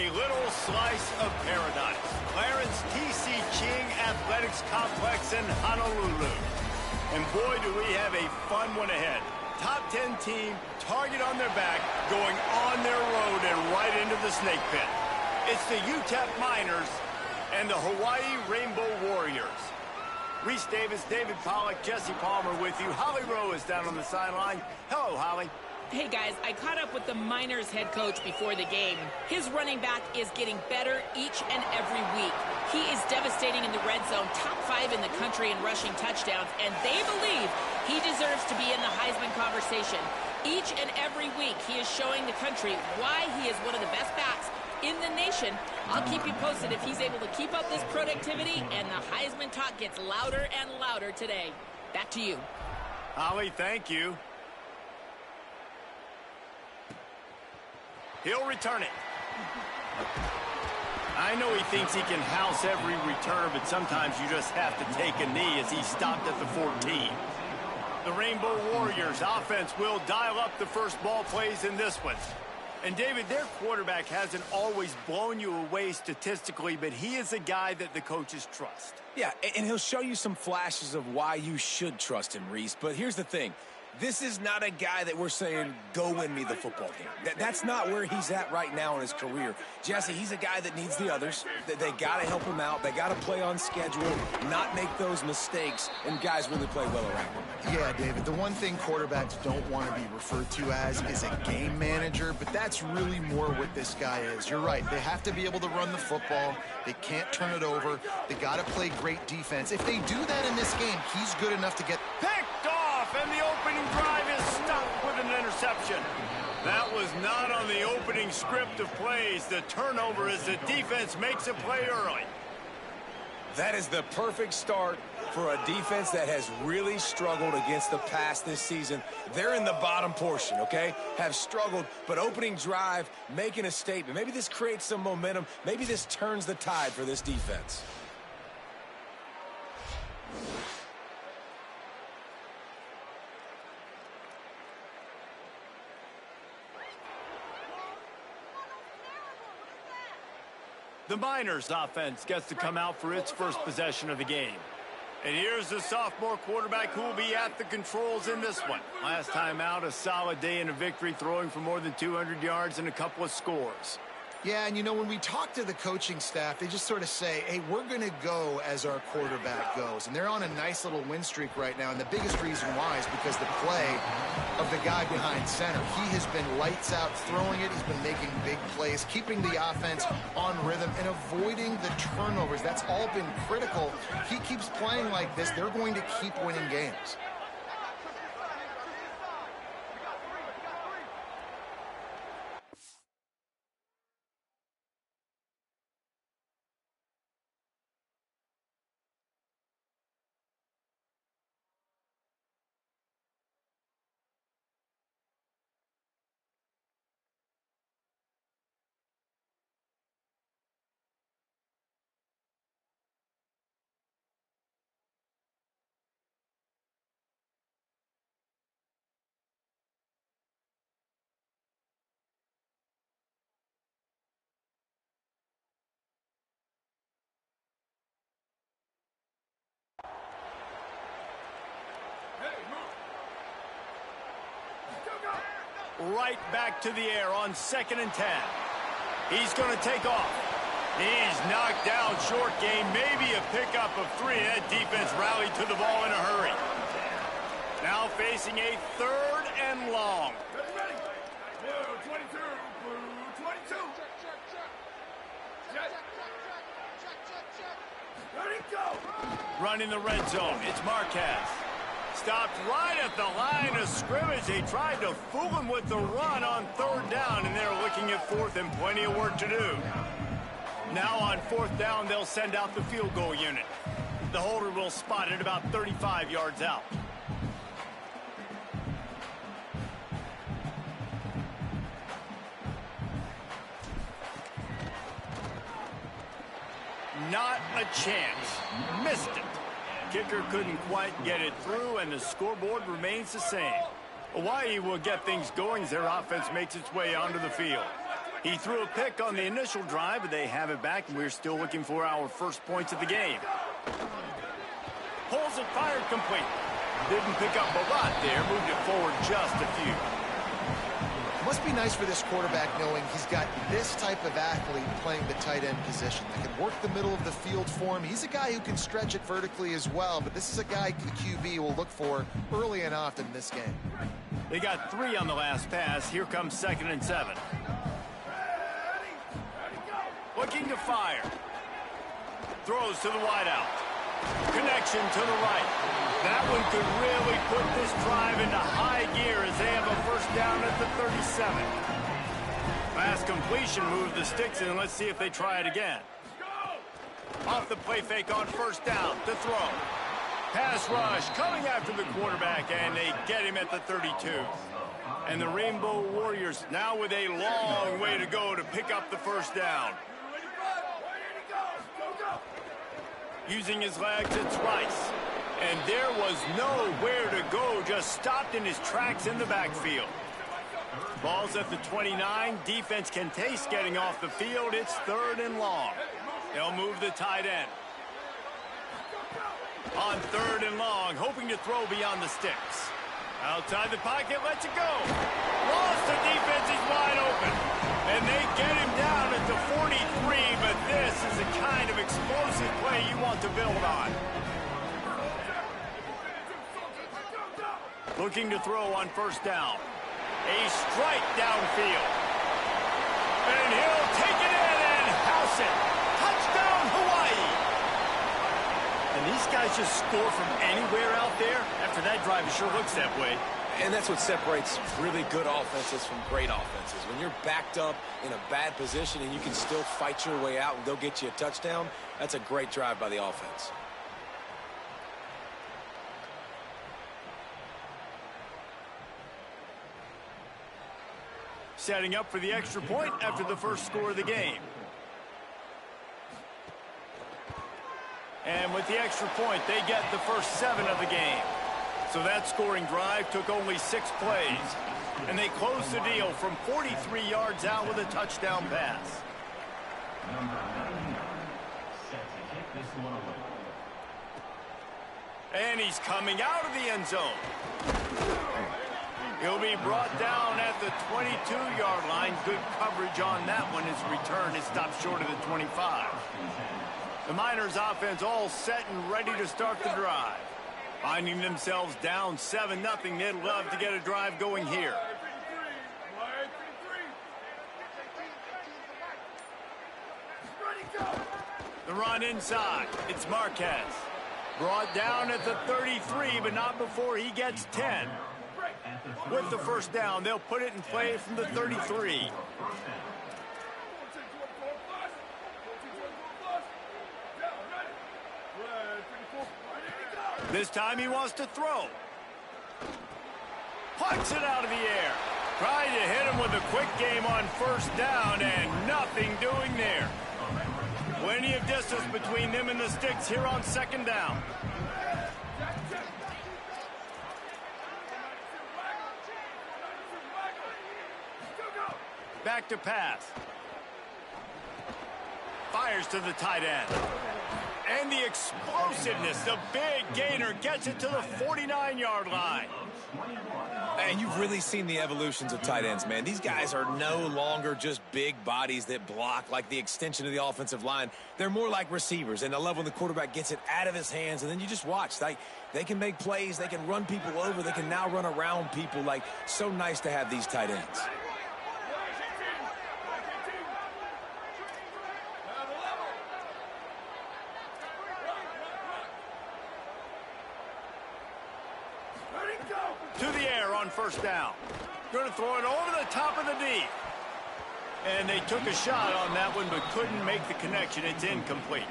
a little slice of paradise. Clarence T.C. Ching Athletics Complex in Honolulu. And boy, do we have a fun one ahead. Top 10 team, target on their back, going on their road and right into the snake pit. It's the UTEP Miners and the Hawaii Rainbow Warriors. Reese Davis, David Pollack, Jesse Palmer with you. Holly Rowe is down on the sideline. Hello, Holly. Hey guys, I caught up with the Miners head coach before the game. His running back is getting better each and every week. He is devastating in the red zone, top 5 in the country in rushing touchdowns, and they believe he deserves to be in the Heisman conversation. Each and every week, he is showing the country why he is one of the best backs in the nation. I'll keep you posted if he's able to keep up this productivity, and the Heisman talk gets louder and louder today. Back to you. Holly, thank you. He'll return it. I know he thinks he can house every return, but sometimes you just have to take a knee as he stopped at the 14. The Rainbow Warriors offense will dial up the first ball plays in this one. And David, their quarterback hasn't always blown you away statistically, but he is a guy that the coaches trust. Yeah, and he'll show you some flashes of why you should trust him, Reese. But here's the thing. This is not a guy that we're saying, go win me the football game. That's not where he's at right now in his career. Jesse, he's a guy that needs the others. They got to help him out. They got to play on schedule, not make those mistakes, and guys really play well around him. Yeah, David, the one thing quarterbacks don't want to be referred to as is a game manager, but that's really more what this guy is. You're right. They have to be able to run the football. They can't turn it over. They got to play great defense. If they do that in this game, he's good enough to get picked off, and the opening drive is stopped with an interception. That was not on the opening script of plays. The turnover as the defense makes a play early. That is the perfect start for a defense that has really struggled against the pass this season. They're in the bottom portion, okay? Have struggled, but opening drive, making a statement. Maybe this creates some momentum. Maybe this turns the tide for this defense. The Miners offense gets to come out for its first possession of the game. And here's the sophomore quarterback who will be at the controls in this one. Last time out, a solid day and a victory, throwing for more than 200 yards and a couple of scores. Yeah, and you know, when we talk to the coaching staff, they just sort of say, hey, we're going to go as our quarterback goes. And they're on a nice little win streak right now. And the biggest reason why is because the play of the guy behind center. He has been lights out throwing it. He's been making big plays, keeping the offense on rhythm and avoiding the turnovers. That's all been critical. He keeps playing like this, they're going to keep winning games. Right back to the air on 2nd and 10. He's going to take off. He's knocked down short game, maybe a pickup of 3. That defense rallied to the ball in a hurry. Now facing a 3rd and long. Ready. Blue 22, blue 22. Ready, go. Running the red zone, it's Marquez. Stopped right at the line of scrimmage. They tried to fool him with the run on 3rd down, and they're looking at 4th and plenty of work to do. Now on 4th down, they'll send out the field goal unit. The holder will spot it about 35 yards out. Not a chance. Missed it. Kicker couldn't quite get it through, and the scoreboard remains the same. Hawaii will get things going as their offense makes its way onto the field. He threw a pick on the initial drive, but they have it back, and we're still looking for our first points of the game. Pulls it, fired, complete. Didn't pick up a lot there, moved it forward just a few. Must be nice for this quarterback knowing he's got this type of athlete playing the tight end position that can work the middle of the field for him. He's a guy who can stretch it vertically as well, but this is a guy the QB will look for early and often in this game. They got 3 on the last pass. Here comes 2nd and 7. Looking to fire. Throws to the wideout. Connection to the right. That one could really put this drive into high gear as they have a first down at the 37. Pass completion, move the sticks in. Let's see if they try it again. Off the play fake on first down to throw. Pass rush coming after the quarterback, and they get him at the 32. And the Rainbow Warriors now with a long way to go to pick up the first down. Using his legs, it's Rice. And there was nowhere to go, just stopped in his tracks in the backfield. Ball's at the 29. Defense can taste getting off the field. It's 3rd and long. They'll move the tight end. On 3rd and long, hoping to throw beyond the sticks. Outside the pocket, lets it go. Lost, the defense is wide open. And they get him down at the 43, but this is the kind of explosive play you want to build on. Looking to throw on first down. A strike downfield. And he'll take it in and house it. Touchdown, Hawaii. And these guys just score from anywhere out there. After that drive, it sure looks that way. And that's what separates really good offenses from great offenses. When you're backed up in a bad position and you can still fight your way out and go get you a touchdown, that's a great drive by the offense. Setting up for the extra point after the first score of the game. And with the extra point, they get the first 7 of the game. So that scoring drive took only 6 plays. And they closed the deal from 43 yards out with a touchdown pass. And he's coming out of the end zone. He'll be brought down at the 22-yard line. Good coverage on that one. His return is stopped short of the 25. The Miners offense all set and ready to start the drive. Finding themselves down 7-0, they'd love to get a drive going here. The run inside. It's Marquez. Brought down at the 33, but not before he gets 10. With the first down, they'll put it in play from the 33. This time he wants to throw. Plucks it out of the air. Trying to hit him with a quick game on first down, and nothing doing there. Plenty of distance between them and the sticks here on second down. Back to pass. Fires to the tight end. And the explosiveness, the big gainer gets it to the 49-yard line. And you've really seen the evolutions of tight ends, man. These guys are no longer just big bodies that block like the extension of the offensive line. They're more like receivers, and I love when the quarterback gets it out of his hands, and then you just watch. They can make plays. They can run people over. They can now run around people. Like, so nice to have these tight ends. To the air on first down. Going to throw it over the top of the D. And they took a shot on that one, but couldn't make the connection. It's incomplete.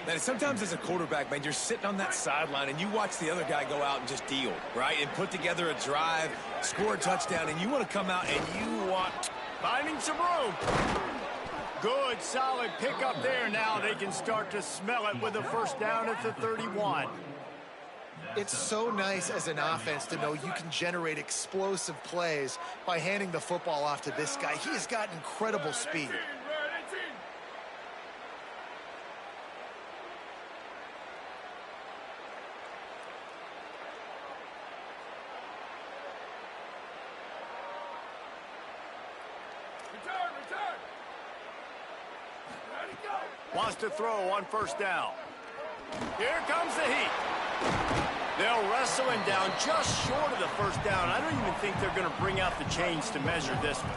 Man, sometimes as a quarterback, man, you're sitting on that sideline and you watch the other guy go out and just deal, right? And put together a drive, score a touchdown, and you want to come out and you want... Finding some room. Good, solid pickup there. Now they can start to smell it with a first down at the 31. It's so nice as an offense to know you can generate explosive plays by handing the football off to this guy. He has got incredible speed. Wants to throw on first down. Here comes the heat. They'll wrestle him down just short of the first down. I don't even think they're going to bring out the chains to measure this one.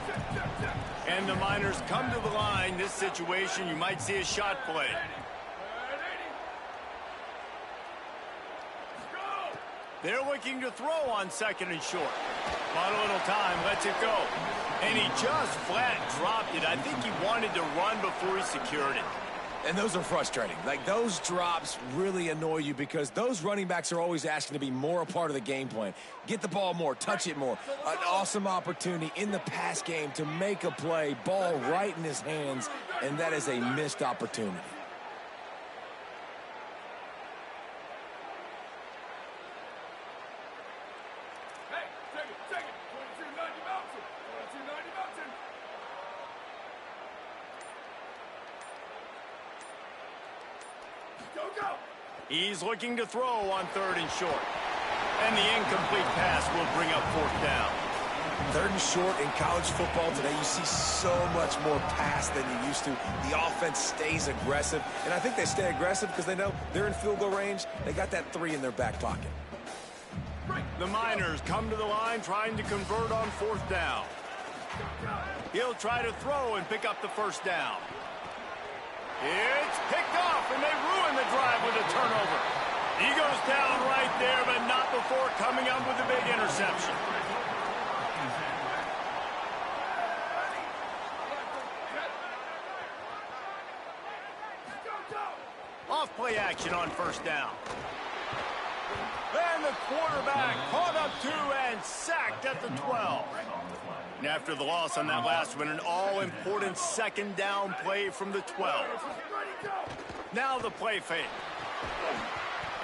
And the Miners come to the line. This situation, you might see a shot play. They're looking to throw on second and short. Not a little time, lets it go. And he just flat dropped it. I think he wanted to run before he secured it. And those are frustrating. Like, those drops really annoy you because those running backs are always asking to be more a part of the game plan. Get the ball more, touch it more. An awesome opportunity in the pass game to make a play, ball right in his hands, and that is a missed opportunity. He's looking to throw on third and short. And the incomplete pass will bring up fourth down. Third and short in college football today, you see so much more pass than you used to. The offense stays aggressive, and I think they stay aggressive because they know they're in field goal range. They got that 3 in their back pocket. The Miners come to the line trying to convert on fourth down. He'll try to throw and pick up the first down. It's picked off, and they ruin the drive with a turnover. He goes down right there, but not before coming up with a big interception. Off play action on first down. And the quarterback caught up to and sacked at the 12. And after the loss on that last one, an all-important second down play from the 12. Now the play fake.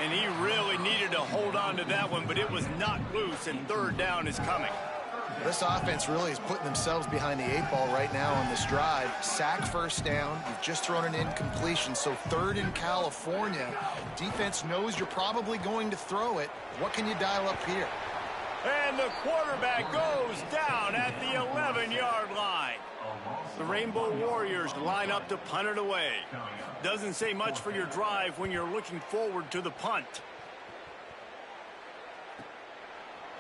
And he really needed to hold on to that one, but it was not loose, and third down is coming. This offense really is putting themselves behind the 8 ball right now on this drive. Sack first down. You've just thrown an incompletion, so third in California. Defense knows you're probably going to throw it. What can you dial up here? And the quarterback goes down at the 11-yard line. The Rainbow Warriors line up to punt it away. Doesn't say much for your drive when you're looking forward to the punt.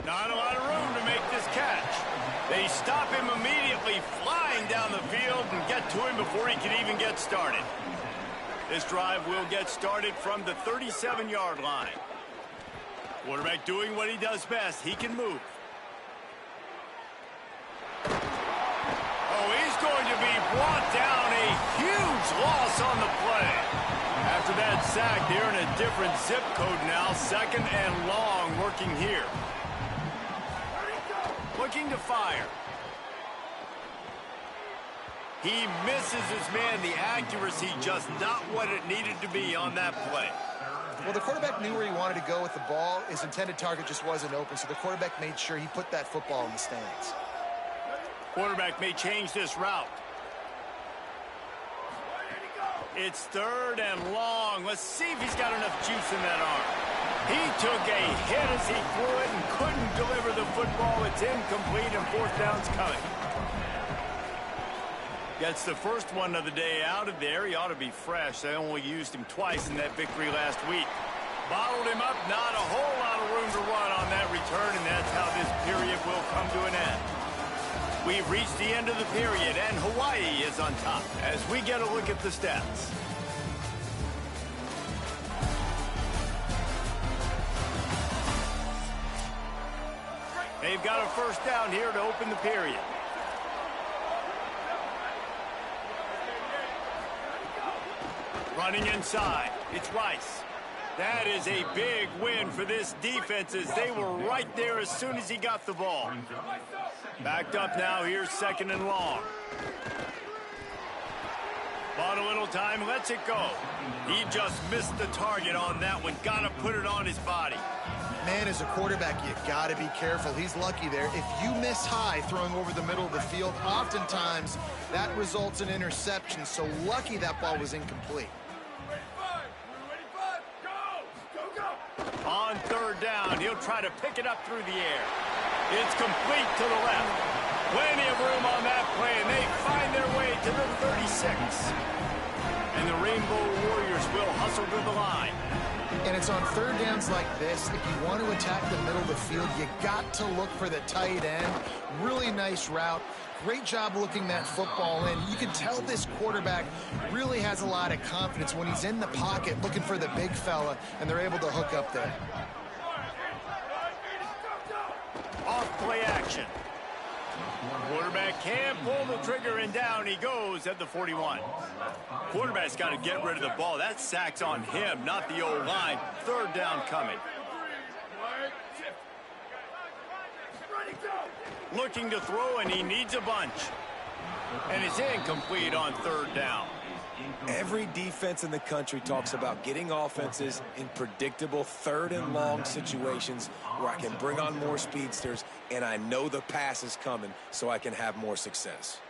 Not a lot of room to make this catch. They stop him immediately, flying down the field and get to him before he can even get started. This drive will get started from the 37-yard line. Quarterback doing what he does best. He can move. Oh, he's going to be brought down. A huge loss on the play. After that sack, they're in a different zip code now. Second and long working here. Looking to fire. He misses his man. The accuracy just not what it needed to be on that play. Well, the quarterback knew where he wanted to go with the ball. His intended target just wasn't open, so the quarterback made sure he put that football in the stands. Quarterback may change this route. It's third and long. Let's see if he's got enough juice in that arm. He took a hit as he threw it and couldn't deliver the football. It's incomplete, and fourth down's coming. Gets the first one of the day out of there. He ought to be fresh. They only used him twice in that victory last week. Bottled him up. Not a whole lot of room to run on that return, and that's how this period will come to an end. We've reached the end of the period, and Hawaii is on top as we get a look at the stats. They've got a first down here to open the period. Running inside, it's Rice. That is a big win for this defense as they were right there as soon as he got the ball. Backed up now, here's second and long. Bought a little time, lets it go. He just missed the target on that one. Got to put it on his body. Man, as a quarterback, you got to be careful. He's lucky there. If you miss high throwing over the middle of the field, oftentimes that results in interception. So lucky that ball was incomplete. On third down, he'll try to pick it up through the air. It's complete to the left. Plenty of room on that play, and they find their way to the 36. And the Rainbow Warriors will hustle to the line. And it's on third downs like this, if you want to attack the middle of the field, you got to look for the tight end. Really nice route. Great job looking that football in. You can tell this quarterback really has a lot of confidence when he's in the pocket looking for the big fella, and they're able to hook up there. Off play action. Quarterback can pull the trigger, and down he goes at the 41. Quarterback's got to get rid of the ball. That sack's on him, not the O-line. Third down coming. Looking to throw, and he needs a bunch. And it's incomplete on third down. Every defense in the country talks about getting offenses in predictable third and long situations where I can bring on more speedsters and I know the pass is coming so I can have more success.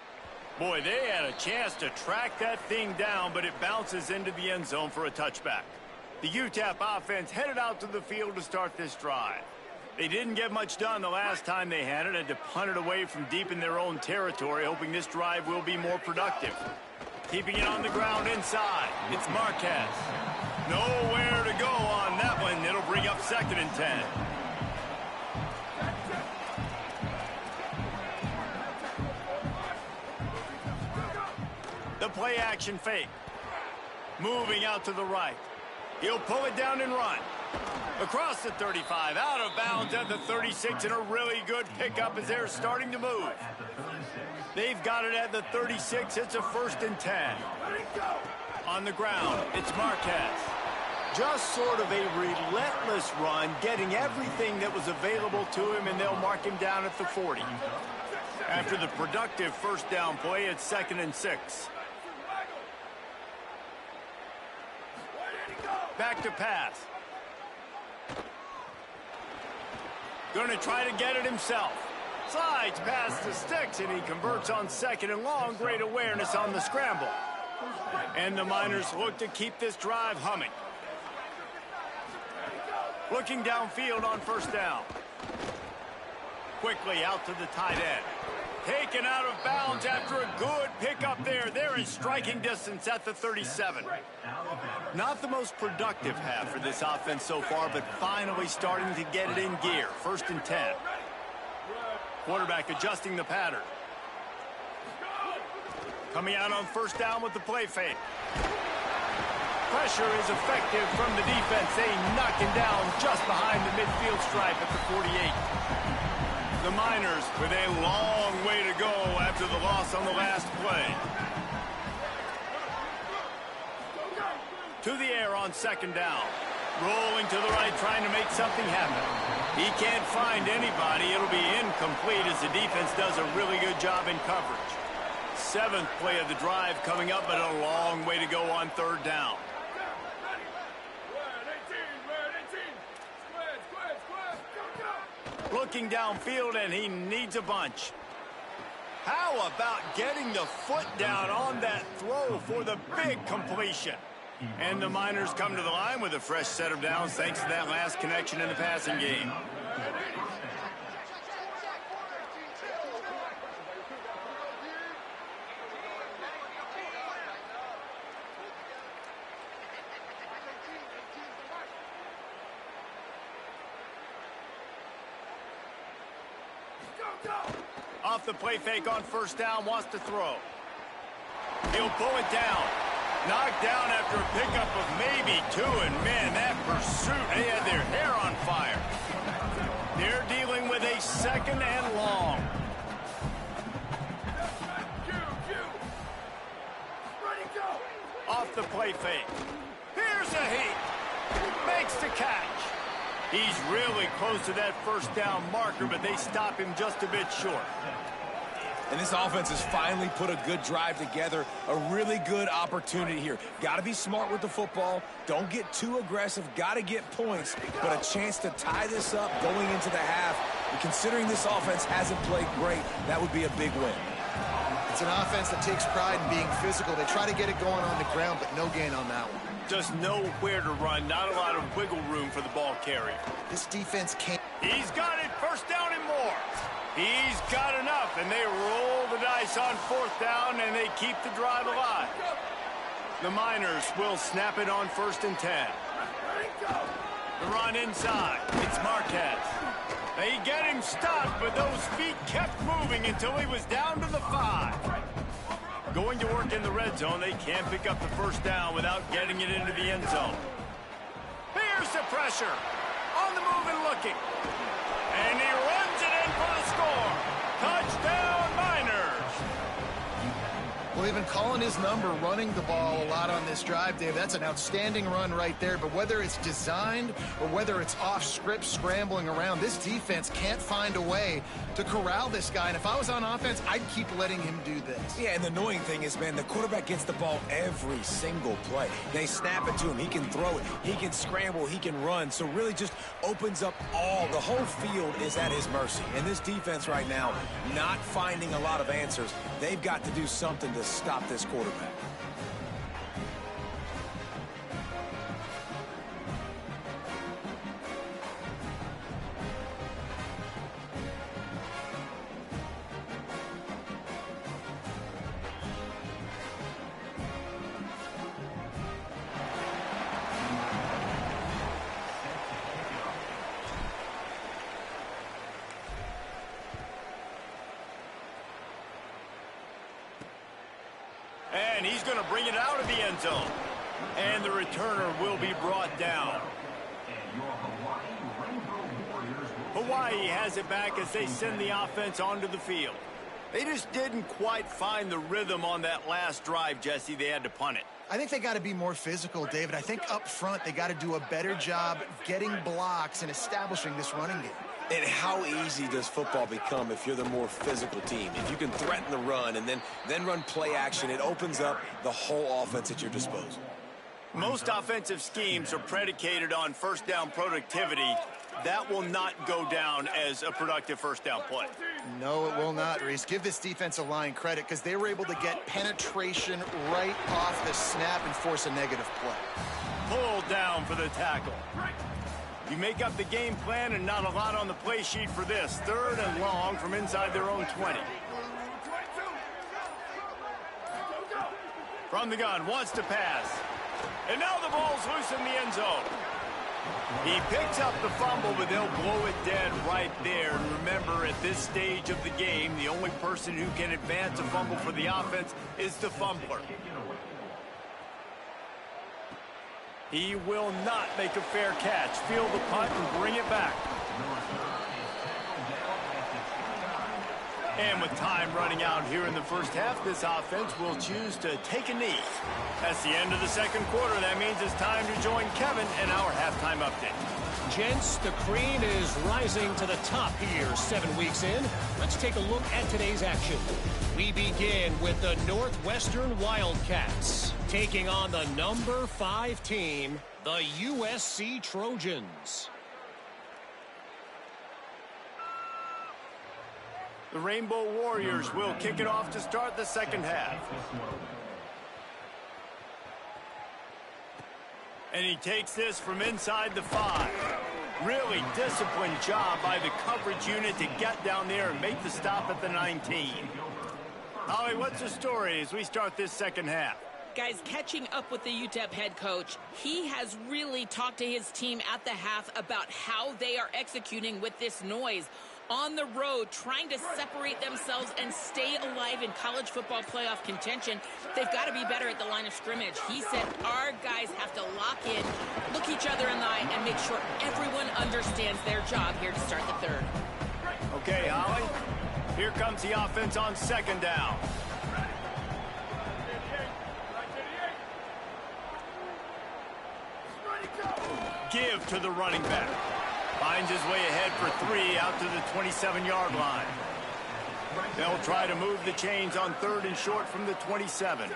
Boy, they had a chance to track that thing down, but it bounces into the end zone for a touchback. The UTEP offense headed out to the field to start this drive. They didn't get much done the last time they had it, had to punt it away from deep in their own territory, hoping this drive will be more productive. Keeping it on the ground inside. It's Marquez. Nowhere to go on that one. It'll bring up 2nd and 10. The play action fake. Moving out to the right. He'll pull it down and run. Across the 35, out of bounds at the 36, and a really good pickup as they're starting to move. They've got it at the 36. It's a 1st and 10. On the ground, it's Marquez. Just sort of a relentless run, getting everything that was available to him, and they'll mark him down at the 40. After the productive first down play, it's 2nd and 6. Back to pass. Going to try to get it himself. Slides past the sticks, and he converts on 2nd and long. Great awareness on the scramble. And the Miners look to keep this drive humming. Looking downfield on 1st down. Quickly out to the tight end. Taken out of bounds after a good pickup there. They're in striking distance at the 37. Not the most productive half for this offense so far, but finally starting to get it in gear. 1st and 10. Quarterback adjusting the pattern. Coming out on 1st down with the play fake. Pressure is effective from the defense. They knock him down just behind the midfield stripe at the 48. The Miners with a long way to go after the loss on the last play. To the air on 2nd down. Rolling to the right, trying to make something happen. He can't find anybody. It'll be incomplete as the defense does a really good job in coverage. 7th play of the drive coming up, but a long way to go on 3rd down. Looking downfield, and he needs a bunch. How about getting the foot down on that throw for the big completion? And the Miners come to the line with a fresh set of downs thanks to that last connection in the passing game. Off the play fake on 1st down, wants to throw. He'll pull it down. Knocked down after a pickup of maybe 2, and man, that pursuit, they had their hair on fire. They're dealing with a 2nd and long. Off the play fake. Here's a heat. Makes the catch. He's really close to that 1st down marker, but they stop him just a bit short. And this offense has finally put a good drive together, a really good opportunity here. Got to be smart with the football. Don't get too aggressive. Got to get points, but a chance to tie this up going into the half. And considering this offense hasn't played great, that would be a big win. It's an offense that takes pride in being physical. They try to get it going on the ground, but no gain on that one. Just nowhere to run. Not a lot of wiggle room for the ball carrier. This defense can't. He's got it. First down and more. He's got enough, and they roll the dice on fourth down, and they keep the drive alive. The Miners will snap it on 1st and 10. The run inside. It's Marquez. They get him stopped, but those feet kept moving until he was down to the 5. Going to work in the red zone, they can't pick up the first down without getting it into the end zone. Here's the pressure. On the move and looking. And he runs it in for the score. Touchdown, Miners. Well, they've been calling his number, running the ball a lot on this drive, Dave. That's an outstanding run right there. But whether it's designed or whether it's off script scrambling around, this defense can't find a way to corral this guy. And if I was on offense, I'd keep letting him do this. Yeah, and the annoying thing is, man, the quarterback gets the ball every single play. They snap it to him. He can throw it. He can scramble. He can run. So really just opens up the whole field is at his mercy. And this defense right now, not finding a lot of answers. They've got to do something to stop this quarterback. And he's going to bring it out of the end zone. And the returner will be brought down. Hawaii has it back as they send the offense onto the field. They just didn't quite find the rhythm on that last drive, Jesse. They had to punt it. I think they got to be more physical, David. I think up front they got to do a better job getting blocks and establishing this running game. And how easy does football become if you're the more physical team? If you can threaten the run and then run play action, it opens up the whole offense at your disposal. Most offensive schemes are predicated on first down productivity. That will not go down as a productive first down play. No, it will not, Reese. Give this defensive line credit because they were able to get penetration right off the snap and force a negative play. Pulled down for the tackle. You make up the game plan and not a lot on the play sheet for this. 3rd and long from inside their own 20. From the gun, wants to pass. And now the ball's loose in the end zone. He picks up the fumble, but they'll blow it dead right there. And remember, at this stage of the game, the only person who can advance a fumble for the offense is the fumbler. He will not make a fair catch. Field the punt and bring it back. And with time running out here in the first half, this offense will choose to take a knee. That's the end of the second quarter. That means it's time to join Kevin in our halftime update. Gents, the cream is rising to the top here 7 weeks in. Let's take a look at today's action. We begin with the Northwestern Wildcats taking on the number 5 team, the USC Trojans. The Rainbow Warriors will kick it off to start the second half. And he takes this from inside the 5. Really disciplined job by the coverage unit to get down there and make the stop at the 19. Holly, what's the story as we start this second half? Guys, catching up with the UTEP head coach, he has really talked to his team at the half about how they are executing with this noise. On the road, trying to separate themselves and stay alive in college football playoff contention. They've got to be better at the line of scrimmage. He said our guys have to lock in, look each other in the eye, and make sure everyone understands their job here to start the third. Okay, Holly. Here comes the offense on second down. Give to the running back. Finds his way ahead for 3 out to the 27-yard line. They'll try to move the chains on 3rd and short from the 27.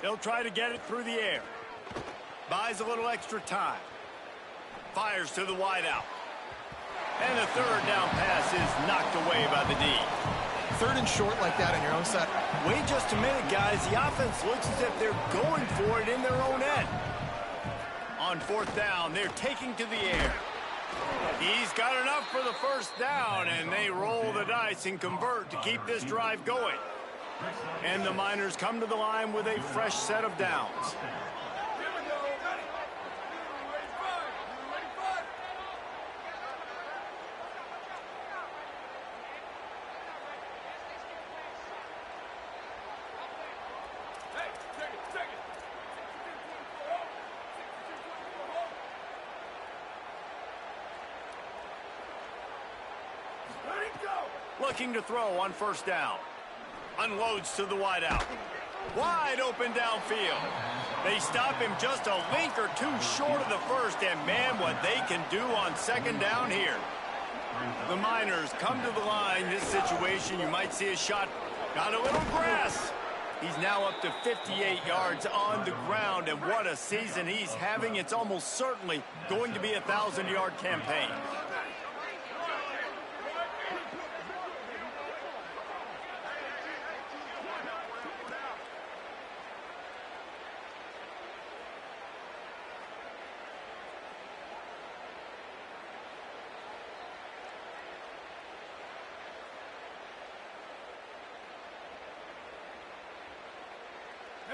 They'll try to get it through the air. Buys a little extra time. Fires to the wideout. And the 3rd down pass is knocked away by the D. 3rd and short like that on your own side. Wait just a minute, guys. The offense looks as if they're going for it in their own end. On 4th down, they're taking to the air. He's got enough for the 1st down, and they roll the dice and convert to keep this drive going. And the Miners come to the line with a fresh set of downs. Looking to throw on 1st down. Unloads to the wideout. Wide open downfield. They stop him just a link or two short of the 1st, and man, what they can do on 2nd down here. The Miners come to the line. This situation, you might see a shot. Got a little grass. He's now up to 58 yards on the ground, and what a season he's having. It's almost certainly going to be a 1,000-yard campaign.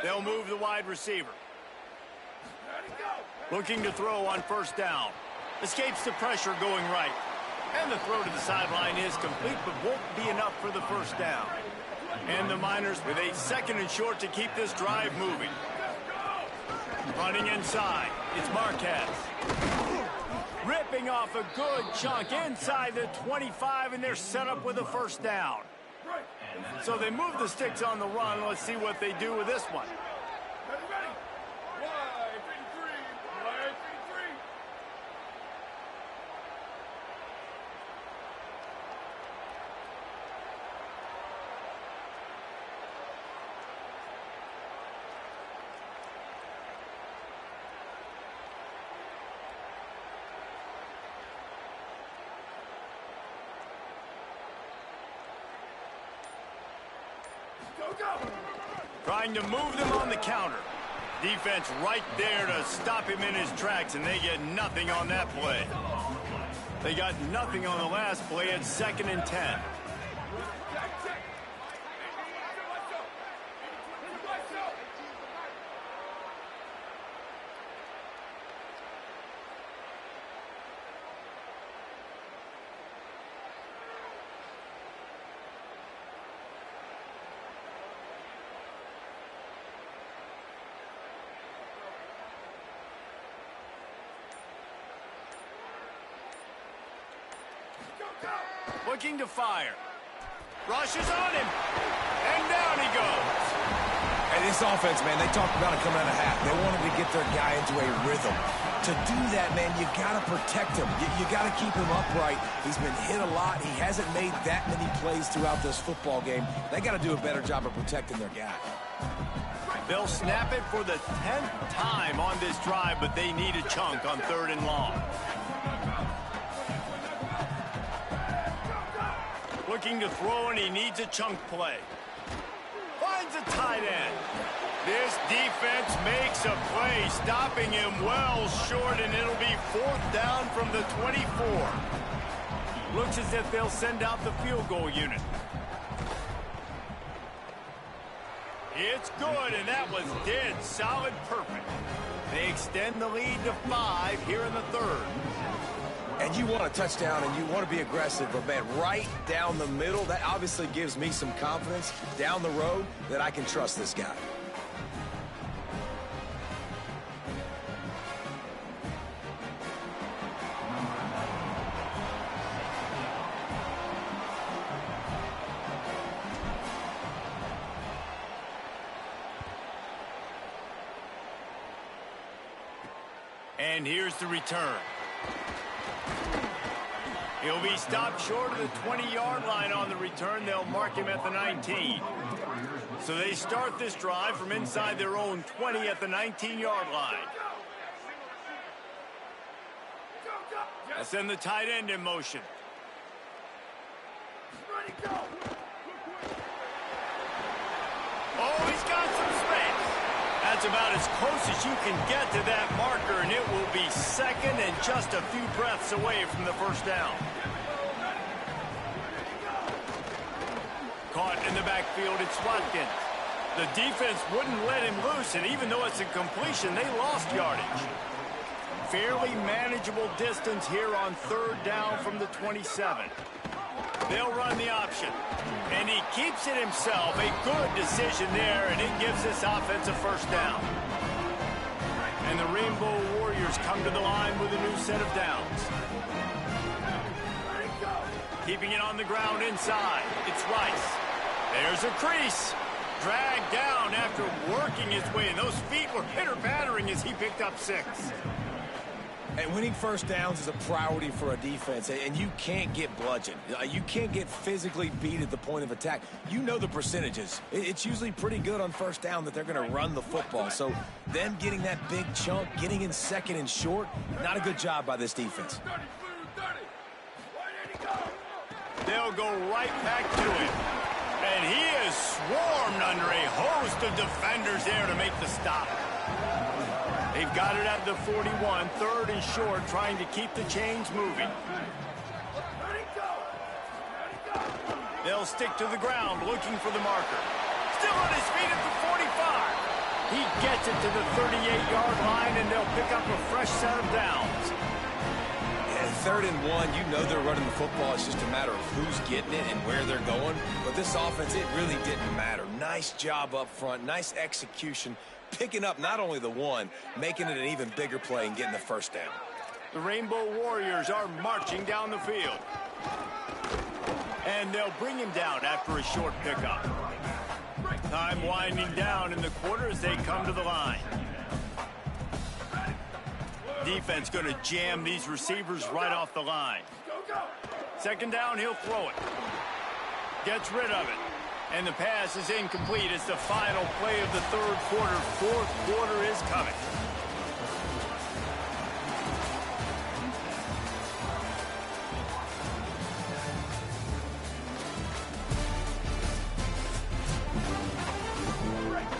They'll move the wide receiver. Looking to throw on 1st down. Escapes the pressure going right. And the throw to the sideline is complete, but won't be enough for the 1st down. And the Miners with a 2nd and short to keep this drive moving. Running inside. It's Marquez. Ripping off a good chunk inside the 25, and they're set up with a 1st down. So they move the sticks on the run. Let's see what they do with this one. Trying to move them on the counter. Defense right there to stop him in his tracks, and they get nothing on that play. They got nothing on the last play at 2nd and 10. Looking to fire. Rushes on him. And down he goes. And this offense, man, they talked about it coming out of half. They wanted to get their guy into a rhythm. To do that, man, you got to protect him. You got to keep him upright. He's been hit a lot. He hasn't made that many plays throughout this football game. They got to do a better job of protecting their guy. They'll snap it for the 10th time on this drive, but they need a chunk on 3rd and long. Looking to throw, and he needs a chunk play. Finds a tight end. This defense makes a play, stopping him well short, and it'll be 4th down from the 24. Looks as if they'll send out the field goal unit. It's good, and that was dead solid perfect. They extend the lead to 5 here in the 3rd. And you want a touchdown, and you want to be aggressive, but, man, right down the middle, that obviously gives me some confidence down the road that I can trust this guy. And here's the return. He'll be stopped short of the 20-yard line on the return. They'll mark him at the 19. So they start this drive from inside their own 20 at the 19-yard line. Let's send the tight end in motion. Oh, he's got some space. That's about as close as you can get to that marker, and it will be second and just a few breaths away from the first down. Caught in the backfield, it's Watkins. The defense wouldn't let him loose, and even though it's a completion, they lost yardage. Fairly manageable distance here on third down from the 27. They'll run the option, and he keeps it himself. A good decision there, and it gives this offense a first down. And the Rainbow Warriors come to the line with a new set of downs. Keeping it on the ground inside, it's Rice. There's a crease. Dragged down after working his way, and those feet were pitter-pattering as he picked up 6. And winning first downs is a priority for a defense, and you can't get bludgeoned. You can't get physically beat at the point of attack. You know the percentages. It's usually pretty good on first down that they're going to run the football. So them getting that big chunk, getting in second and short, not a good job by this defense. They'll go right back to him. And he is swarmed under a host of defenders there to make the stop. They've got it at the 41, third and short, trying to keep the chains moving. They'll stick to the ground, looking for the marker. Still on his feet at the 45. He gets it to the 38-yard line, and they'll pick up a fresh set of downs. Third and 1, you know they're running the football. It's just a matter of who's getting it and where they're going. But this offense, it really didn't matter. Nice job up front, nice execution, picking up not only the one, making it an even bigger play and getting the first down. The Rainbow Warriors are marching down the field. And they'll bring him down after a short pickup. Time winding down in the quarter as they come to the line. Defense going to jam these receivers right off the line. Second down, he'll throw it. Gets rid of it. And the pass is incomplete. It's the final play of the third quarter. Fourth quarter is coming.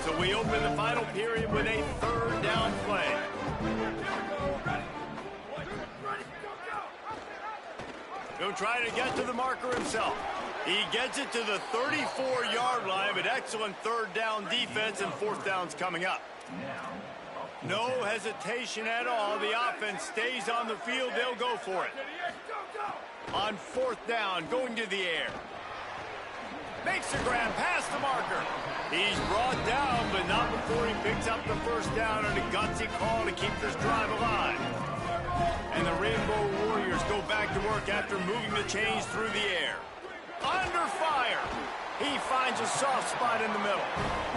So we open the final period with a third down play. He'll try to get to the marker himself. He gets it to the 34-yard line, but excellent third down defense, and fourth down's coming up. No hesitation at all. The offense stays on the field. They'll go for it. On fourth down, going to the air. Makes a grab past the marker. He's brought down, but not before he picks up the first down on a gutsy call to keep this drive alive. And the Rainbow Warriors go back to work after moving the chains through the air. Under fire. He finds a soft spot in the middle.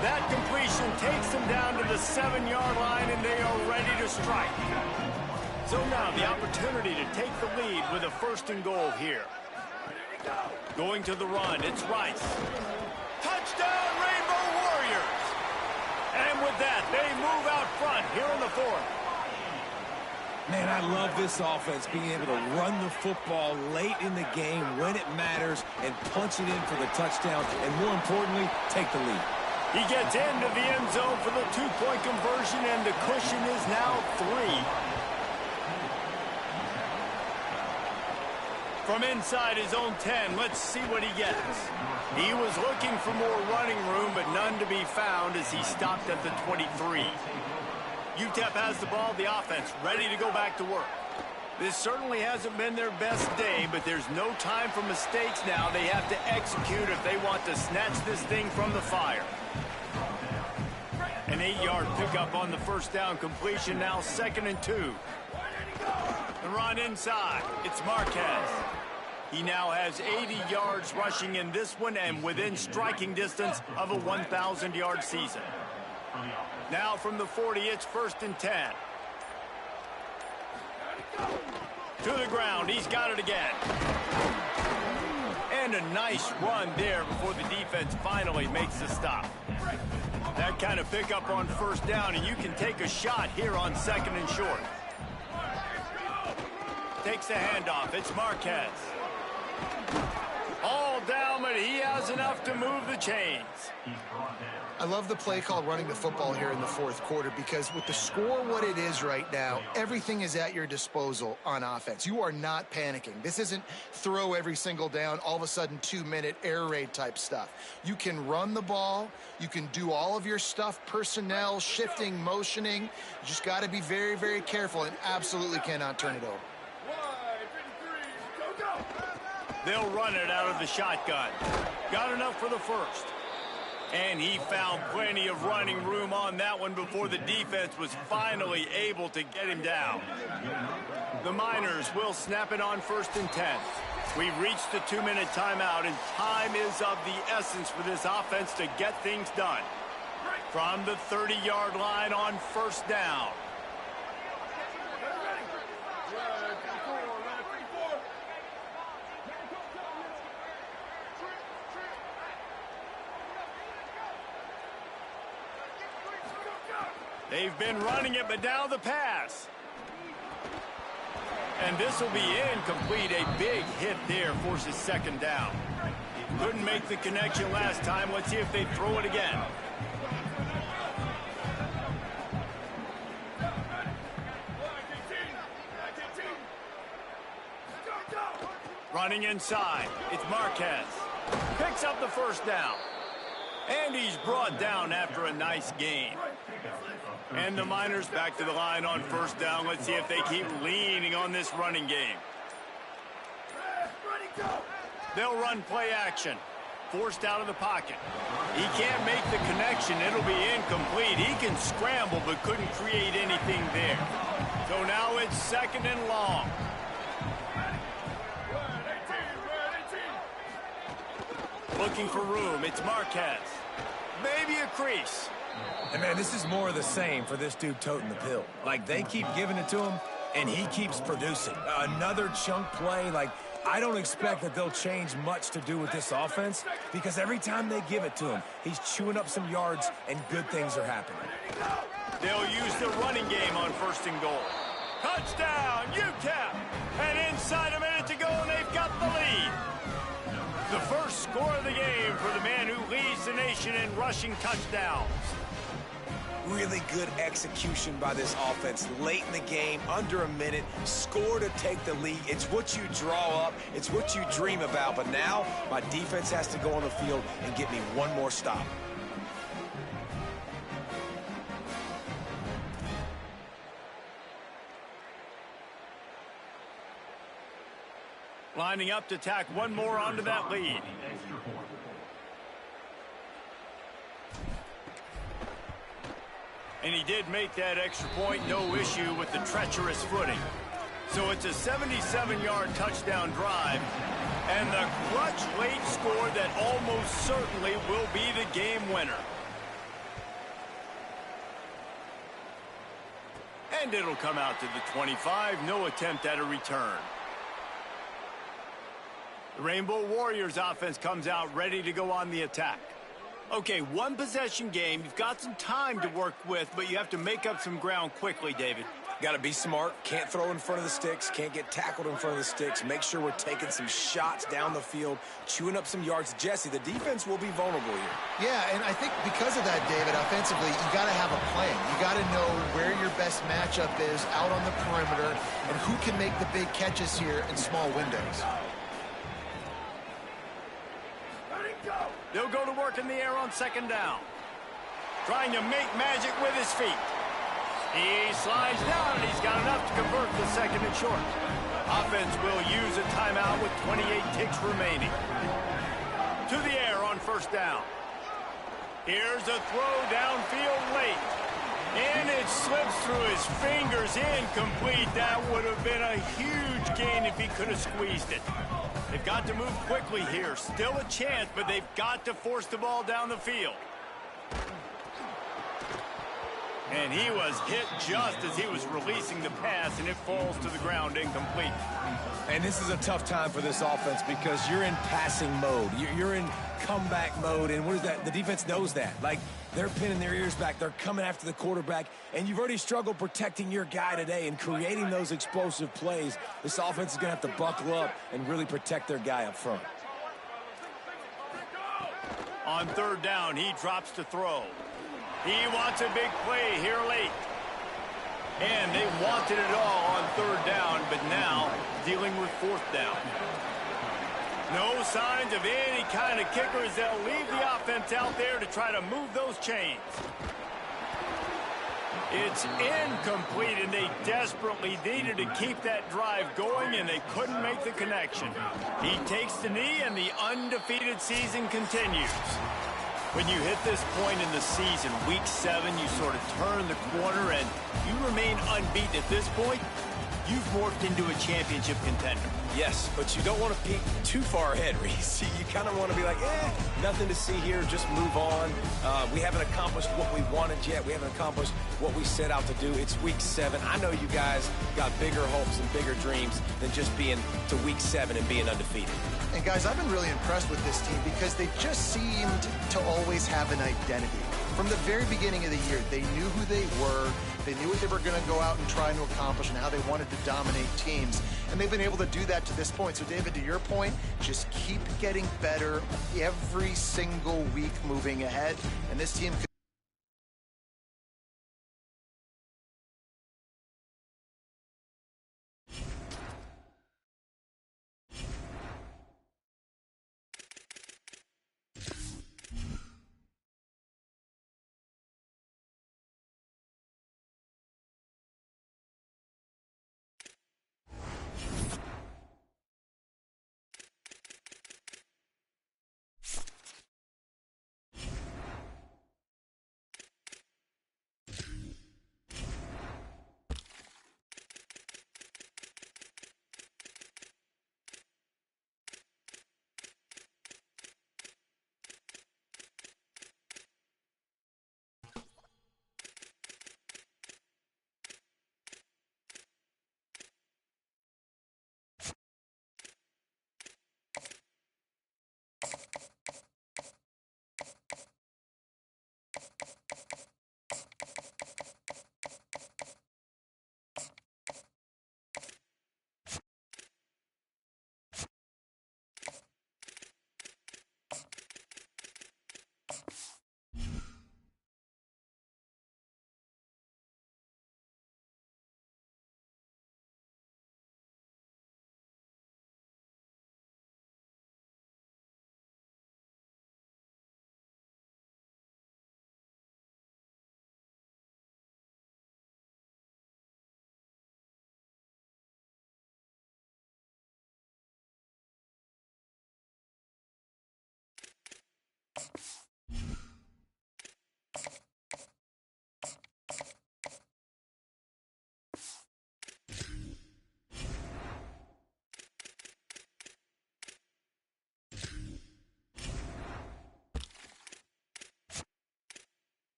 That completion takes them down to the 7-yard line, and they are ready to strike. So now the opportunity to take the lead with a first and goal here. Going to the run, it's Rice. Touchdown, Rainbow Warriors! And with that, they move out front here in the fourth. Man, I love this offense being able to run the football late in the game when it matters and punch it in for the touchdown, and more importantly, take the lead. He gets into the end zone for the two-point conversion, and the cushion is now 3. From inside his own 10, let's see what he gets. He was looking for more running room, but none to be found as he stopped at the 23. UTEP has the ball, the offense ready to go back to work. This certainly hasn't been their best day, but there's no time for mistakes now. They have to execute if they want to snatch this thing from the fire. An 8-yard pickup on the first down completion, now 2nd and 2. The run inside, it's Marquez. He now has 80 yards rushing in this one and within striking distance of a 1,000-yard season. Now from the 40, it's 1st and 10. To the ground. He's got it again. And a nice run there before the defense finally makes the stop. That kind of pickup on first down, and you can take a shot here on 2nd and short. Takes the handoff. It's Marquez. All down, but he has enough to move the chains. I love the play call running the football here in the 4th quarter because with the score what it is right now, everything is at your disposal on offense. You are not panicking. This isn't throw every single down, all of a sudden 2-minute air raid type stuff. You can run the ball. You can do all of your stuff, personnel, shifting, motioning. You just got to be very, very careful and absolutely cannot turn it over. They'll run it out of the shotgun. Got enough for the first. And he found plenty of running room on that one before the defense was finally able to get him down. The Miners will snap it on 1st and 10. We've reached the 2-minute timeout, and time is of the essence for this offense to get things done. From the 30-yard line on 1st down. They've been running it, but now the pass. And this will be incomplete. A big hit there forces 2nd down. Couldn't make the connection last time. Let's see if they throw it again. Running inside. It's Marquez. Picks up the 1st down. And he's brought down after a nice gain. And the Miners back to the line on 1st down. Let's see if they keep leaning on this running game. They'll run play action. Forced out of the pocket. He can't make the connection. It'll be incomplete. He can scramble but couldn't create anything there. So now it's 2nd and long. Looking for room. It's Marquez. Maybe a crease. And, man, this is more of the same for this dude toting the pill. Like, they keep giving it to him, and he keeps producing. Another chunk play. Like, I don't expect that they'll change much to do with this offense because every time they give it to him, he's chewing up some yards, and good things are happening. They'll use the running game on 1st and goal. Touchdown, UTEP! And inside a minute to go, and they've got the lead. The first score of the game for the man who leads the nation in rushing touchdowns. Really good execution by this offense late in the game, under a minute, score to take the lead. It's what you draw up. It's what you dream about. But now my defense has to go on the field and get me one more stop. Lining up to tack one more onto that lead. And he did make that extra point, no issue with the treacherous footing. So it's a 77-yard touchdown drive, and the clutch late score that almost certainly will be the game winner. And it'll come out to the 25, no attempt at a return. The Rainbow Warriors offense comes out ready to go on the attack. Okay, one possession game. You've got some time to work with, but you have to make up some ground quickly, David. Got to be smart. Can't throw in front of the sticks. Can't get tackled in front of the sticks. Make sure we're taking some shots down the field, chewing up some yards. Jesse, the defense will be vulnerable here. Yeah, and I think because of that, David, offensively, you got to have a plan. You got to know where your best matchup is out on the perimeter and who can make the big catches here in small windows. They'll go to work in the air on 2nd down. Trying to make magic with his feet. He slides down, and he's got enough to convert the 2nd and short. Offense will use a timeout with 28 ticks remaining. To the air on 1st down. Here's a throw downfield late. And it slips through his fingers, incomplete. That would have been a huge gain if he could have squeezed it. They've got to move quickly here. Still a chance, but they've got to force the ball down the field. And he was hit just as he was releasing the pass, and it falls to the ground incomplete. And this is a tough time for this offense because you're in passing mode. You're in comeback mode, and what is that? The defense knows that. Like, they're pinning their ears back. They're coming after the quarterback, and you've already struggled protecting your guy today and creating those explosive plays. This offense is going to have to buckle up and really protect their guy up front. On third down, he drops to throw. He wants a big play here late. And they wanted it all on third down, but now dealing with fourth down. No signs of any kind of kickers. They'll leave the offense out there to try to move those chains. It's incomplete, and they desperately needed to keep that drive going, and they couldn't make the connection. He takes the knee, and the undefeated season continues. When you hit this point in the season, week 7, you sort of turn the corner and you remain unbeaten at this point. You've morphed into a championship contender. Yes, but you don't want to peek too far ahead, Reese. You kind of want to be like, nothing to see here, just move on. We haven't accomplished what we wanted yet. We haven't accomplished what we set out to do. It's week 7. I know you guys got bigger hopes and bigger dreams than just being to week 7 and being undefeated. And guys, I've been really impressed with this team because they just seemed to always have an identity. From the very beginning of the year, they knew who they were. They knew what they were going to go out and try to accomplish and how they wanted to dominate teams. And they've been able to do that to this point. So, David, to your point, just keep getting better every single week moving ahead. And this team could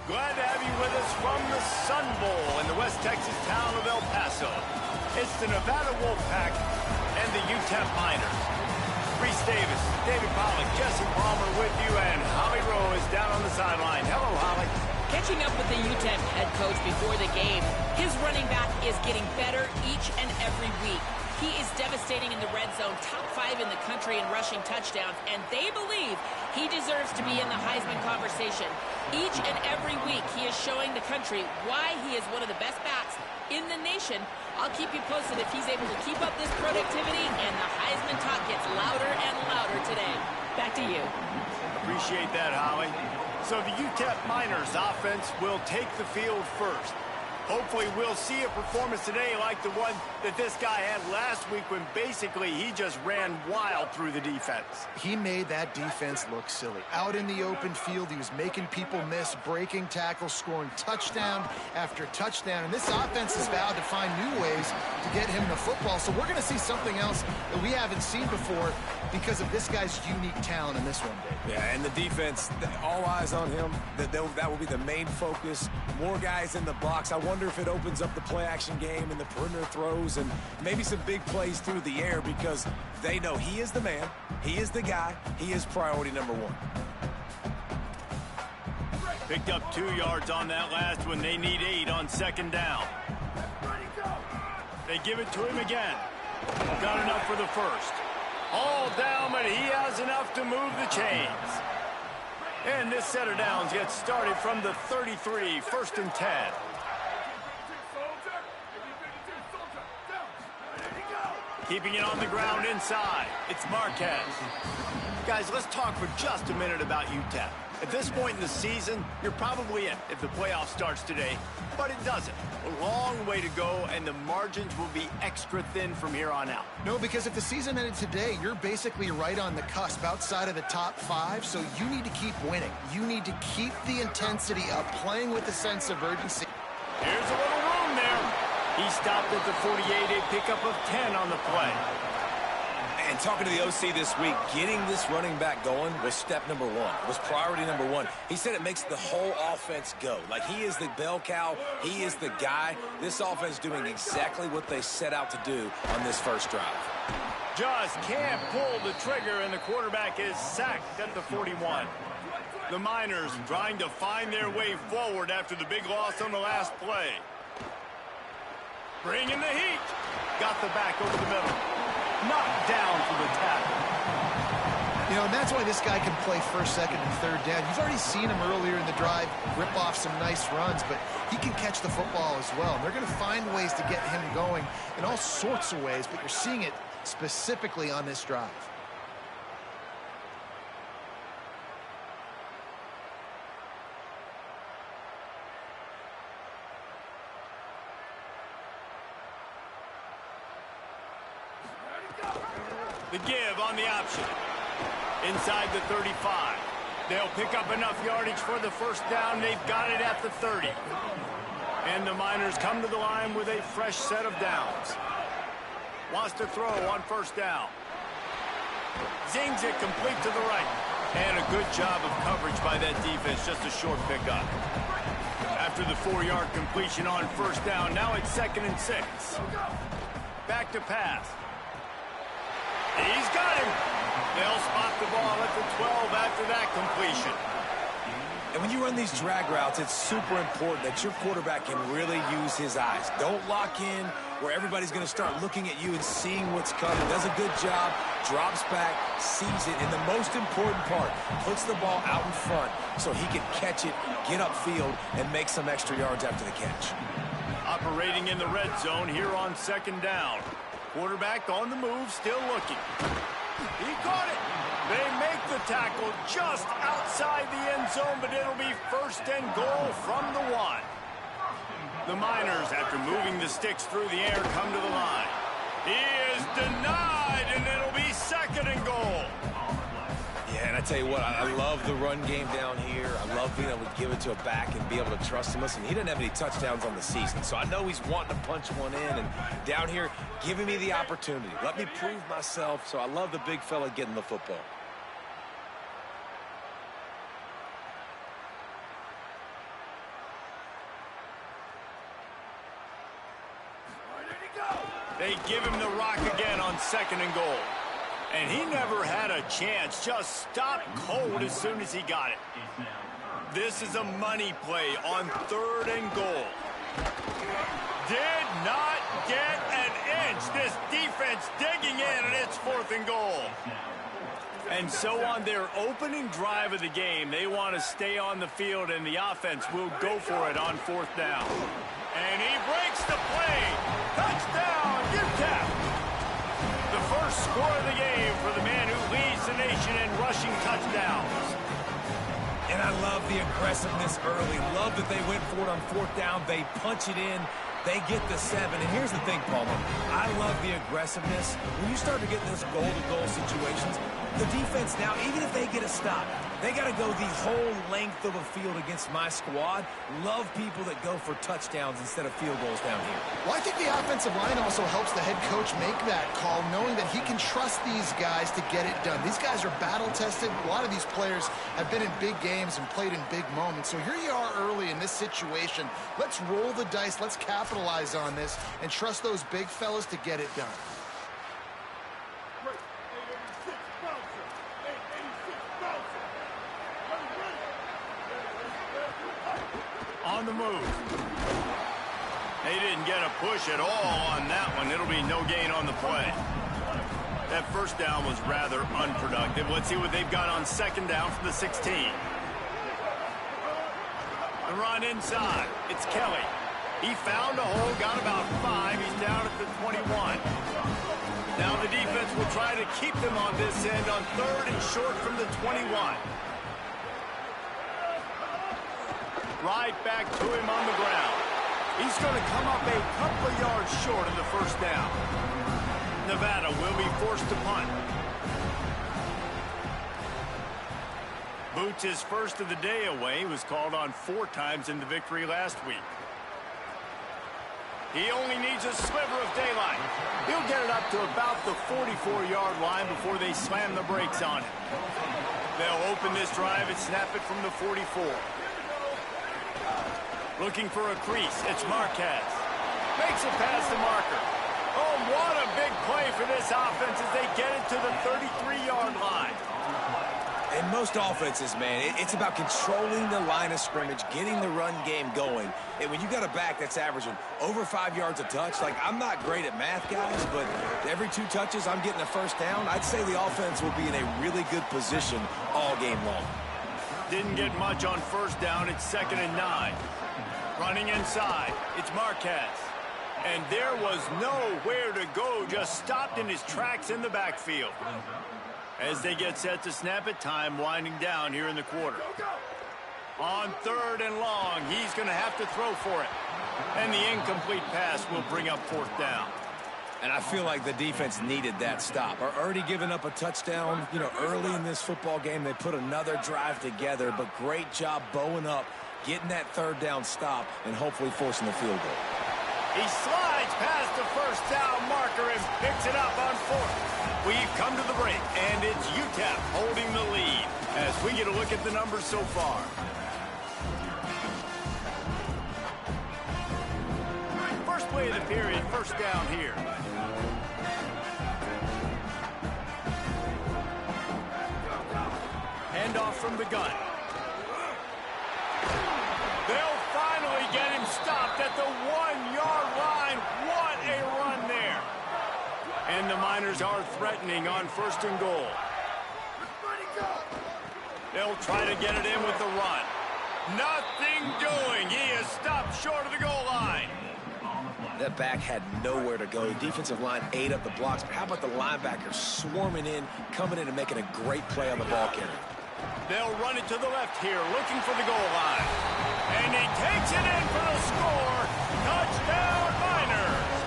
Glad to have you with us from the Sun Bowl in the West Texas town of El Paso. It's the Nevada Wolfpack and the UTEP Miners. Reese Davis, David Pollack, Jesse Palmer with you, and Holly Rowe is down on the sideline. Hello, Holly. Catching up with the UTEP head coach before the game, his running back is getting better each and every week. He is devastating in the red zone, top 5 in the country in rushing touchdowns, and they believe he deserves to be in the Heisman conversation. Each and every week, he is showing the country why he is one of the best backs in the nation. I'll keep you posted if he's able to keep up this productivity, and the Heisman talk gets louder and louder today. Back to you. appreciate that, Holly. So the UTEP Miners offense will take the field first. Hopefully we'll see a performance today like the one that this guy had last week when basically he just ran wild through the defense. He made that defense look silly. Out in the open field, he was making people miss, breaking tackles, scoring touchdown after touchdown. And this offense has vowed to find new ways to get him the football. So we're going to see something else that we haven't seen before because of this guy's unique talent in this one, Dave. Yeah, and the defense, all eyes on him. That will be the main focus. More guys in the box. I wonder if it opens up the play-action game and the perimeter throws and maybe some big plays through the air because they know he is the man, he is the guy, he is priority number one. Picked up 2 yards on that last one. They need 8 on second down. They give it to him again. Got enough for the first. All down, but he has enough to move the chains. And this set of downs gets started from the 33, 1st and 10. Keeping it on the ground inside. It's Marquez. Guys, let's talk for just a minute about UTEP. At this point in the season, you're probably in if the playoff starts today, but it doesn't. A long way to go, and the margins will be extra thin from here on out. No, because if the season ended today, you're basically right on the cusp outside of the top 5, so you need to keep winning. You need to keep the intensity up, playing with a sense of urgency. Here's a little room there. He stopped at the 48, a pickup of 10 on the play. And talking to the OC this week, getting this running back going was step number 1, was priority number 1. He said it makes the whole offense go. Like, he is the bell cow, he is the guy. This offense doing exactly what they set out to do on this first drive. Just can't pull the trigger, and the quarterback is sacked at the 41. The Miners trying to find their way forward after the big loss on the last play. Bringing the heat. Got the back over the middle. Knocked down for the tackle. You know, and that's why this guy can play first, second, and third down. You've already seen him earlier in the drive rip off some nice runs, but he can catch the football as well. And they're going to find ways to get him going in all sorts of ways, but you're seeing it specifically on this drive. The give on the option. Inside the 35. They'll pick up enough yardage for the first down. They've got it at the 30. And the Miners come to the line with a fresh set of downs. Wants to throw on first down. Zings it complete to the right. And a good job of coverage by that defense. Just a short pickup. After the 4-yard completion on first down, now it's 2nd and 6. Back to pass. He's got him. They'll spot the ball at the 12 after that completion. And when you run these drag routes, it's super important that your quarterback can really use his eyes. Don't lock in where everybody's going to start looking at you and seeing what's coming. Does a good job, drops back, sees it, and the most important part, puts the ball out in front so he can catch it, get upfield, and make some extra yards after the catch. Operating in the red zone here on second down. Quarterback on the move, still looking. He caught it. They make the tackle just outside the end zone, but it'll be 1st and goal from the 1. The Miners, after moving the sticks through the air, come to the line. He is denied, and it'll be 2nd and goal. Yeah, and I tell you what, I love the run game down here. I love being able to give it to a back and be able to trust him. Listen, he didn't have any touchdowns on the season, so I know he's wanting to punch one in. And down here, giving me the opportunity. Let me prove myself, so I love the big fella getting the football. They give him the rock again on 2nd and goal. And he never had a chance, just stopped cold as soon as he got it. This is a money play on 3rd and goal. Did not get an inch. This defense digging in, and it's 4th and goal. And so on their opening drive of the game, they want to stay on the field, and the offense will go for it on 4th down. And he breaks the play. Touchdown, UTEP. The first score of the game for the man who leads the nation in rushing touchdowns. love the aggressiveness early. Love that they went for it on 4th down. They punch it in. They get the 7. And here's the thing, Palmer. I love the aggressiveness. When you start to get those goal-to-goal situations, the defense now, even if they get a stop, they got to go the whole length of a field against my squad. Love people that go for touchdowns instead of field goals down here. Well, I think the offensive line also helps the head coach make that call, knowing that he can trust these guys to get it done. These guys are battle-tested. A lot of these players have been in big games and played in big moments. So here you are early in this situation. Let's roll the dice. Let's capitalize on this and trust those big fellas to get it done. On the move. They didn't get a push at all on that one. It'll be no gain on the play. That first down was rather unproductive. Let's see what they've got on 2nd down from the 16. The run inside. It's Kelly. He found a hole, got about 5. He's down at the 21. Now the defense will try to keep them on this end on 3rd and short from the 21. Right back to him on the ground. He's going to come up a couple of yards short of the 1st down. Nevada will be forced to punt. Boots his first of the day away. He was called on 4 times in the victory last week. He only needs a sliver of daylight. He'll get it up to about the 44-yard line before they slam the brakes on him. They'll open this drive and snap it from the 44. Looking for a crease. It's Marquez. Makes a pass to Marker. Oh, what a big play for this offense as they get it to the 33-yard line. And most offenses, man, it's about controlling the line of scrimmage, getting the run game going. And when you got a back that's averaging over 5 yards a touch, like, I'm not great at math, guys, but every 2 touches I'm getting a 1st down, I'd say the offense will be in a really good position all game long. Didn't get much on 1st down. It's 2nd and 9. Running inside, it's Marquez. And there was nowhere to go, just stopped in his tracks in the backfield. As they get set to snap it, time winding down here in the quarter. On 3rd and long, he's going to have to throw for it. And the incomplete pass will bring up 4th down. And I feel like the defense needed that stop. Are already giving up a touchdown, early in this football game. They put another drive together, but great job bowing up, getting that 3rd down stop, and hopefully forcing the field goal. He slides past the 1st down marker and picks it up on 4th. We've come to the break, and it's UTEP holding the lead as we get a look at the numbers so far. First play of the period, 1st down here. Handoff from the gun. They'll finally get him stopped at the 1-yard line. What a run there. And the Miners are threatening on 1st and goal. They'll try to get it in with the run. Nothing doing. He is stopped short of the goal line. That back had nowhere to go. Defensive line ate up the blocks. But how about the linebackers swarming in, coming in and making a great play on the ball carrier? They'll run it to the left here, looking for the goal line. And he takes it in for the score. Touchdown, Miners.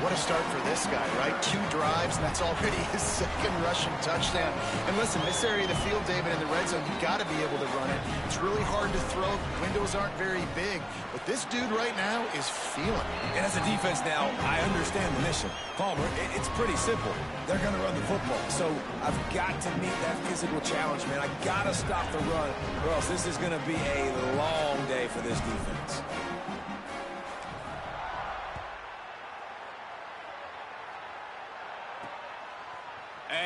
What a start for this guy, right? 2 drives, and that's already his 2nd rushing touchdown. And listen, this area of the field, David, in the red zone, you've got to be able to run it. It's really hard to throw. Windows aren't very big. But this dude right now is feeling it. And as a defense now, I understand the mission. Palmer, it's pretty simple. They're going to run the football. So I've got to meet that physical challenge, man. I got to stop the run, or else this is going to be a long day for this defense.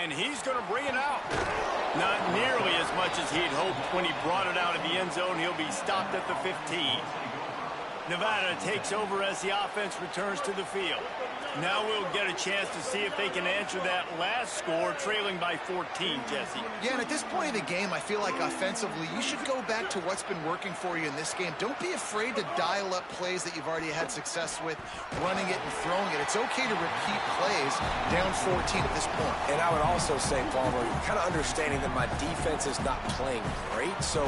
And he's going to bring it out. Not nearly as much as he'd hoped when he brought it out of the end zone. He'll be stopped at the 15. Nevada takes over as the offense returns to the field. Now we'll get a chance to see if they can answer that last score, trailing by 14, Jesse. Yeah, and at this point of the game, I feel like offensively, you should go back to what's been working for you in this game. Don't be afraid to dial up plays that you've already had success with, running it and throwing it. It's okay to repeat plays down 14 at this point. And I would also say, Palmer, kind of understanding that my defense is not playing great, so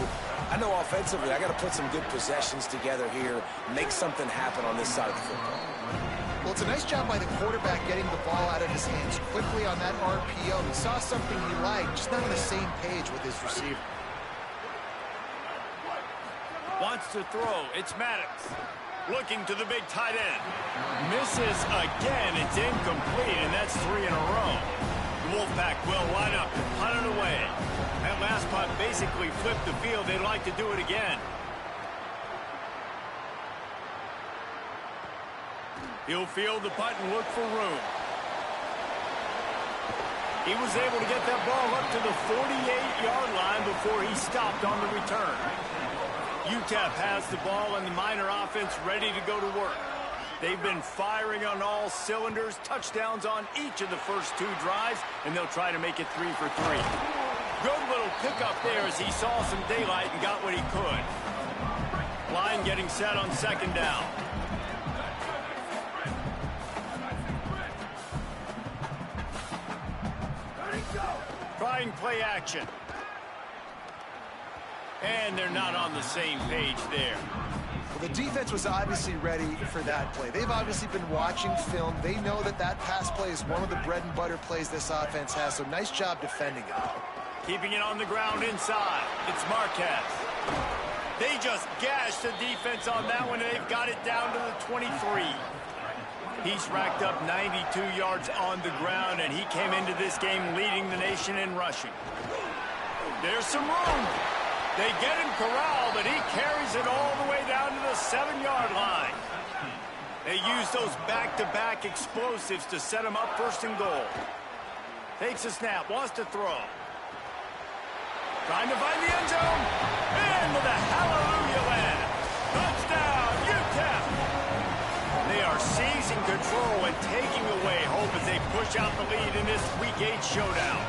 I know offensively I got to put some good possessions together here, make something happen on this side of the football. Well, it's a nice job by the quarterback getting the ball out of his hands quickly on that RPO. He saw something he liked, just not on the same page with his receiver. Wants to throw. It's Maddox. Looking to the big tight end. Misses again. It's incomplete, and that's 3 in a row. The Wolfpack will line up and punt it away. That last punt basically flipped the field. They'd like to do it again. He'll field the punt and look for room. He was able to get that ball up to the 48-yard line before he stopped on the return. UTEP has the ball and the Miner offense ready to go to work. They've been firing on all cylinders, touchdowns on each of the first 2 drives, and they'll try to make it 3 for 3. Good little pickup there as he saw some daylight and got what he could. Line getting set on second down. Trying play action. And they're not on the same page there. Well, the defense was obviously ready for that play. They've obviously been watching film. They know that that pass play is one of the bread and butter plays this offense has, so nice job defending it. Keeping it on the ground inside. It's Marquez. They just gashed the defense on that one, and they've got it down to the 23. He's racked up 92 yards on the ground, and he came into this game leading the nation in rushing. There's some room. They get him corralled, but he carries it all the way down to the 7-yard line. They use those back-to-back explosives to set him up first and goal. Takes a snap, wants to throw. Trying to find the end zone. Into the hallelujah land. Touchdown, UTEP. They are seizing control and taking away hope as they push out the lead in this Week 8 showdown.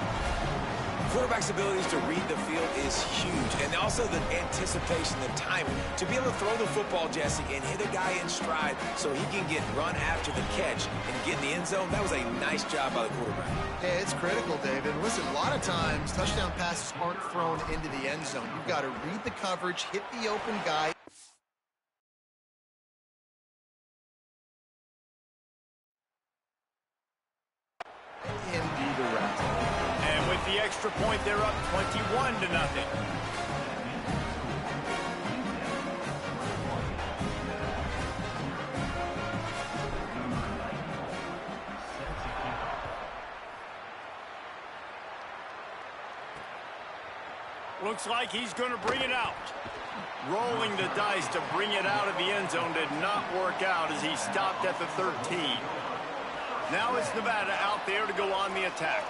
Quarterback's abilities to read the field is huge, and also the anticipation, the timing. To be able to throw the football, Jesse, and hit a guy in stride so he can get run after the catch and get in the end zone, that was a nice job by the quarterback. Yeah, it's critical, David. Listen, a lot of times, touchdown passes aren't thrown into the end zone. You've got to read the coverage, hit the open guy. And with the extra point, they're up 21-0. Looks like he's going to bring it out. Rolling the dice to bring it out of the end zone did not work out as he stopped at the 13. Now it's Nevada out there to go on the attack.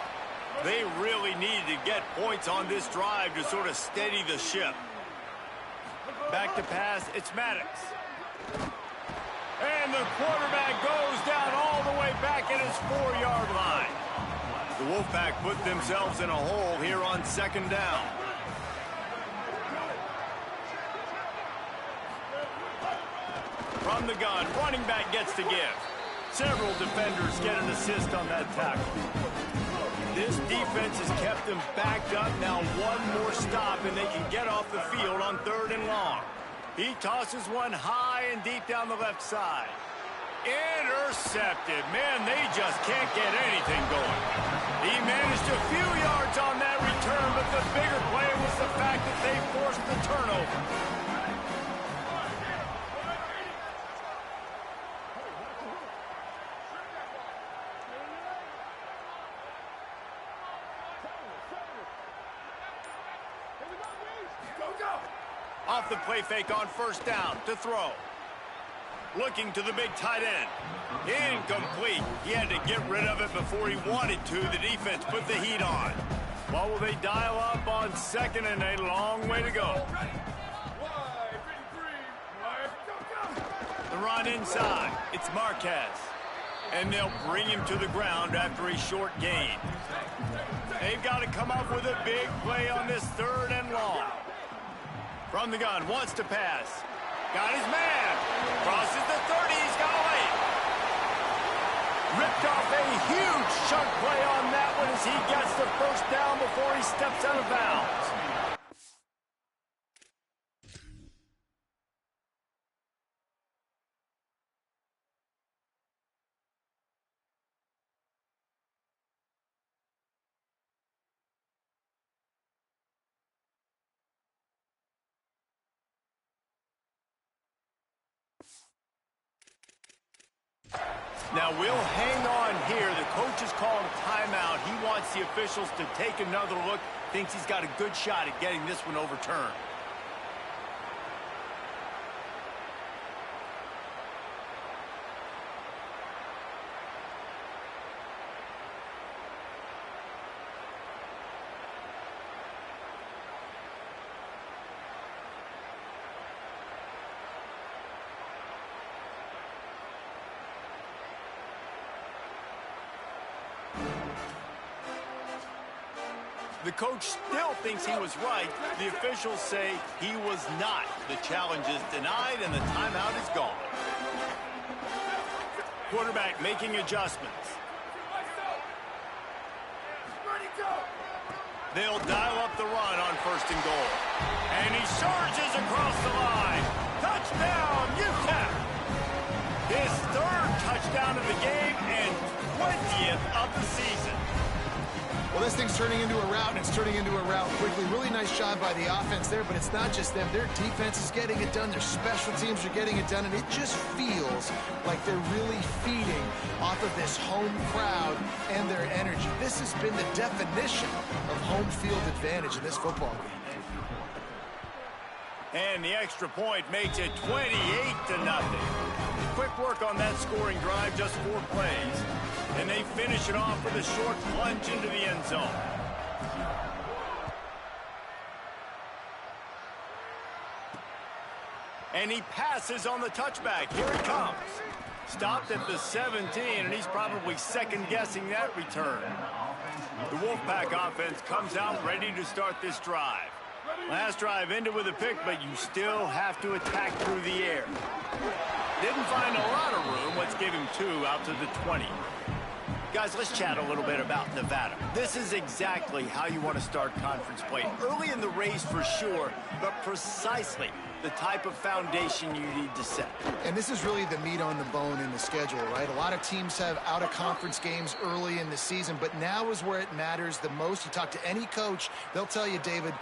They really needed to get points on this drive to sort of steady the ship. Back to pass, it's Maddox. And the quarterback goes down all the way back at his 4-yard line. The Wolfpack put themselves in a hole here on second down. From the gun, running back gets to give. Several defenders get an assist on that tackle. This defense has kept them backed up. Now one more stop, and they can get off the field on 3rd and long. He tosses one high and deep down the left side. Intercepted. Man, they just can't get anything going. He managed a few yards on that return, but the bigger play was the fact that they forced the turnover. Off the play fake on 1st down to throw. Looking to the big tight end. Incomplete. He had to get rid of it before he wanted to. The defense put the heat on. Well, will they dial up on 2nd and a long way to go? The run inside. It's Marquez. And they'll bring him to the ground after a short gain. They've got to come up with a big play on this 3rd and long. From the gun, wants to pass. Got his man. Crosses the 30. He's got away. Ripped off a huge chunk play on that one as he gets the first down before he steps out of bounds. Now we'll hang on here. The coach is calling a timeout. He wants the officials to take another look. Thinks he's got a good shot at getting this one overturned. The coach still thinks he was right. The officials say he was not. The challenge is denied, and the timeout is gone. Quarterback making adjustments. They'll dial up the run on 1st and goal. And he surges across the line. Touchdown, UTEP! His 3rd touchdown of the game and 20th of the season. Well, this thing's turning into a route, and it's turning into a route quickly. Really nice job by the offense there, but it's not just them. Their defense is getting it done. Their special teams are getting it done, and it just feels like they're really feeding off of this home crowd and their energy. This has been the definition of home field advantage in this football game. And the extra point makes it 28-0. Quick work on that scoring drive, just 4 plays. And they finish it off with a short plunge into the end zone. And he passes on the touchback. Here it comes. Stopped at the 17, and he's probably second-guessing that return. The Wolfpack offense comes out ready to start this drive. Last drive ended with a pick, but you still have to attack through the air. Didn't find a lot of room. Let's give him 2 out to the 20. Guys, let's chat a little bit about Nevada. This is exactly how you want to start conference play. Early in the race for sure, but precisely the type of foundation you need to set. And this is really the meat on the bone in the schedule, right? A lot of teams have out-of-conference games early in the season, but now is where it matters the most. You talk to any coach, they'll tell you, David,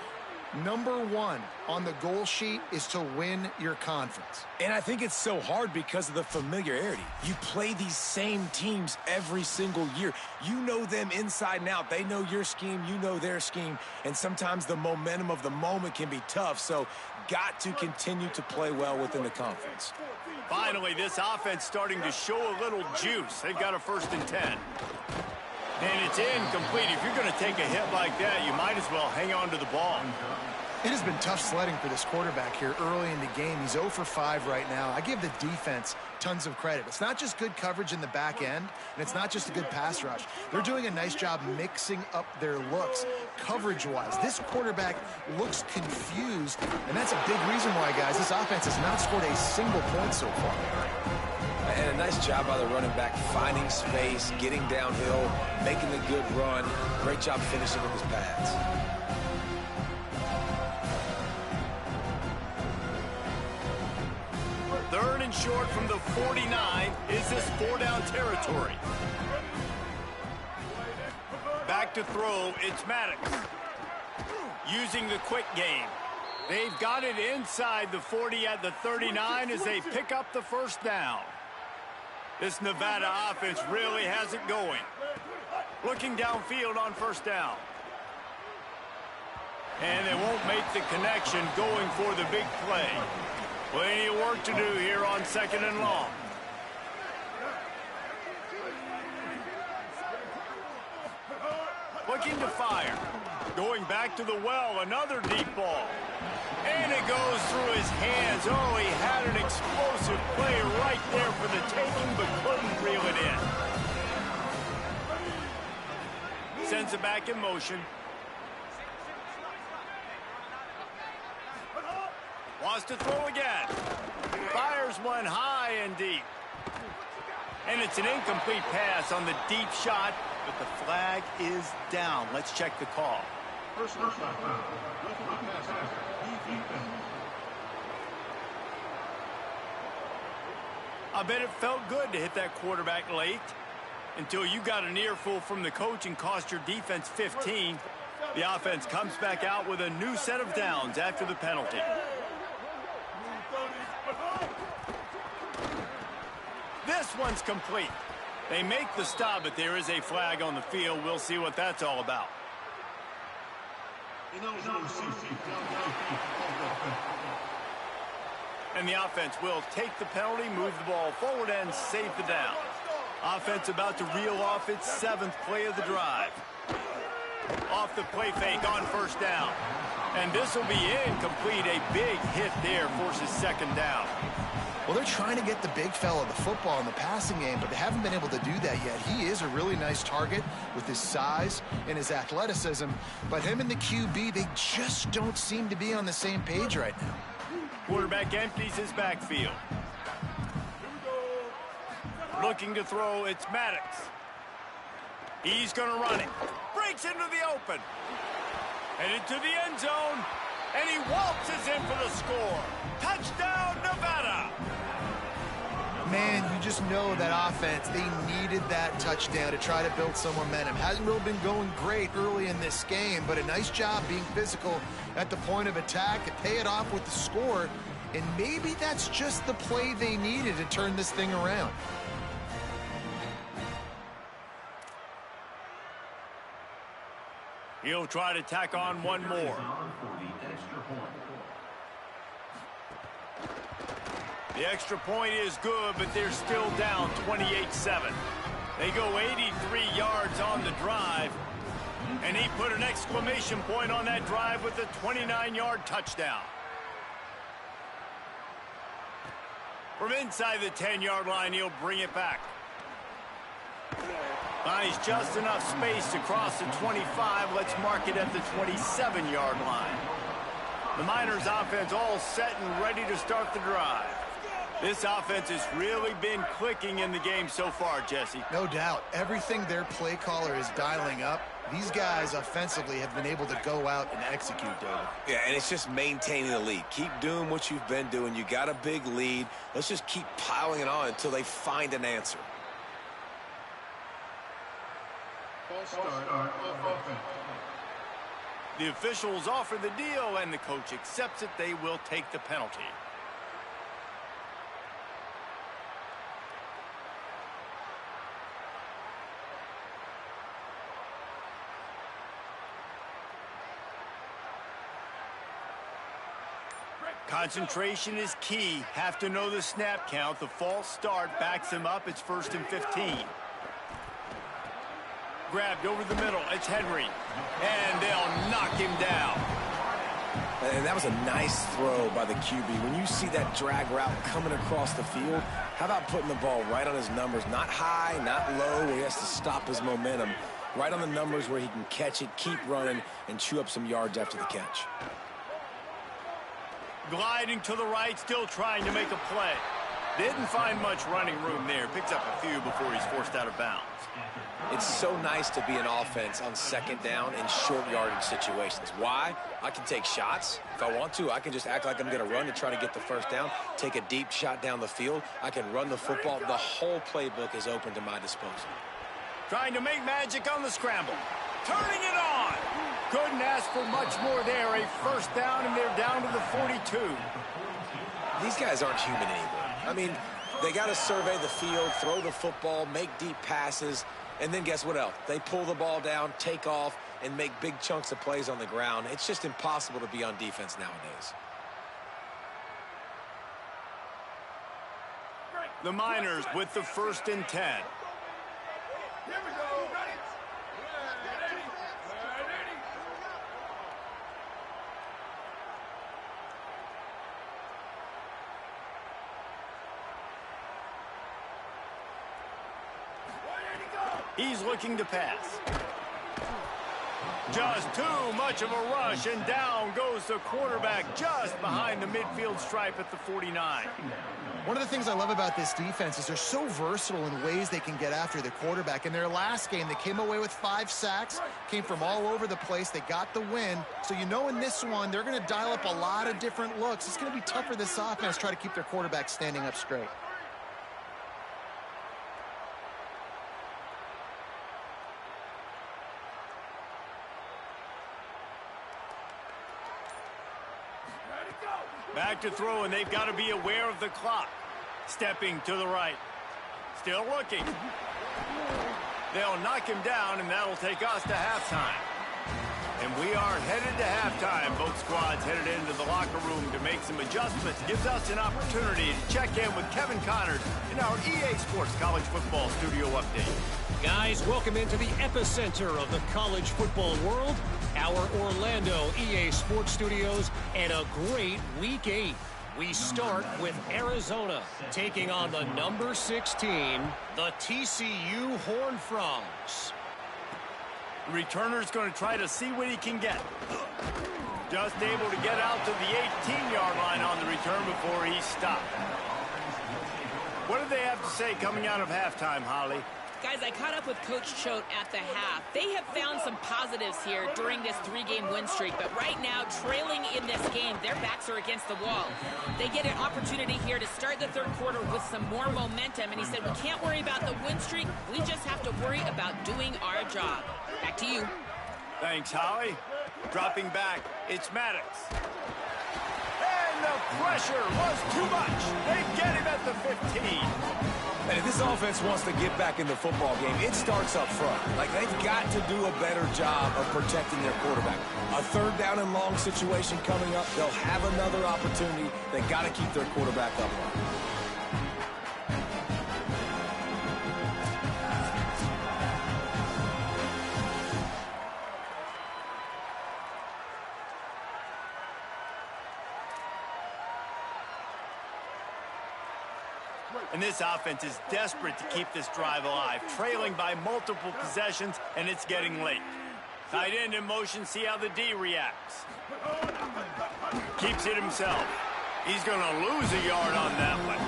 number 1 on the goal sheet is to win your conference. And I think it's so hard because of the familiarity. You play these same teams every single year. You know them inside and out. They know your scheme, you know their scheme, and sometimes the momentum of the moment can be tough, so got to continue to play well within the conference. Finally, this offense starting to show a little juice. They've got a 1st and 10. And it's incomplete. If you're going to take a hit like that, you might as well hang on to the ball. It has been tough sledding for this quarterback here early in the game. He's 0 for 5 right now. I give the defense tons of credit. It's not just good coverage in the back end, and it's not just a good pass rush. They're doing a nice job mixing up their looks coverage-wise. This quarterback looks confused, and that's a big reason why, guys, this offense has not scored a single point so far. And a nice job by the running back, finding space, getting downhill, making a good run. Great job finishing with his pads. Third and short from the 49. Is this 4-down territory? Back to throw, it's Maddox. Using the quick game. They've got it inside the 40 at the 39 as they pick up the 1st down. This Nevada offense really has it going. Looking downfield on 1st down. And they won't make the connection going for the big play. Plenty of work to do here on 2nd and long. Looking to fire. Going back to the well, another deep ball. And it goes through his hands. Oh, he had an explosive play right there for the taking, but couldn't reel it in. Sends it back in motion. Wants to throw again. Fires one high and deep. And it's an incomplete pass on the deep shot, but the flag is down. Let's check the call. I bet it felt good to hit that quarterback late until you got an earful from the coach and cost your defense 15. The offense comes back out with a new set of downs after the penalty. This one's complete. They make the stop, but there is a flag on the field. We'll see what that's all about. And the offense will take the penalty, move the ball forward, and save the down. Offense about to reel off its 7th play of the drive. Off the play fake on first down. And this will be incomplete. A big hit there forces 2nd down. Well, they're trying to get the big fella the football in the passing game, but they haven't been able to do that yet. He is a really nice target with his size and his athleticism, but him and the QB, they just don't seem to be on the same page right now. Quarterback empties his backfield. Looking to throw, it's Maddox. He's going to run it. Breaks into the open. Headed to the end zone, and he waltzes in for the score. Touchdown, Nevada! Man, you just know that offense, they needed that touchdown to try to build some momentum. Hasn't really been going great early in this game, but a nice job being physical at the point of attack and pay it off with the score. And maybe that's just the play they needed to turn this thing around. He'll try to tack on one more. The extra point is good, but they're still down 28-7. They go 83 yards on the drive, and he put an exclamation point on that drive with a 29-yard touchdown. From inside the 10-yard line, he'll bring it back. Finds just enough space to cross the 25. Let's mark it at the 27-yard line. The Miners offense all set and ready to start the drive. This offense has really been clicking in the game so far, Jesse. No doubt. Everything their play caller is dialing up, these guys offensively have been able to go out and execute, David. Yeah, and it's just maintaining the lead. Keep doing what you've been doing. You got a big lead. Let's just keep piling it on until they find an answer. The officials offer the deal, and the coach accepts it. They will take the penalty. Concentration is key. Have to know the snap count. The false start backs him up. It's 1st and 15. Grabbed over the middle. It's Henry. And they'll knock him down. And that was a nice throw by the QB. When you see that drag route coming across the field, how about putting the ball right on his numbers? Not high, not low, where he has to stop his momentum. Right on the numbers where he can catch it, keep running, and chew up some yards after the catch. Gliding to the right, still trying to make a play. Didn't find much running room there. Picks up a few before he's forced out of bounds. It's so nice to be an offense on 2nd down in short yardage situations. Why? I can take shots. If I want to, I can just act like I'm going to run to try to get the 1st down, take a deep shot down the field. I can run the football. The whole playbook is open to my disposal. Trying to make magic on the scramble. Turning it on. Couldn't ask for much more there. A 1st down, and they're down to the 42. These guys aren't human anymore. I mean, they got to survey the field, throw the football, make deep passes, and then guess what else? They pull the ball down, take off, and make big chunks of plays on the ground. It's just impossible to be on defense nowadays. The Miners with the 1st and 10. Here we go. He's looking to pass. Just too much of a rush, and down goes the quarterback just behind the midfield stripe at the 49. One of the things I love about this defense is they're so versatile in ways they can get after the quarterback. In their last game, they came away with 5 sacks, came from all over the place. They got the win. So you know in this one, they're going to dial up a lot of different looks. It's going to be tough for this offense to try to keep their quarterback standing up straight. Back to throw, and they've got to be aware of the clock. Stepping to the right. Still looking. They'll knock him down, and that'll take us to halftime. And we are headed to halftime. Both squads headed into the locker room to make some adjustments. Gives us an opportunity to check in with Kevin Connors in our EA Sports College Football Studio Update. Guys, welcome into the epicenter of the college football world, our Orlando EA Sports Studios, and a great Week 8. We start with Arizona, taking on the number 16, the TCU Horned Frogs. The returner's going to try to see what he can get. Just able to get out to the 18-yard line on the return before he stopped. What do they have to say coming out of halftime, Holly? Guys, I caught up with Coach Choate at the half. They have found some positives here during this 3-game win streak, but right now, trailing in this game, their backs are against the wall. They get an opportunity here to start the third quarter with some more momentum, and he said, we can't worry about the win streak. We just have to worry about doing our job. Back to you. Thanks, Holly. Dropping back, it's Maddox. And the pressure was too much. They get him at the 15. And if this offense wants to get back in the football game, it starts up front. Like, they've got to do a better job of protecting their quarterback. A third down and long situation coming up, they'll have another opportunity. They got to keep their quarterback upright. And this offense is desperate to keep this drive alive, trailing by multiple possessions, and it's getting late. Tight end in motion, see how the D reacts. Keeps it himself. He's going to lose a yard on that one.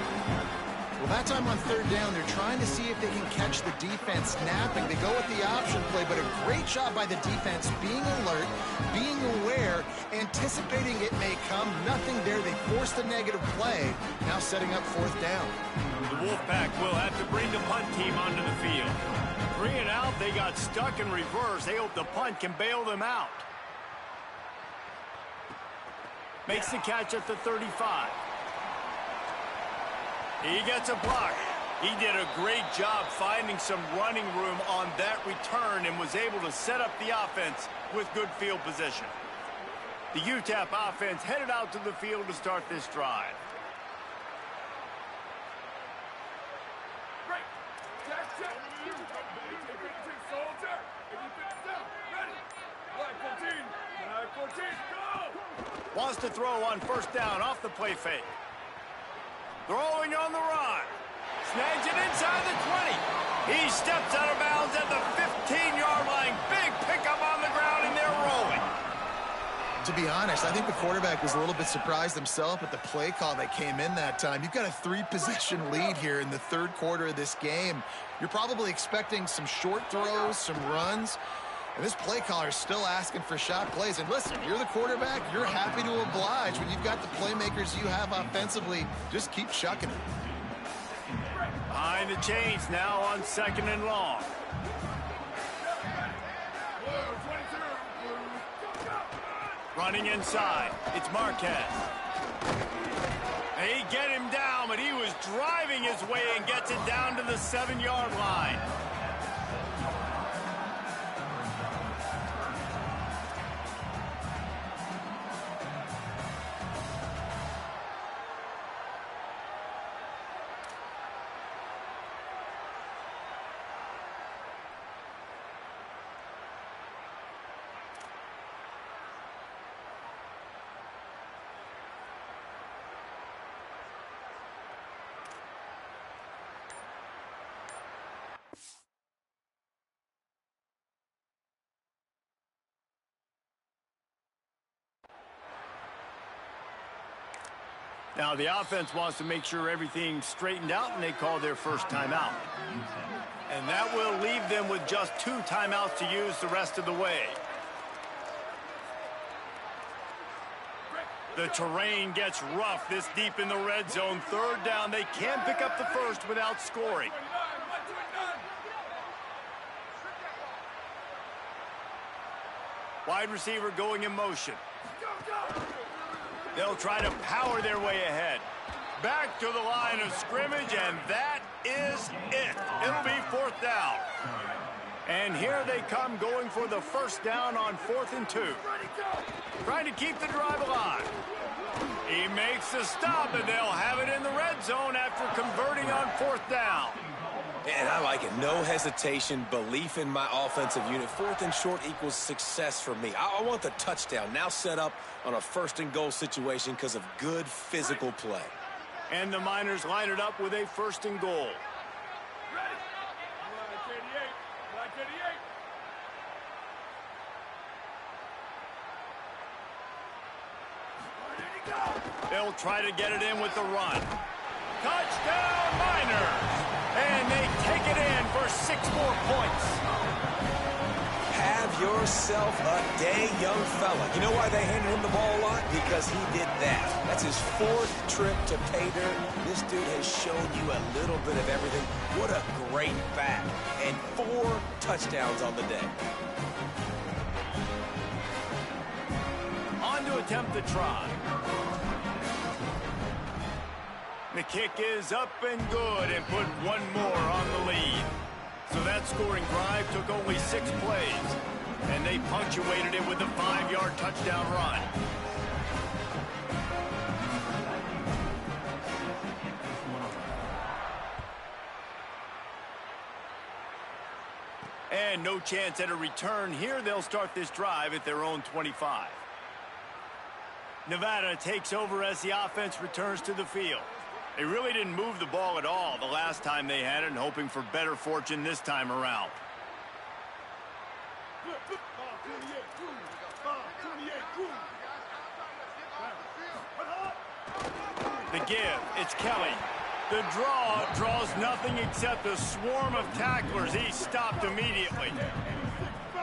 Well, that time on third down, they're trying to see if they can catch the defense napping. They go with the option play, but a great job by the defense being alert, being aware, anticipating it may come. Nothing there. They forced a negative play, now setting up fourth down. The Wolfpack will have to bring the punt team onto the field. 3 and out, they got stuck in reverse. They hope the punt can bail them out. Makes the catch at the 35. He gets a block. He did a great job finding some running room on that return and was able to set up the offense with good field position. The UTEP offense headed out to the field to start this drive. Wants to throw on first down off the play fake. Throwing on the run. Snags it inside the 20. He steps out of bounds at the 15-yard line. Big pickup on the ground, and they're rolling. To be honest, I think the quarterback was a little bit surprised himself at the play call that came in that time. You've got a 3-possession lead here in the third quarter of this game. You're probably expecting some short throws, some runs. And this play caller is still asking for shot plays. And listen, you're the quarterback. You're happy to oblige. When you've got the playmakers you have offensively, just keep chucking it. Behind the chains now on 2nd and long. Running inside. It's Marquez. They get him down, but he was driving his way and gets it down to the 7-yard line. Now the offense wants to make sure everything's straightened out, and they call their first timeout. And that will leave them with just 2 timeouts to use the rest of the way. The terrain gets rough this deep in the red zone. 3rd down. They can pick up the first without scoring. Wide receiver going in motion. They'll try to power their way ahead. Back to the line of scrimmage, and that is it. It'll be 4th down. And here they come going for the first down on 4th and 2. Trying to keep the drive alive. He makes the stop, and they'll have it in the red zone after converting on 4th down. And I like it. No hesitation, belief in my offensive unit. 4th and short equals success for me. I want the touchdown now set up on a 1st and goal situation because of good physical play. And the Miners line it up with a 1st and goal. They'll try to get it in with the run. Touchdown, Miners! And they take it in for 6 more points. Have yourself a day, young fella. You know why they handed him the ball a lot? Because he did that. That's his 4th trip to pay dirt. This dude has shown you a little bit of everything. What a great back. And 4 touchdowns on the day. On to attempt the try. The kick is up and good and put 1 more on the lead. So that scoring drive took only 6 plays. And they punctuated it with a 5-yard touchdown run. And no chance at a return here. They'll start this drive at their own 25. Nevada takes over as the offense returns to the field. They really didn't move the ball at all the last time they had it, and hoping for better fortune this time around. The give, it's Kelly. The draw draws nothing except a swarm of tacklers. He stopped immediately.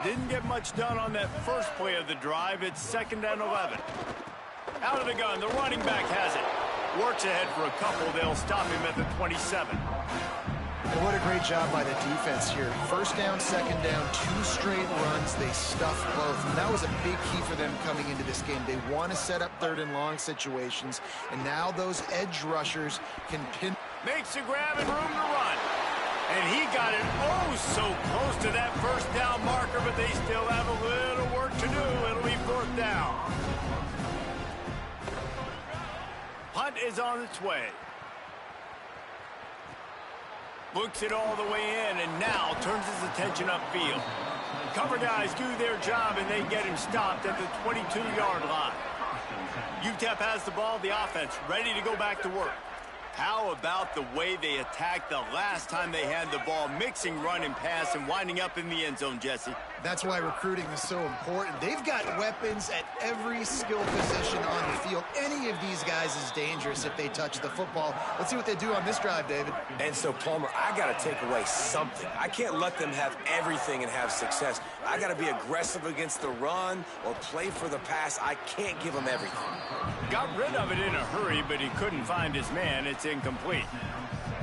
Didn't get much done on that first play of the drive. It's 2nd and 11. Out of the gun, the running back has it. Works ahead for a couple. They'll stop him at the 27. Well, what a great job by the defense here. 1st down, 2nd down, 2 straight runs. They stuffed both. And that was a big key for them coming into this game. They want to set up 3rd and long situations. And now those edge rushers can pin. Makes a grab and room to run. And he got it oh so close to that 1st down marker, but they still have a little work to do. It'll be 4th down. Punt is on its way. Looks it all the way in and now turns his attention upfield. Cover guys do their job and they get him stopped at the 22-yard line. UTEP has the ball, the offense ready to go back to work. How about the way they attacked the last time they had the ball, mixing run and pass and winding up in the end zone, Jesse? That's why recruiting is so important. They've got weapons at every skill position on the field. Any of these guys is dangerous if they touch the football. Let's see what they do on this drive, David. And so, Palmer, I got to take away something. I can't let them have everything and have success. I got to be aggressive against the run or play for the pass. I can't give them everything. Got rid of it in a hurry, but he couldn't find his man. It's incomplete.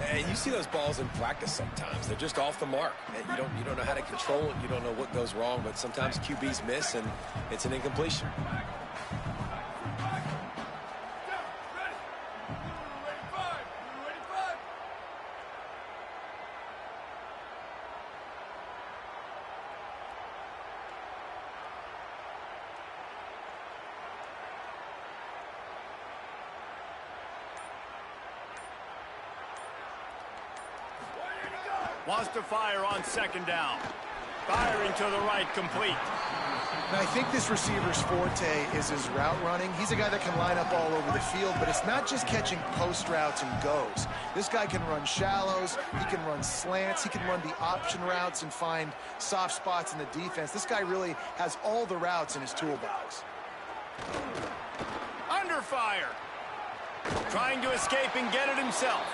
And you see those balls in practice sometimes. They're just off the mark. And you don't know how to control it. You don't know what goes wrong, but sometimes QBs miss, and it's an incompletion. Wants to fire on 2nd down. Firing to the right, complete. Now, I think this receiver's forte is his route running. He's a guy that can line up all over the field, but it's not just catching post routes and goes. This guy can run shallows, he can run slants, he can run the option routes and find soft spots in the defense. This guy really has all the routes in his toolbox. Under fire. Trying to escape and get it himself.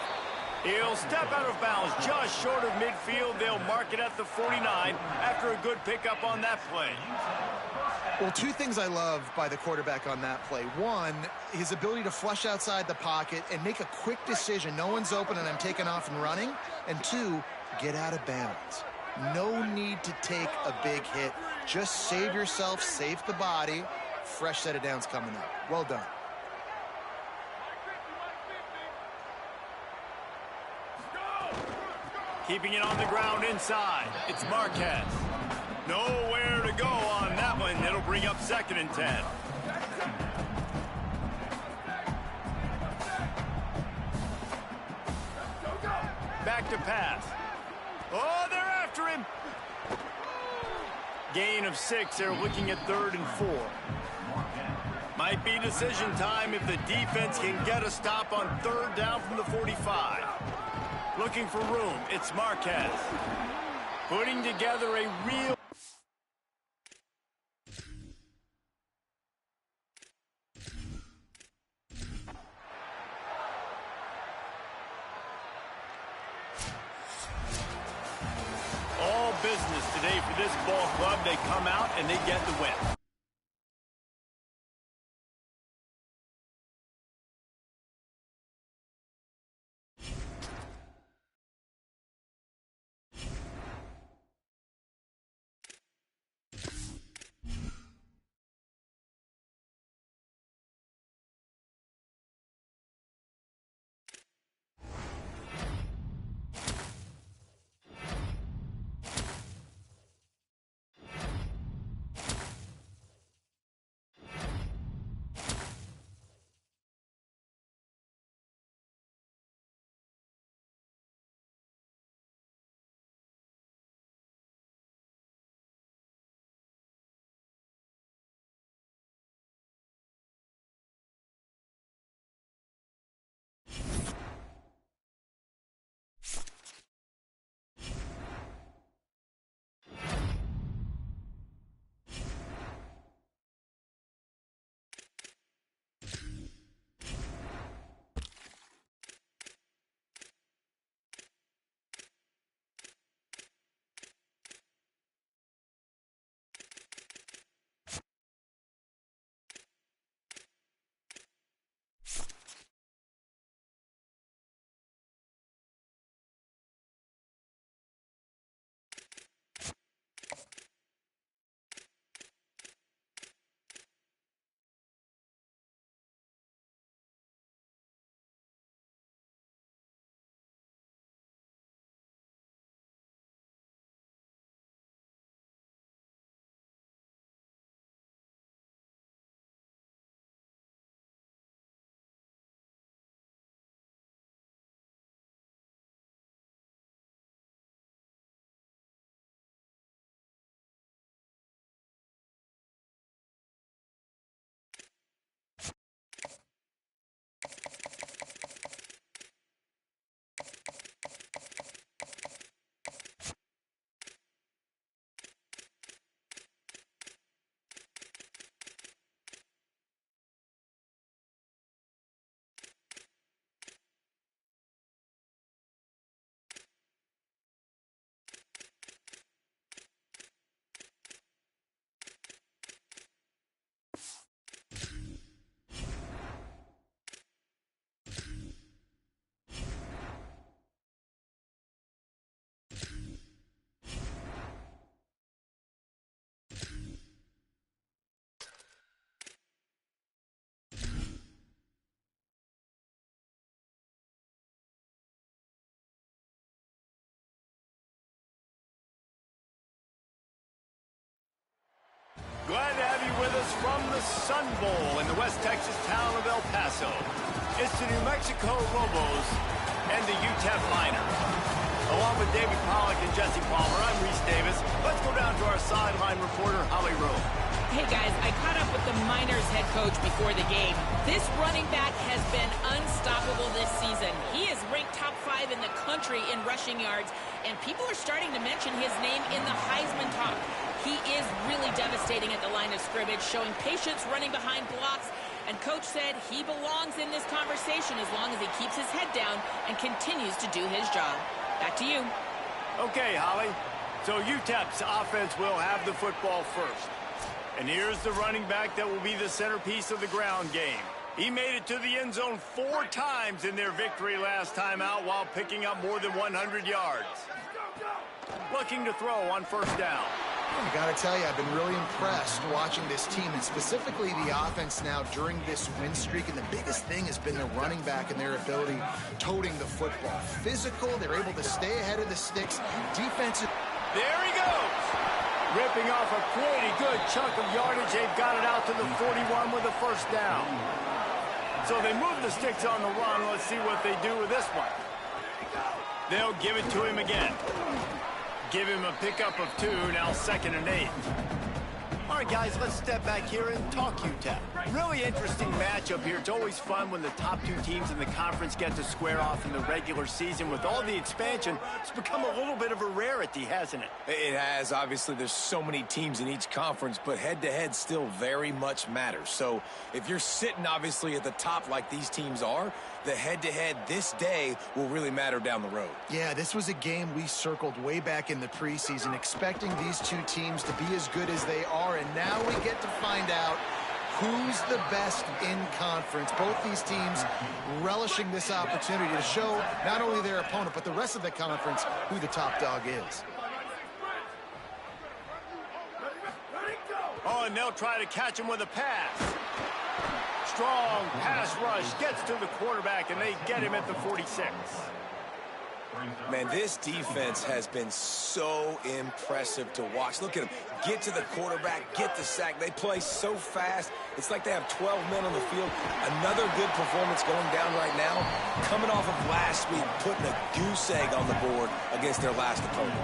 He'll step out of bounds just short of midfield. They'll mark it at the 49 after a good pickup on that play. Well, two things I love by the quarterback on that play. One, his ability to flush outside the pocket and make a quick decision. No one's open and I'm taking off and running. And two, get out of bounds. No need to take a big hit. Just save yourself, save the body. Fresh set of downs coming up. Well done. Keeping it on the ground inside. It's Marquez. Nowhere to go on that one. It'll bring up 2nd and 10. Back to pass. Oh, they're after him. Gain of 6. They're looking at 3rd and 4. Might be decision time if the defense can get a stop on 3rd down from the 45. Looking for room. It's Marquez. Putting together a real... All business today for this ball club. They come out and they get the win. Glad to have you with us from the Sun Bowl in the West Texas town of El Paso. It's the New Mexico Lobos and the UTEP Miners. Along with David Pollack and Jesse Palmer, I'm Reese Davis. Let's go down to our sideline reporter, Holly Rome. Hey guys, I caught up with the Miners head coach before the game. This running back has been unstoppable this season. He is ranked top 5 in the country in rushing yards, and people are starting to mention his name in the Heisman talk. He is really devastating at the line of scrimmage, showing patience running behind blocks, And Coach said he belongs in this conversation as long as he keeps his head down and continues to do his job. Back to you. Okay, Holly. So UTEP's offense will have the football first. And here's the running back that will be the centerpiece of the ground game. He made it to the end zone 4 times in their victory last time out while picking up more than 100 yards. Looking to throw on first down. I got to tell you, I've been really impressed watching this team, and specifically the offense now during this win streak. And the biggest thing has been the running back and their ability toting the football. Physical, they're able to stay ahead of the sticks. Defensive. There he goes. Ripping off a pretty good chunk of yardage. They've got it out to the 41 with a first down. So they move the sticks on the run. Let's see what they do with this one. They'll give it to him again. Give him a pickup of 2, now 2nd and 8. All right, guys, let's step back here and talk UTEP. Really interesting matchup here. It's always fun when the top 2 teams in the conference get to square off in the regular season. With all the expansion, it's become a little bit of a rarity, hasn't it? It has. Obviously, there's so many teams in each conference, but head-to-head still very much matters. So if you're sitting, obviously, at the top like these teams are, the head-to-head this day will really matter down the road. Yeah, this was a game we circled way back in the preseason, expecting these 2 teams to be as good as they are, and now we get to find out who's the best in conference. Both these teams relishing this opportunity to show not only their opponent, but the rest of the conference who the top dog is. Oh, and they'll try to catch him with a pass. Strong pass rush gets to the quarterback, and they get him at the 46. Man, this defense has been so impressive to watch. Look at them. Get to the quarterback, get the sack. They play so fast. It's like they have 12 men on the field. Another good performance going down right now. Coming off of last week, putting a goose egg on the board against their last opponent.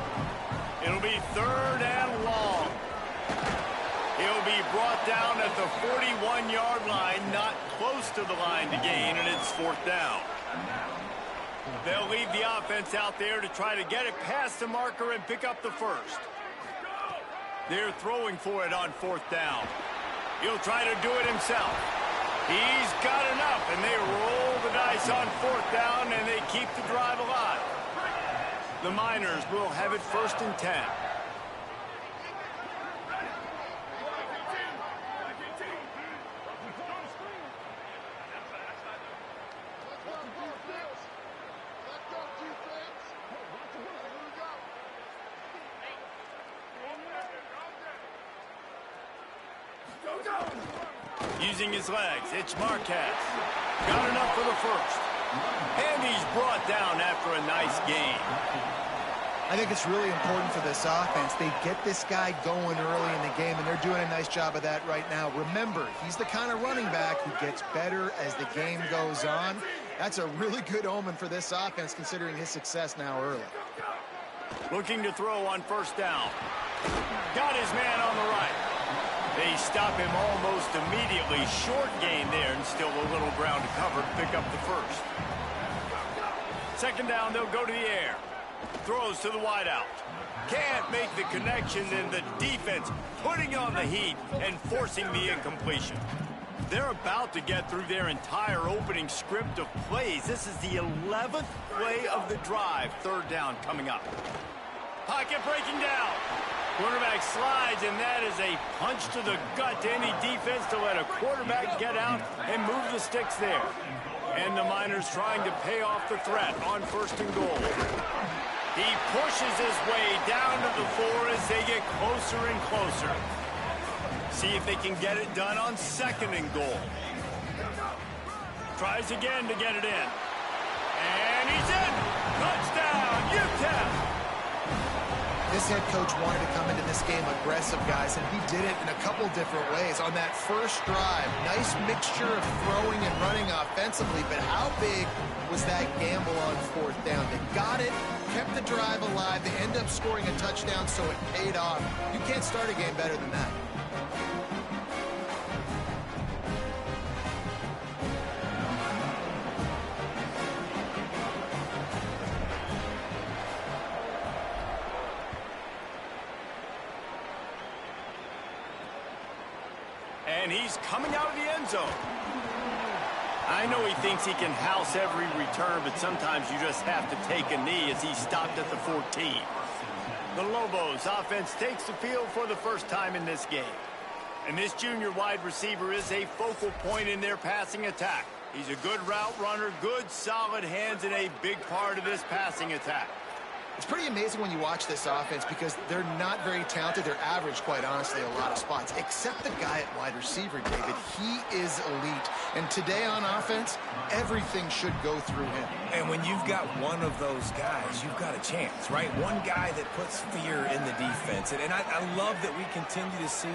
It'll be 3rd and long. He'll be brought down at the 41-yard line, not close to the line to gain, and it's 4th down. They'll leave the offense out there to try to get it past the marker and pick up the first. They're throwing for it on 4th down. He'll try to do it himself. He's got enough, and they roll the dice on 4th down, and they keep the drive alive. The Miners will have it 1st and 10. Using his legs, it's Marquez. Got enough for the first. And he's brought down after a nice gain. I think it's really important for this offense. They get this guy going early in the game, and they're doing a nice job of that right now. Remember, he's the kind of running back who gets better as the game goes on. That's a really good omen for this offense, considering his success now early. Looking to throw on 1st down. Got his man on the right. They stop him almost immediately. Short gain there, and still a little ground to cover to pick up the first. 2nd down, they'll go to the air. Throws to the wideout. Can't make the connection, and the defense putting on the heat and forcing the incompletion. They're about to get through their entire opening script of plays. This is the 11th play of the drive. 3rd down coming up. Pocket breaking down. Quarterback slides, and that is a punch to the gut to any defense to let a quarterback get out and move the sticks there. And the Miners trying to pay off the threat on 1st and goal. He pushes his way down to the 4 as they get closer and closer. See if they can get it done on 2nd and goal. Tries again to get it in. And he's in! Touchdown, UTEP! This head coach wanted to come into this game aggressive, guys, and he did it in a couple different ways. On that first drive, nice mixture of throwing and running offensively, but how big was that gamble on 4th down? They got it, kept the drive alive, they end up scoring a touchdown, so it paid off. You can't start a game better than that. And he's coming out of the end zone. I know he thinks he can house every return, but sometimes you just have to take a knee as he stopped at the 14. The Lobos offense takes the field for the first time in this game. And this junior wide receiver is a focal point in their passing attack. He's a good route runner, good solid hands, and a big part of this passing attack. It's pretty amazing when you watch this offense because they're not very talented. They're average, quite honestly, a lot of spots, except the guy at wide receiver, David. He is elite. And today on offense, everything should go through him. And when you've got one of those guys, you've got a chance, right? One guy that puts fear in the defense. And I love that we continue to see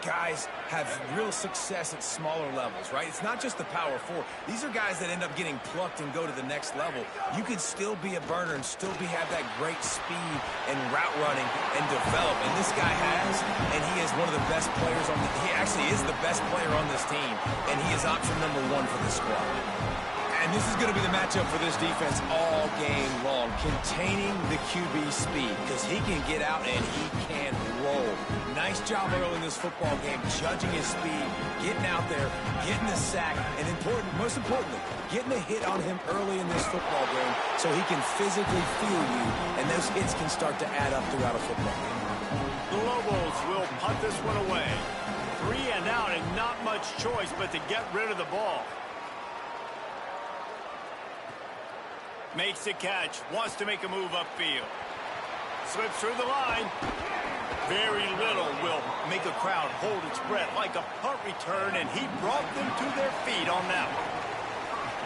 guys have real success at smaller levels, right? It's not just the power four. These are guys that end up getting plucked and go to the next level. You can still be a burner and still have that great speed and route running and develop. And this guy has, and he is one of the best players on he actually is the best player on this team, and he is option number 1 for this squad. And this is going to be the matchup for this defense all game long, containing the QB speed, because he can get out and he can roll. Nice job early in this football game, judging his speed, getting out there, getting the sack, and most importantly, getting a hit on him early in this football game so he can physically feel you, and those hits can start to add up throughout a football game. The Lobos will punt this one away. 3 and out, and not much choice but to get rid of the ball. Makes the catch, wants to make a move upfield. Slips through the line. Very little will make a crowd hold its breath like a punt return, and he brought them to their feet on that one.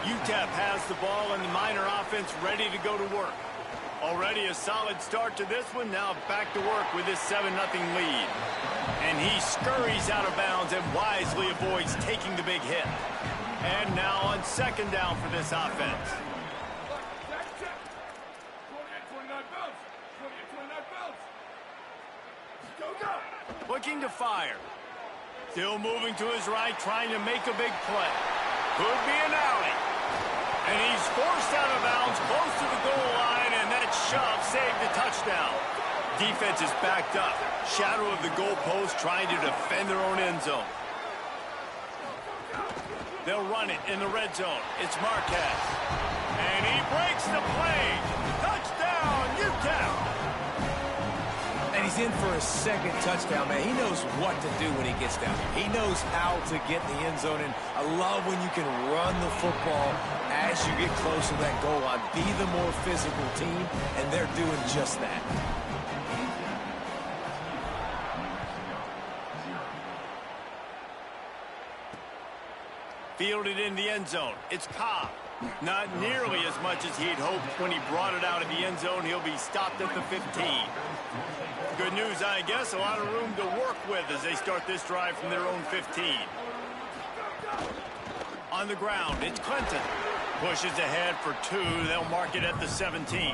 UTEP has the ball and the Miner offense ready to go to work. Already a solid start to this one, now back to work with this 7-0 lead. And he scurries out of bounds and wisely avoids taking the big hit. And now on second down for this offense. Looking to fire. Still moving to his right, trying to make a big play. Could be an outing. And he's forced out of bounds, close to the goal line, and that shove saved the touchdown. Defense is backed up. Shadow of the goalpost, trying to defend their own end zone. They'll run it in the red zone. It's Marquez. And he breaks the play. Touchdown, UTEP. And he's in for a second touchdown, man. He knows what to do when he gets down there. He knows how to get in the end zone, and I love when you can run the football as you get close to that goal line. Be the more physical team, and they're doing just that. Fielded in the end zone. It's Cobb. Not nearly as much as he'd hoped when he brought it out of the end zone. He'll be stopped at the 15. Good news, I guess. A lot of room to work with as they start this drive from their own 15. On the ground, it's Clinton. Pushes ahead for 2. They'll mark it at the 17.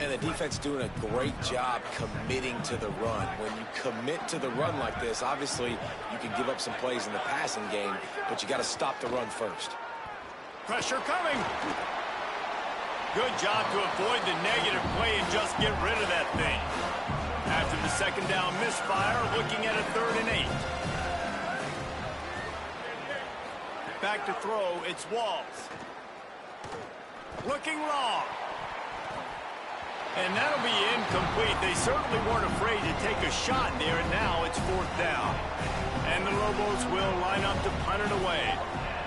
And the defense doing a great job committing to the run. When you commit to the run like this, obviously you can give up some plays in the passing game, but you got to stop the run first. Pressure coming. Good job to avoid the negative play and just get rid of that thing. After the second down misfire, looking at a 3rd and 8. Back to throw, it's Walls. Looking long. And that'll be incomplete. They certainly weren't afraid to take a shot there, and now it's 4th down. And the Lobos will line up to punt it away.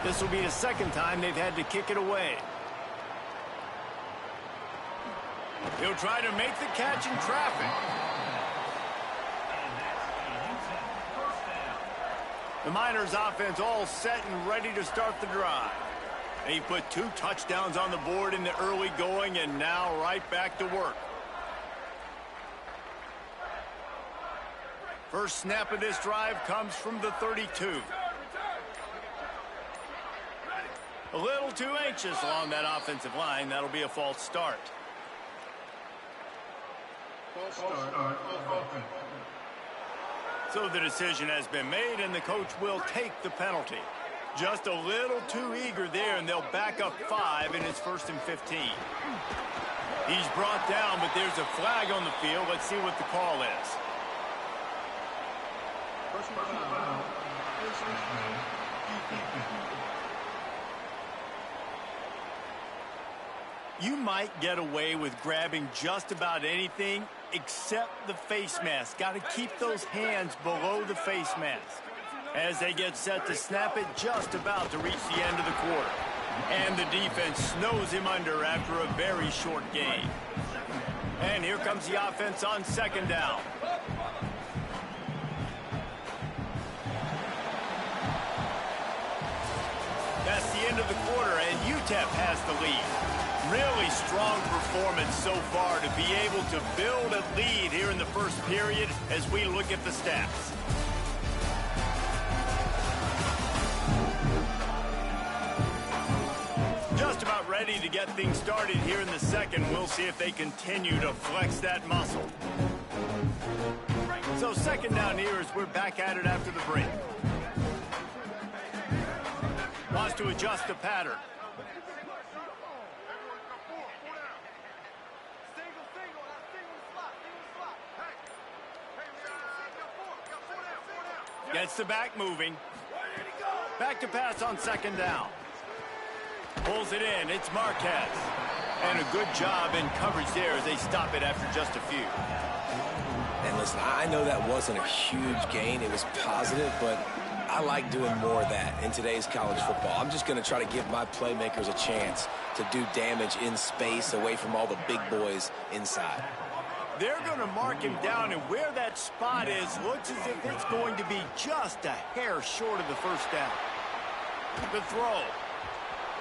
This will be the second time they've had to kick it away. He'll try to make the catch in traffic. The Miners offense all set and ready to start the drive. He put 2 touchdowns on the board in the early going, and now right back to work. First snap of this drive comes from the 32. A little too anxious along that offensive line. That'll be a false start. So the decision has been made, and the coach will take the penalty. Just a little too eager there, and they'll back up 5, and it's 1st and 15. He's brought down, but there's a flag on the field. Let's see what the call is. You might get away with grabbing just about anything except the face mask. Got to keep those hands below the face mask. As they get set to snap it, just about to reach the end of the quarter. And the defense snows him under after a very short gain. And here comes the offense on second down. That's the end of the quarter, and UTEP has the lead. Really strong performance so far to be able to build a lead here in the first period as we look at the stats. Just about ready to get things started here in the second. We'll see if they continue to flex that muscle. So second down here as we're back at it after the break. Wants to adjust the pattern. Gets the back moving. Back to pass on second down. Pulls it in. It's Marquez. And a good job in coverage there as they stop it after just a few. And listen, I know that wasn't a huge gain. It was positive, but I like doing more of that in today's college football. I'm just going to try to give my playmakers a chance to do damage in space away from all the big boys inside. They're going to mark him down, and where that spot is looks as if it's going to be just a hair short of the first down. The throw.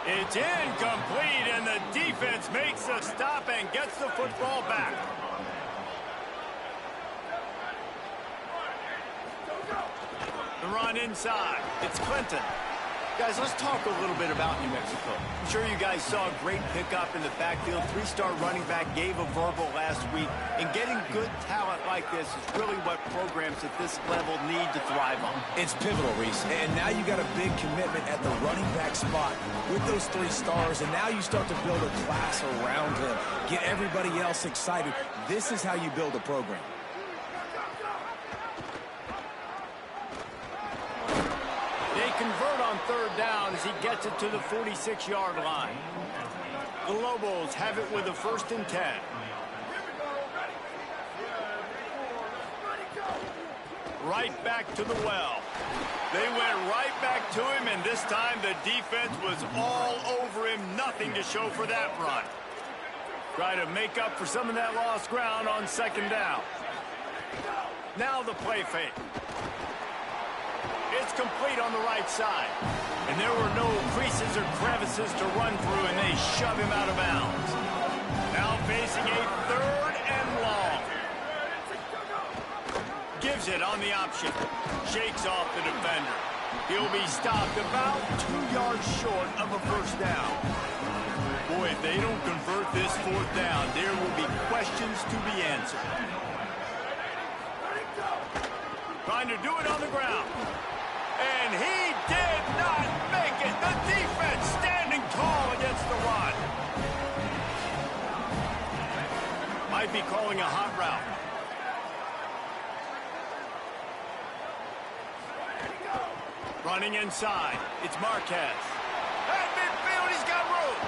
It's incomplete, and the defense makes a stop and gets the football back. The run inside. It's Clinton. Guys, let's talk a little bit about New Mexico. I'm sure you guys saw a great pickup in the backfield. Three-star running back gave a verbal last week. And getting good talent like this is really what programs at this level need to thrive on. It's pivotal, Reese. And now you got a big commitment at the running back spot with those 3 stars. And now you start to build a class around him. Get everybody else excited. This is how you build a program. Convert on third down as he gets it to the 46-yard line. The Lobos have it with a 1st and 10. Right back to the well. They went right back to him, and this time the defense was all over him. Nothing to show for that run. Try to make up for some of that lost ground on second down. Now the play fake. It's complete on the right side. And there were no creases or crevices to run through, and they shove him out of bounds. Now facing a 3rd and long. Gives it on the option. Shakes off the defender. He'll be stopped about 2 yards short of a first down. Boy, if they don't convert this 4th down, there will be questions to be answered. Trying to do it on the ground. And he did not make it. The defense standing tall against the run. Might be calling a hot route. Running inside. It's Marquez. At midfield, he's got room.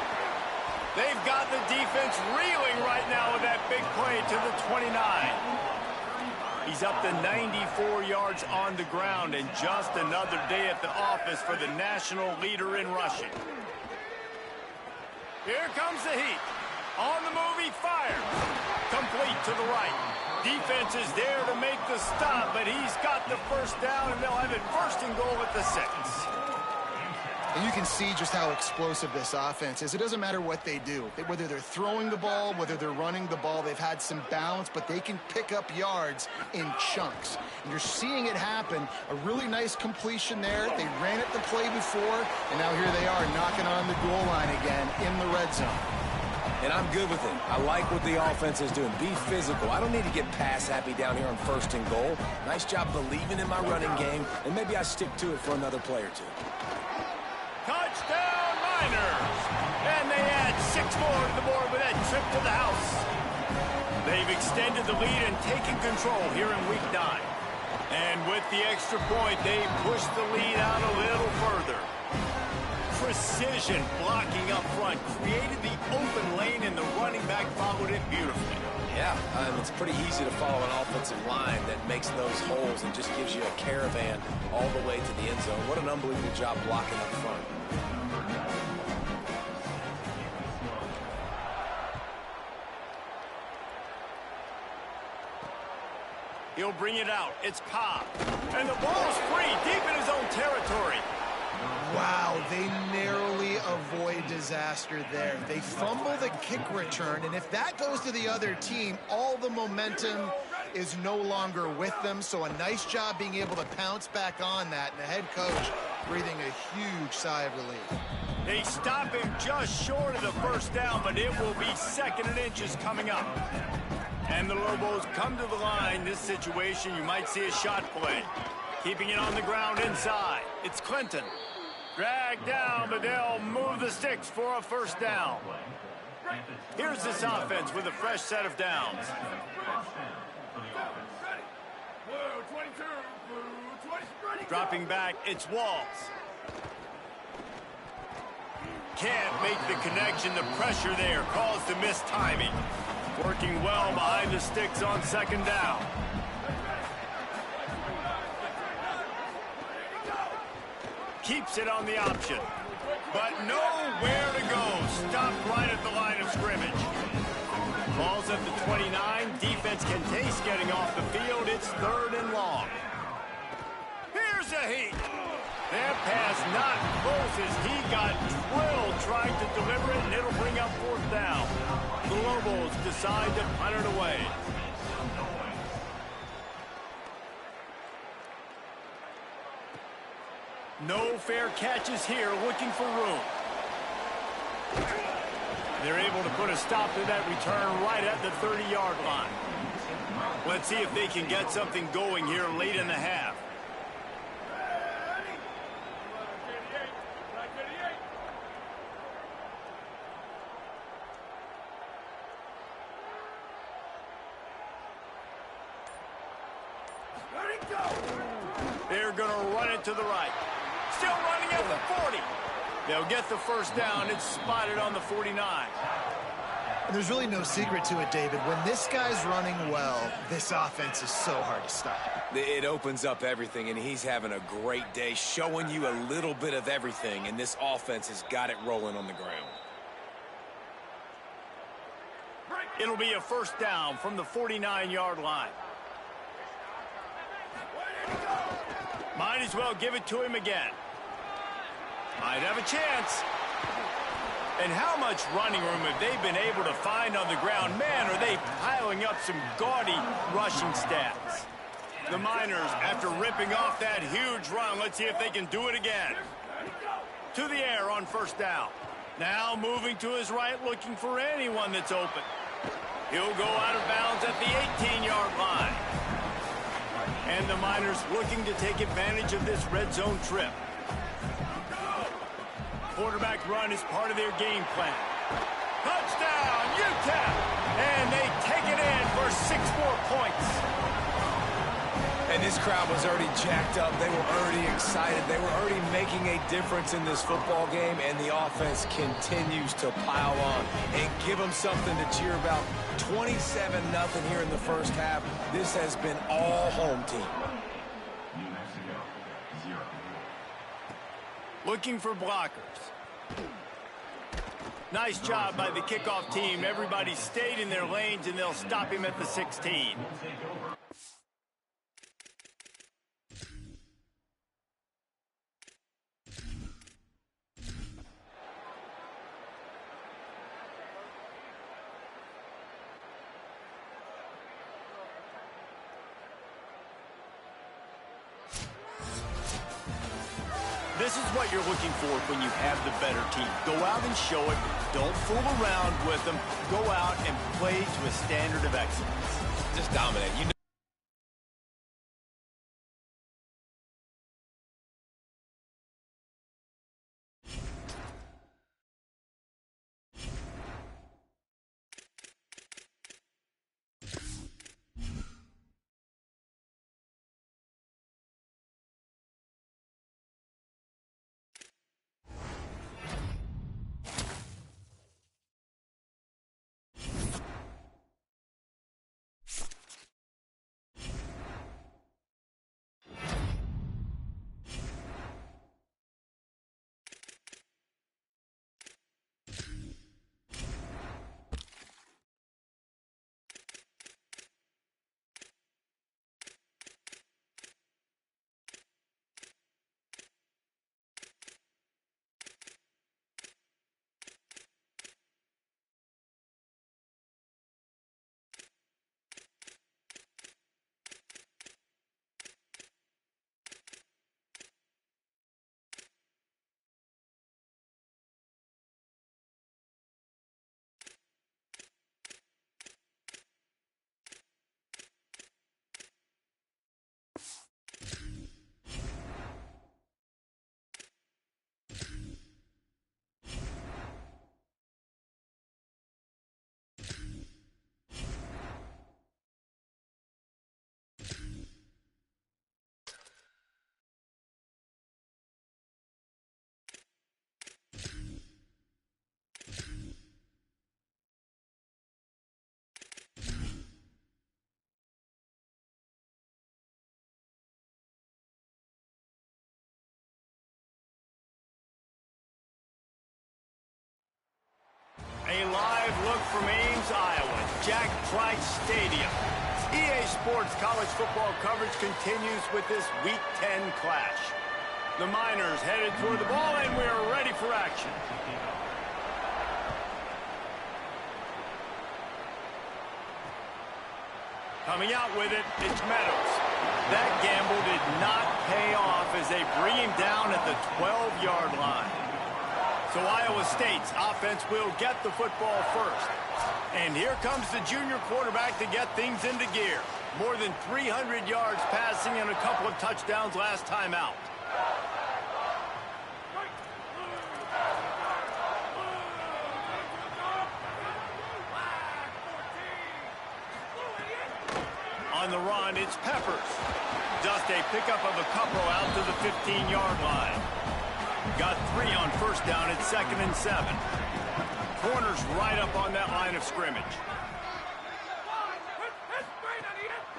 They've got the defense reeling right now with that big play to the 29. He's up to 94 yards on the ground, and just another day at the office for the national leader in rushing. Here comes the heat. On the move, he fires. Complete to the right. Defense is there to make the stop, but he's got the first down, and they'll have it 1st and goal at the 6. And you can see just how explosive this offense is. It doesn't matter what they do. Whether they're throwing the ball, whether they're running the ball, they've had some balance, but they can pick up yards in chunks. And you're seeing it happen. A really nice completion there. They ran it the play before, and now here they are knocking on the goal line again in the red zone. And I'm good with it. I like what the offense is doing. Be physical. I don't need to get pass happy down here on 1st and goal. Nice job believing in my running game, and maybe I stick to it for another play or 2. Touchdown, Miners! And they add 6 more to the board with that trip to the house. They've extended the lead and taken control here in Week 9. And with the extra point, they push the lead out a little further. precision blocking up front, created the open lane, and the running back followed it beautifully. Yeah, it's pretty easy to follow an offensive line that makes those holes and just gives you a caravan all the way to the end zone. What an unbelievable job blocking up front. He'll bring it out. It's Cobb. And the ball's free, deep in his own territory. Wow, they narrowly avoid disaster there. They fumble the kick return, and if that goes to the other team, all the momentum is no longer with them. So a nice job being able to pounce back on that, and the head coach breathing a huge sigh of relief. They stop him just short of the first down, but it will be 2nd and inches coming up. And the Lobos come to the line. This situation, you might see a shot play. Keeping it on the ground inside. It's Clinton. Dragged down, but they'll move the sticks for a first down. Here's this offense with a fresh set of downs. Dropping back, it's Walls. Can't make the connection. The pressure there caused the missed timing. Working well behind the sticks on 2nd down. Keeps it on the option. But nowhere to go. Stopped right at the line of scrimmage. Ball's at the 29. Defense can taste getting off the field. It's 3rd and long. Here's a heat. That pass not close as he got drilled trying to deliver it, and it'll bring up 4th down. The Lobos decide to punt it away. No fair catches here, looking for room. They're able to put a stop to that return right at the 30-yard line. Let's see if they can get something going here late in the half. They're going to run it to the right. Still running at the 40. They'll get the first down. It's spotted on the 49. There's really no secret to it, David. When this guy's running well, this offense is so hard to stop. It opens up everything, and he's having a great day, showing you a little bit of everything, and this offense has got it rolling on the ground. It'll be a first down from the 49-yard line. Might as well give it to him again. Might have a chance. And how much running room have they been able to find on the ground? Man, are they piling up some gaudy rushing stats. The Miners, after ripping off that huge run, let's see if they can do it again. To the air on first down. Now moving to his right, looking for anyone that's open. He'll go out of bounds at the 18-yard line. And the Miners looking to take advantage of this red zone trip. Quarterback run is part of their game plan. Touchdown, UTEP! And they take it in for 6 more points. And this crowd was already jacked up. They were already excited. They were already making a difference in this football game, and the offense continues to pile on and give them something to cheer about. 27-0 here in the first half. This has been all home team. Looking for blockers. Nice job by the kickoff team. Everybody stayed in their lanes, and they'll stop him at the 16. This is what you're looking for when you have the better team. Go out and show it. Don't fool around with them. Go out and play to a standard of excellence. Just dominate. You know. from Ames, Iowa, Jack Trice Stadium. EA Sports college football coverage continues with this Week 10 clash. The Miners headed toward the ball, and we're ready for action. Coming out with it, it's Meadows. That gamble did not pay off as they bring him down at the 12-yard line. So Iowa State's offense will get the football first. And here comes the junior quarterback to get things into gear. More than 300 yards passing and a couple of touchdowns last time out. On the run, it's Peppers. Just a pickup of a couple out to the 15-yard line. Got 3 on first down at 2nd and 7. Corners right up on that line of scrimmage.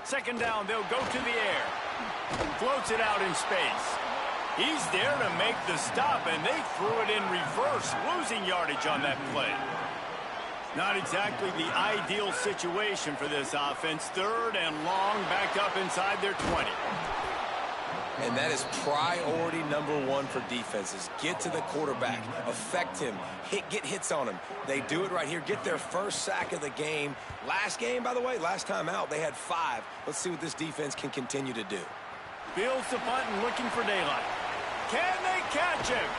Second down, they'll go to the air. Floats it out in space. He's there to make the stop, and they threw it in reverse, losing yardage on that play. Not exactly the ideal situation for this offense. 3rd and long, backed up inside their 20. And that is priority number 1 for defenses. Get to the quarterback, affect him, get hits on him. They do it right here, get their first sack of the game. Last game, by the way, last time out, they had 5. Let's see what this defense can continue to do. Fields the punt and looking for daylight. Can they catch him?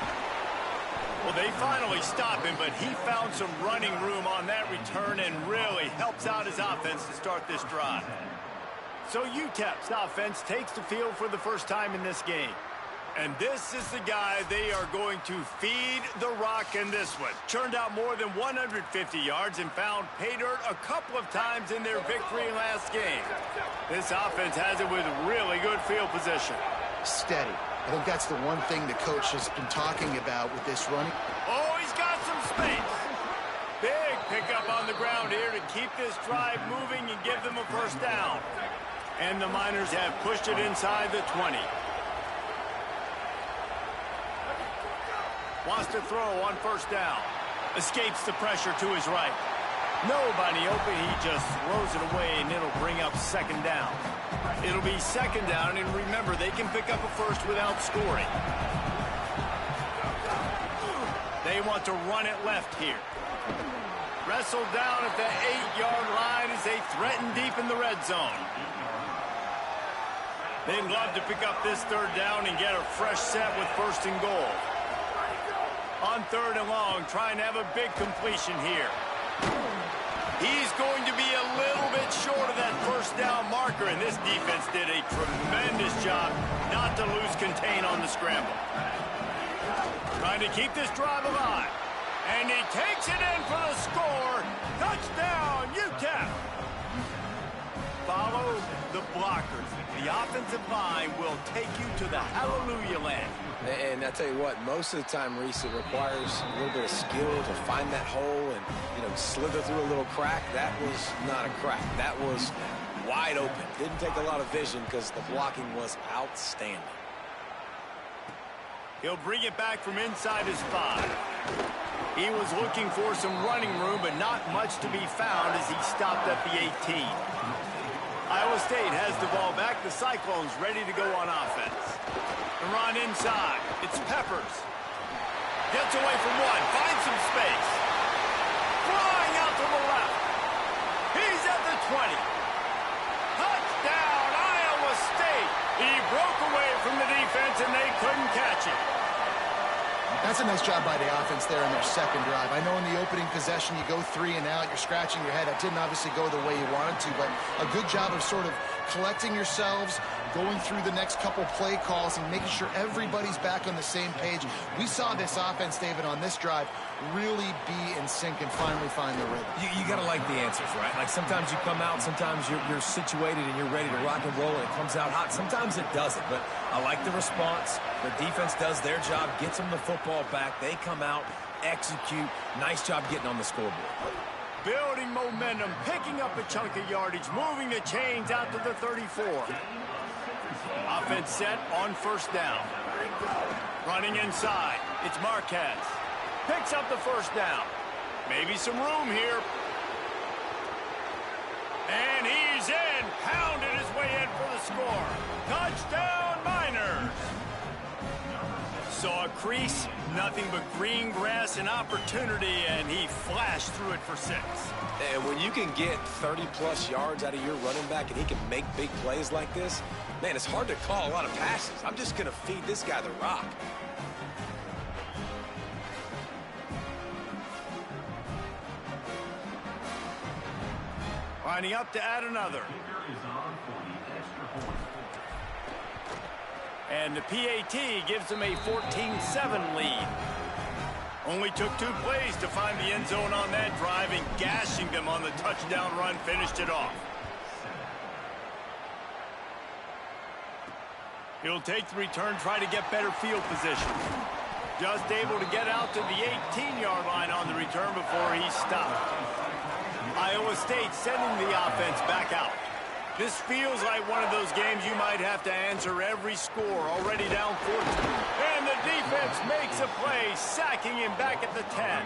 Well, they finally stop him, but he found some running room on that return and really helps out his offense to start this drive. So UTEP's offense takes the field for the first time in this game. And this is the guy they are going to feed the rock in this one. Churned out more than 150 yards and found pay dirt a couple of times in their victory last game. This offense has it with really good field position. Steady. I think that's the one thing the coach has been talking about with this running. Oh, he's got some space. Big pickup on the ground here to keep this drive moving and give them a first down. And the Miners have pushed it inside the 20. Wants to throw on first down. Escapes the pressure to his right. Nobody open. He just throws it away, and it'll bring up 2nd down. It'll be 2nd down, and remember, they can pick up a first without scoring. They want to run it left here. Wrestled down at the 8-yard line as they threaten deep in the red zone. They'd love to pick up this 3rd down and get a fresh set with 1st and goal. On 3rd and long, trying to have a big completion here. He's going to be a little bit short of that 1st down marker, and this defense did a tremendous job not to lose contain on the scramble. Trying to keep this drive alive. And he takes it in for the score. Touchdown, UTEP. Follow the blockers. The offensive line will take you to the hallelujah land. And I tell you what, most of the time, Reese, it requires a little bit of skill to find that hole and, slither through a little crack. That was not a crack. That was wide open. Didn't take a lot of vision because the blocking was outstanding. He'll bring it back from inside his 5. He was looking for some running room, but not much to be found as he stopped at the 18. Iowa State has the ball back. The Cyclones ready to go on offense. The run inside. It's Peppers. Gets away from 1. Finds some space. Flying out to the left. He's at the 20. Touchdown, Iowa State. He broke away from the defense, and they couldn't catch him. That's a nice job by the offense there in their 2nd drive. I know in the opening possession you go 3 and out, you're scratching your head. That didn't obviously go the way you wanted to, but a good job of sort of collecting yourselves, going through the next couple play calls and making sure everybody's back on the same page. We saw this offense, David, on this drive really be in sync and finally find the rhythm. You got to like the answers, right? Like sometimes you come out, sometimes you're situated and you're ready to rock and roll and it comes out hot. Sometimes it doesn't, but I like the response. The defense does their job, gets them the football back. They come out, execute. Nice job getting on the scoreboard. Building momentum, picking up a chunk of yardage, moving the chains out to the 34. Offense set on 1st down. Running inside, it's Marquez. Picks up the 1st down. Maybe some room here. And he's in, pounded his way in for the score. Touchdown, Miners. Saw a crease, nothing but green grass and opportunity, and he flashed through it for 6. And when you can get 30-plus yards out of your running back and he can make big plays like this, man, it's hard to call a lot of passes. I'm just going to feed this guy the rock. Lining up to add another. And the PAT gives them a 14-7 lead. Only took 2 plays to find the end zone on that drive, and gashing them on the touchdown run finished it off. He'll take the return, try to get better field position. Just able to get out to the 18-yard line on the return before he stopped. Iowa State sending the offense back out. This feels like one of those games you might have to answer every score. Already down 14. And the defense makes a play, sacking him back at the 10.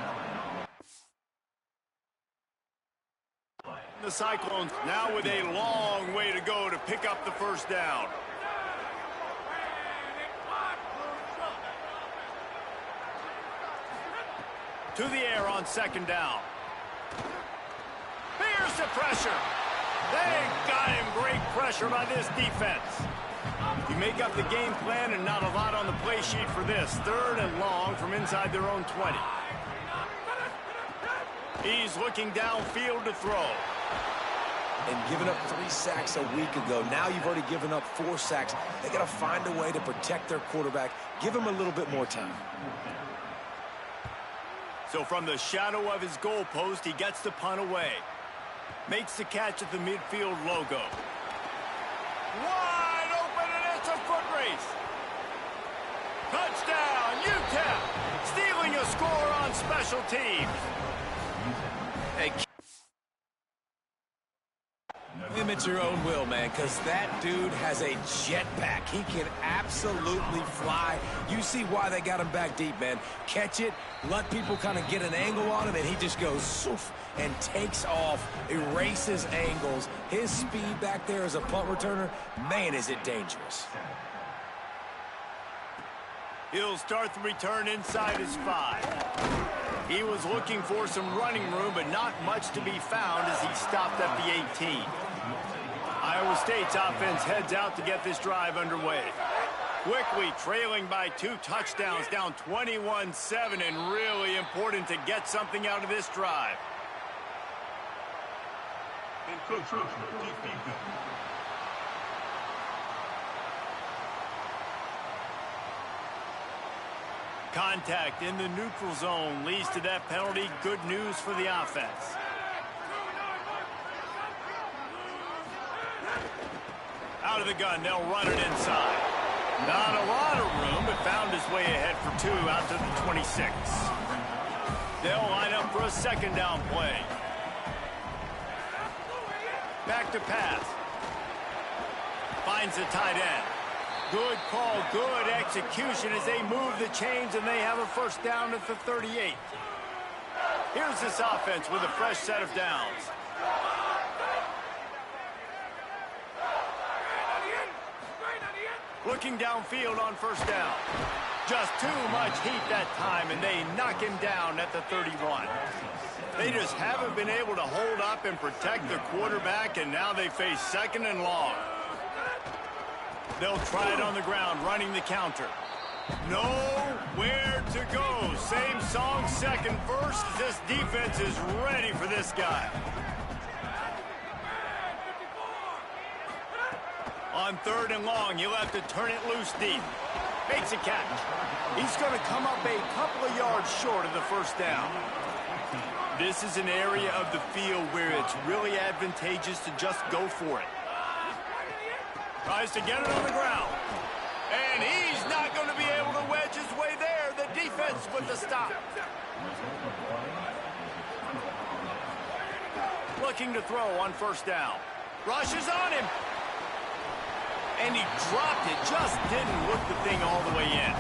The Cyclones now with a long way to go to pick up the first down. To the air on second down. Here's the pressure. They got him. Great pressure by this defense. You make up the game plan and not a lot on the play sheet for this. 3rd and long from inside their own 20. He's looking downfield to throw. And giving up 3 sacks a week ago. Now you've already given up 4 sacks. They got to find a way to protect their quarterback. Give him a little bit more time. So from the shadow of his goalpost, he gets the punt away. Makes the catch at the midfield logo. Wide open, and it's a foot race. Touchdown, UTEP. Stealing a score on special teams. Hey, limit your own will, man, because that dude has a jetpack. He can absolutely fly. You see why they got him back deep, man. Catch it, let people kind of get an angle on him, and he just goes soof and takes off, erases angles. His speed back there as a punt returner, man, is it dangerous. He'll start the return inside his 5. He was looking for some running room, but not much to be found as he stopped at the 18. Iowa State's offense heads out to get this drive underway. Quickly trailing by 2 touchdowns, down 21-7, and really important to get something out of this drive. Contact in the neutral zone leads to that penalty. Good news for the offense. Out of the gun, they'll run it inside. Not a lot of room, but found his way ahead for 2 out to the 26. They'll line up for a second down play. Back to pass. Finds the tight end. Good call, good execution as they move the chains, and they have a first down at the 38. Here's this offense with a fresh set of downs. Looking downfield on first down. Just too much heat that time, and they knock him down at the 31. They just haven't been able to hold up and protect their quarterback, and now they face second and long. They'll try it on the ground, running the counter. Nowhere to go. Same song, second verse. This defense is ready for this guy. On 3rd and long, he'll have to turn it loose deep. Makes a catch. He's going to come up a couple of yards short of the first down. This is an area of the field where it's really advantageous to just go for it. Tries to get it on the ground. And he's not going to be able to wedge his way there. The defense with the stop. Looking to throw on first down. Rushes on him. And he dropped it. Just didn't look the thing all the way in.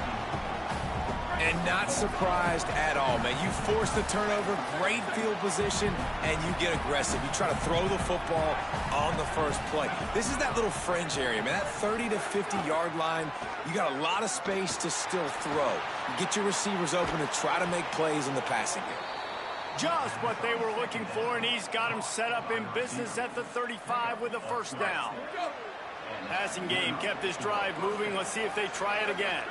And not surprised at all, man. You force the turnover, great field position, and you get aggressive. You try to throw the football on the first play. This is that little fringe area, man. That 30 to 50-yard line, you got a lot of space to still throw. You get your receivers open and try to make plays in the passing game. Just what they were looking for, and he's got him set up in business at the 35 with a first down. Passing game kept this drive moving. Let's see if they try it again.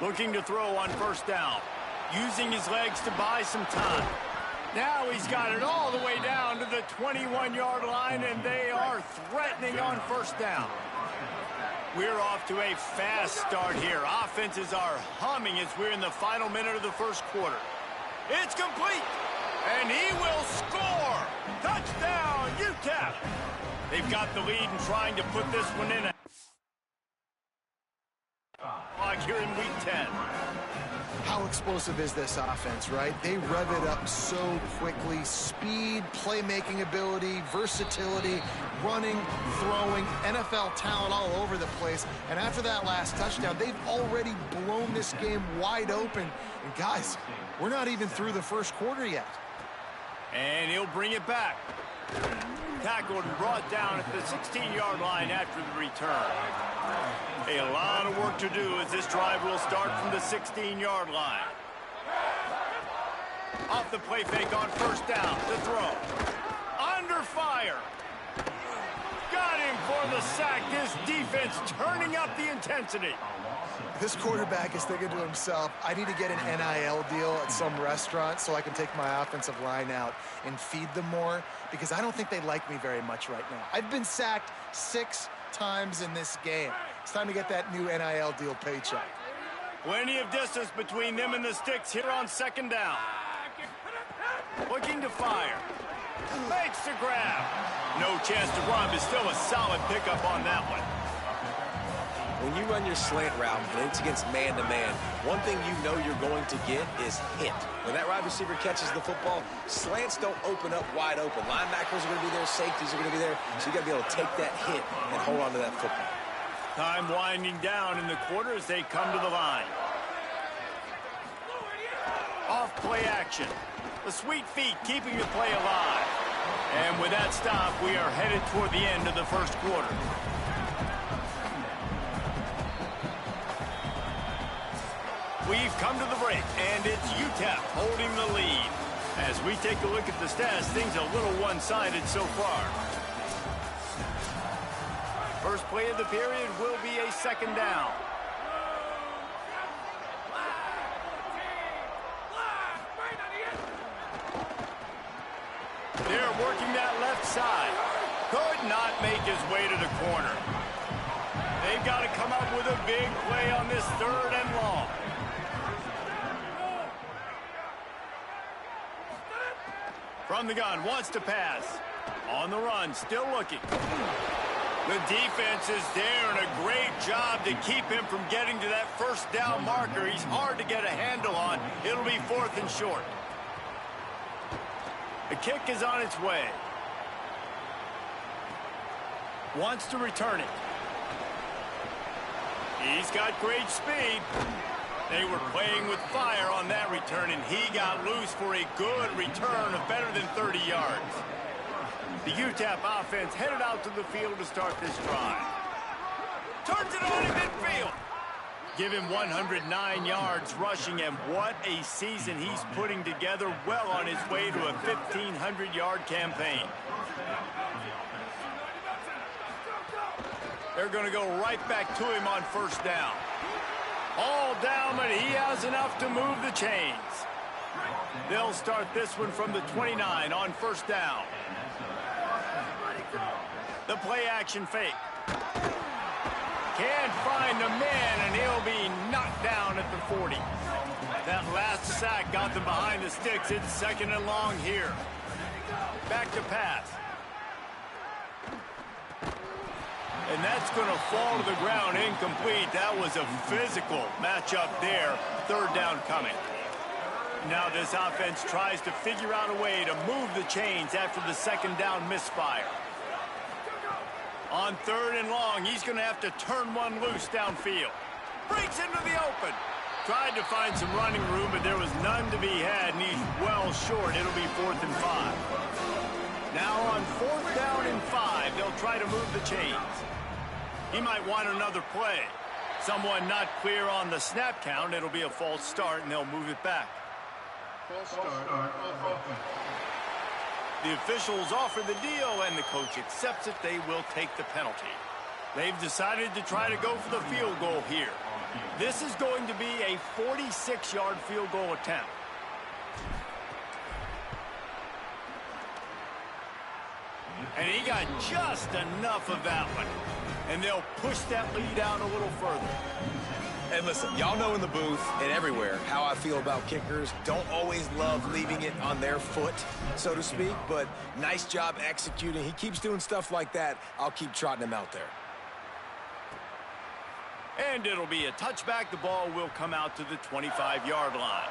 Looking to throw on first down. Using his legs to buy some time. Now he's got it all the way down to the 21-yard line, and they are threatening on first down. We're off to a fast start here. Offenses are humming as we're in the final minute of the first quarter. It's complete, and he will score. Touchdown, UTEP. They've got the lead and trying to put this one in. Like here in week 10. How explosive is this offense, right? They rev it up so quickly. Speed, playmaking ability, versatility, running, throwing, NFL talent all over the place. And after that last touchdown, they've already blown this game wide open. And guys, we're not even through the first quarter yet. And he'll bring it back. Tackled and brought down at the 16-yard line after the return. A lot of work to do as this drive will start from the 16-yard line. Off the play fake on first down. The throw. Under fire. Got him for the sack. This defense turning up the intensity. This quarterback is thinking to himself, I need to get an NIL deal at some restaurant so I can take my offensive line out and feed them more, because I don't think they like me very much right now. I've been sacked 6 times in this game. It's time to get that new NIL deal paycheck. Plenty of distance between them and the sticks here on second down. Looking to fire. Makes the grab. No chance to run, but still a solid pickup on that one. When you run your slant route and it's against man-to-man, one thing you know you're going to get is hit. When that wide receiver catches the football, slants don't open up wide open. Linebackers are going to be there, safeties are going to be there, so you got to be able to take that hit and hold on to that football. Time winding down in the quarter as they come to the line. Off play action. The sweet feet keeping the play alive. And with that stop, we are headed toward the end of the first quarter. We've come to the break, and it's UTEP holding the lead. As we take a look at the stats, things a little one-sided so far. First play of the period will be a second down. They're working that left side. Could not make his way to the corner. They've got to come up with a big play on this 3rd and long. From the gun, wants to pass. On the run, still looking. The defense is there, and a great job to keep him from getting to that first down marker. He's hard to get a handle on. It'll be 4th and short. The kick is on its way. Wants to return it. He's got great speed. They were playing with fire on that return, and he got loose for a good return of better than 30 yards. The UTEP offense headed out to the field to start this drive. Turns it on in midfield. Give him 109 yards rushing, and what a season he's putting together, well on his way to a 1,500-yard campaign. They're going to go right back to him on first down. All down, but he has enough to move the chains. They'll start this one from the 29 on first down. The play action fake. Can't find the man, and he'll be knocked down at the 40. That last sack got them behind the sticks. It's 2nd and long here. Back to pass. And that's going to fall to the ground incomplete. That was a physical matchup there. 3rd down coming. Now this offense tries to figure out a way to move the chains after the 2nd down misfire. On 3rd and long, he's going to have to turn one loose downfield. Breaks into the open. tried to find some running room, but there was none to be had, and he's well short. It'll be 4th and 5. Now on 4th down and 5, they'll try to move the chains. He might want another play. Someone not clear on the snap count. It'll be a false start, and they'll move it back. False start. The officials offer the deal, and the coach accepts it. They will take the penalty. They've decided to try to go for the field goal here. This is going to be a 46-yard field goal attempt. And he got just enough of that one. And they'll push that lead out a little further. And listen, y'all know in the booth and everywhere how I feel about kickers. Don't always love leaving it on their foot, so to speak, but nice job executing. He keeps doing stuff like that. I'll keep trotting him out there. And it'll be a touchback. The ball will come out to the 25-yard line.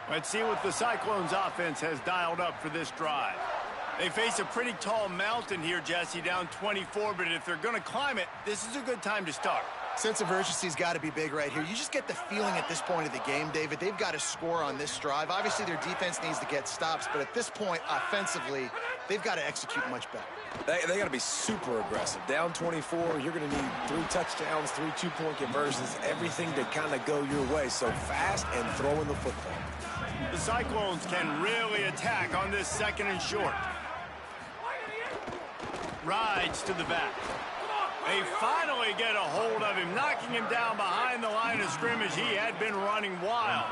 Let's see what the Cyclones offense has dialed up for this drive. They face a pretty tall mountain here, Jesse, down 24, but if they're going to climb it, this is a good time to start. Sense of urgency's got to be big right here. You just get the feeling at this point of the game, David, they've got to score on this drive. Obviously, their defense needs to get stops, but at this point, offensively, they've got to execute much better. They got to be super aggressive. Down 24, you're going to need 3 touchdowns, 3 two-point conversions, everything to kind of go your way. So fast and throwing the football. The Cyclones can really attack on this 2nd and short. Rides to the back. They finally get a hold of him, knocking him down behind the line of scrimmage. He had been running wild.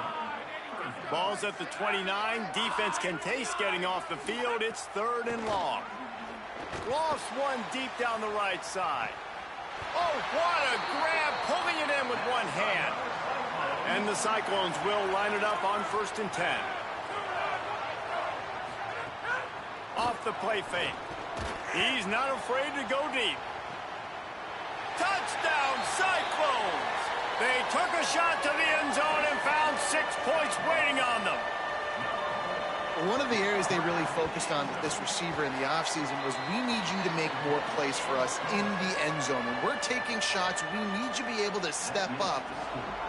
Ball's at the 29. Defense can taste getting off the field. It's 3rd and long. Lost one deep down the right side. Oh, what a grab, pulling it in with one hand. And the Cyclones will line it up on 1st and 10. Off the play fake. He's not afraid to go deep. Touchdown, Cyclones! They took a shot to the end zone and found 6 points waiting on them. One of the areas they really focused on with this receiver in the offseason was we need you to make more plays for us in the end zone. When we're taking shots, we need you to be able to step up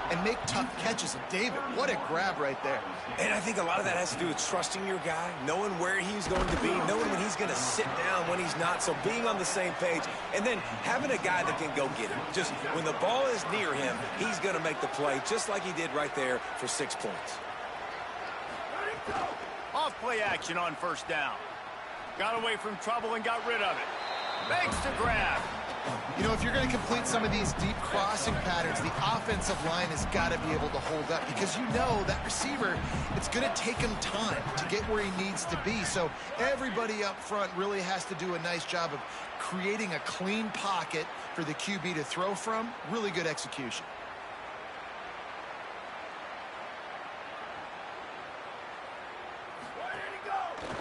and make tough catches. And David, what a grab right there. And I think a lot of that has to do with trusting your guy, knowing where he's going to be, knowing when he's going to sit down, when he's not, so being on the same page, and then having a guy that can go get him. Just when the ball is near him, he's going to make the play, just like he did right there for 6 points. Off play action on 1st down. Got away from trouble and got rid of it. Makes the grab. You know, if you're going to complete some of these deep crossing patterns, the offensive line has got to be able to hold up because you know that receiver, it's going to take him time to get where he needs to be. So everybody up front really has to do a nice job of creating a clean pocket for the QB to throw from. Really good execution.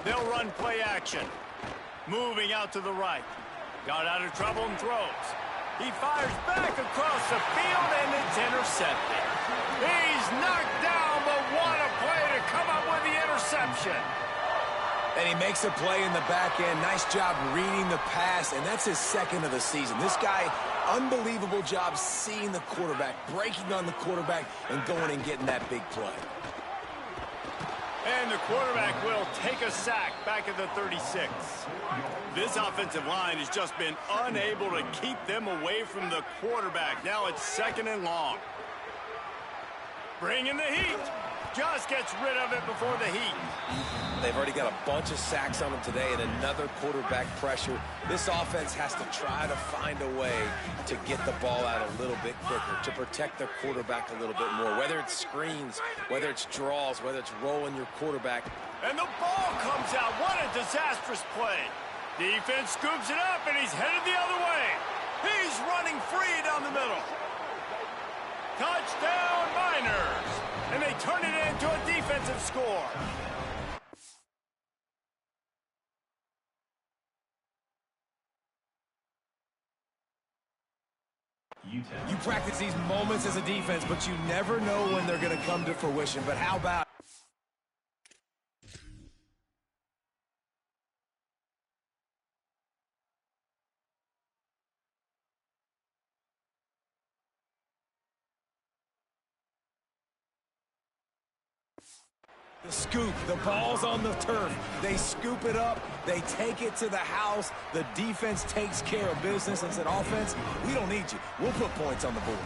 They'll run play action. Moving out to the right. Got out of trouble and throws. He fires back across the field, and it's intercepted. He's knocked down, but what a play to come up with the interception. And he makes a play in the back end. Nice job reading the pass, and that's his 2nd of the season. This guy, unbelievable job seeing the quarterback, breaking on the quarterback, and going and getting that big play. And the quarterback will take a sack back at the 36. This offensive line has just been unable to keep them away from the quarterback. Now it's 2nd and long. Bring in the heat. Just gets rid of it before the heat. They've already got a bunch of sacks on them today and another quarterback pressure. This offense has to try to find a way to get the ball out a little bit quicker, to protect their quarterback a little bit more, whether it's screens, whether it's draws, whether it's rolling your quarterback. And the ball comes out. What a disastrous play. Defense scoops it up, and he's headed the other way. He's running free down the middle. Touchdown, Miners. And they turn it into a defensive score. You practice these moments as a defense, but you never know when they're going to come to fruition. But how about The scoop, the ball's on the turf. They scoop it up, they take it to the house. The defense takes care of business and said, offense, we don't need you. We'll put points on the board.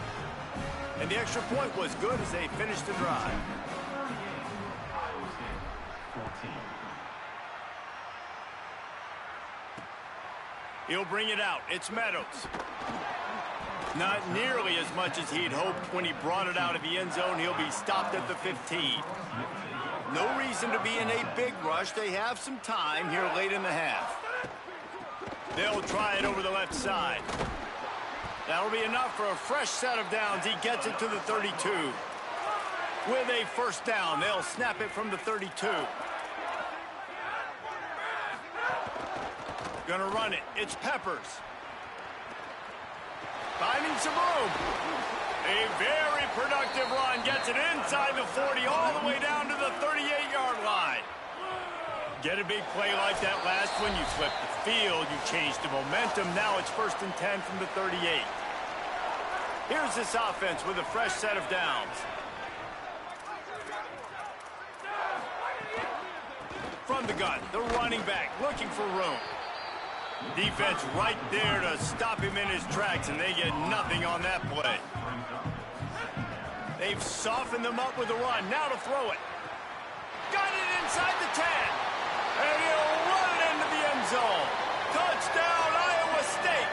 And the extra point was good as they finished the drive. He'll bring it out. It's Meadows. Not nearly as much as he'd hoped when he brought it out of the end zone. He'll be stopped at the 15. No reason to be in a big rush. They have some time here late in the half. They'll try it over the left side. That'll be enough for a fresh set of downs. He gets it to the 32. With a first down, they'll snap it from the 32. Gonna run it. It's Peppers. Finding some room. A very productive run. Gets it inside the 40 all the way down to the 38-yard line. Get a big play like that last one. You flip the field. You change the momentum. Now it's 1st and 10 from the 38. Here's this offense with a fresh set of downs. From the gun, the running back looking for room. Defense right there to stop him in his tracks, and they get nothing on that play. They've softened them up with the run. Now to throw it. Got it inside the 10. And he'll run it into the end zone. Touchdown, Iowa State.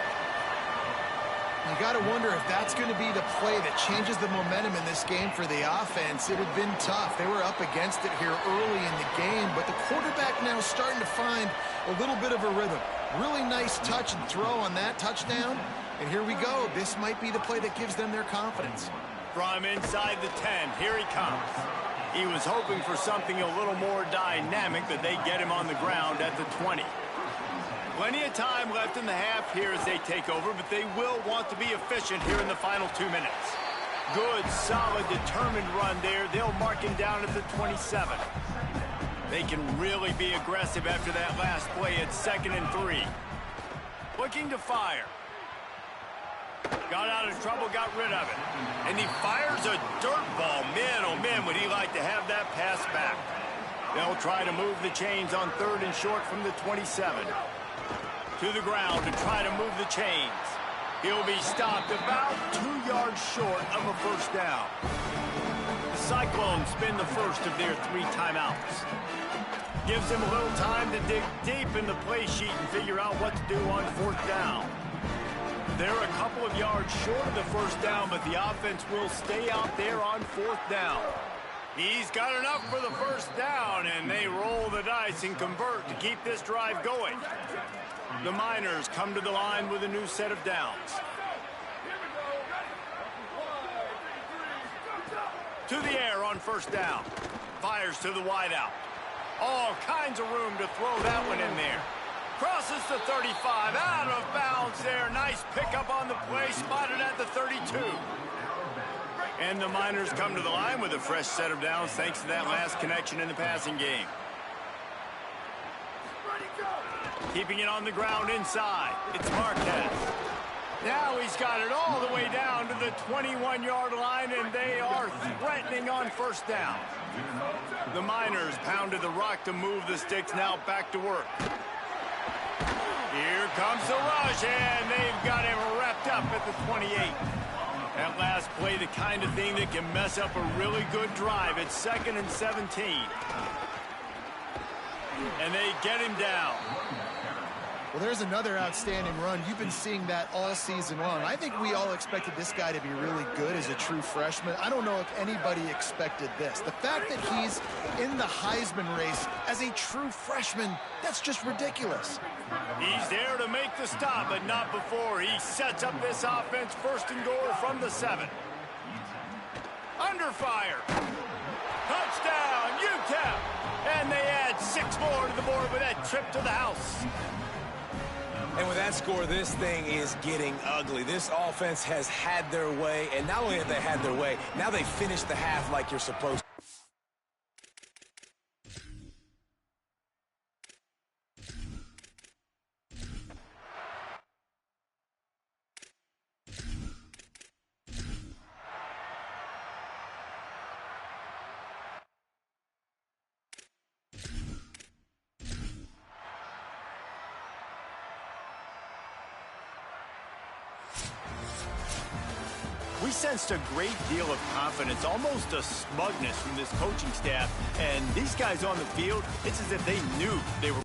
You got to wonder if that's going to be the play that changes the momentum in this game for the offense. It had been tough. They were up against it here early in the game, but the quarterback now is starting to find a little bit of a rhythm. Really nice touch and throw on that touchdown. And here we go. This might be the play that gives them their confidence. From inside the 10, here he comes. He was hoping for something a little more dynamic, but they get him on the ground at the 20. Plenty of time left in the half here as they take over, but they will want to be efficient here in the final 2 minutes. Good, solid, determined run there. They'll mark him down at the 27. They can really be aggressive after that last play at 2nd and 3. Looking to fire. Got out of trouble, got rid of it. And he fires a dirt ball. Man, oh man, would he like to have that pass back. They'll try to move the chains on 3rd and short from the 27. To the ground to try to move the chains. He'll be stopped about 2 yards short of a first down. The Cyclones spend the first of their 3 timeouts. Gives him a little time to dig deep in the play sheet and figure out what to do on 4th down. They're a couple of yards short of the first down, but the offense will stay out there on 4th down. He's got enough for the first down, and they roll the dice and convert to keep this drive going. The Miners come to the line with a new set of downs. To the air on first down. Fires to the wideout. All kinds of room to throw that one in there. Crosses the 35, out of bounds there. Nice pickup on the play, spotted at the 32. And the Miners come to the line with a fresh set of downs thanks to that last connection in the passing game. Keeping it on the ground inside. It's Marquez. Now he's got it all the way down to the 21-yard line, and they are threatening on first down. The Miners pounded the rock to move the sticks, now back to work. Here comes the rush, and they've got him wrapped up at the 28. That last play, the kind of thing that can mess up a really good drive. It's 2nd and 17. And they get him down. Well, there's another outstanding run. You've been seeing that all season long. I think we all expected this guy to be really good as a true freshman. I don't know if anybody expected this. The fact that he's in the Heisman race as a true freshman, that's just ridiculous. He's there to make the stop, but not before. He sets up this offense 1st and goal from the 7. Under fire. Touchdown, UTEP. And they add 6 more to the board with that trip to the house. And with that score, this thing is getting ugly. This offense has had their way, and not only have they had their way, now they finished the half like you're supposed to. We sensed a great deal of confidence, almost a smugness from this coaching staff. And these guys on the field, it's as if they knew they were.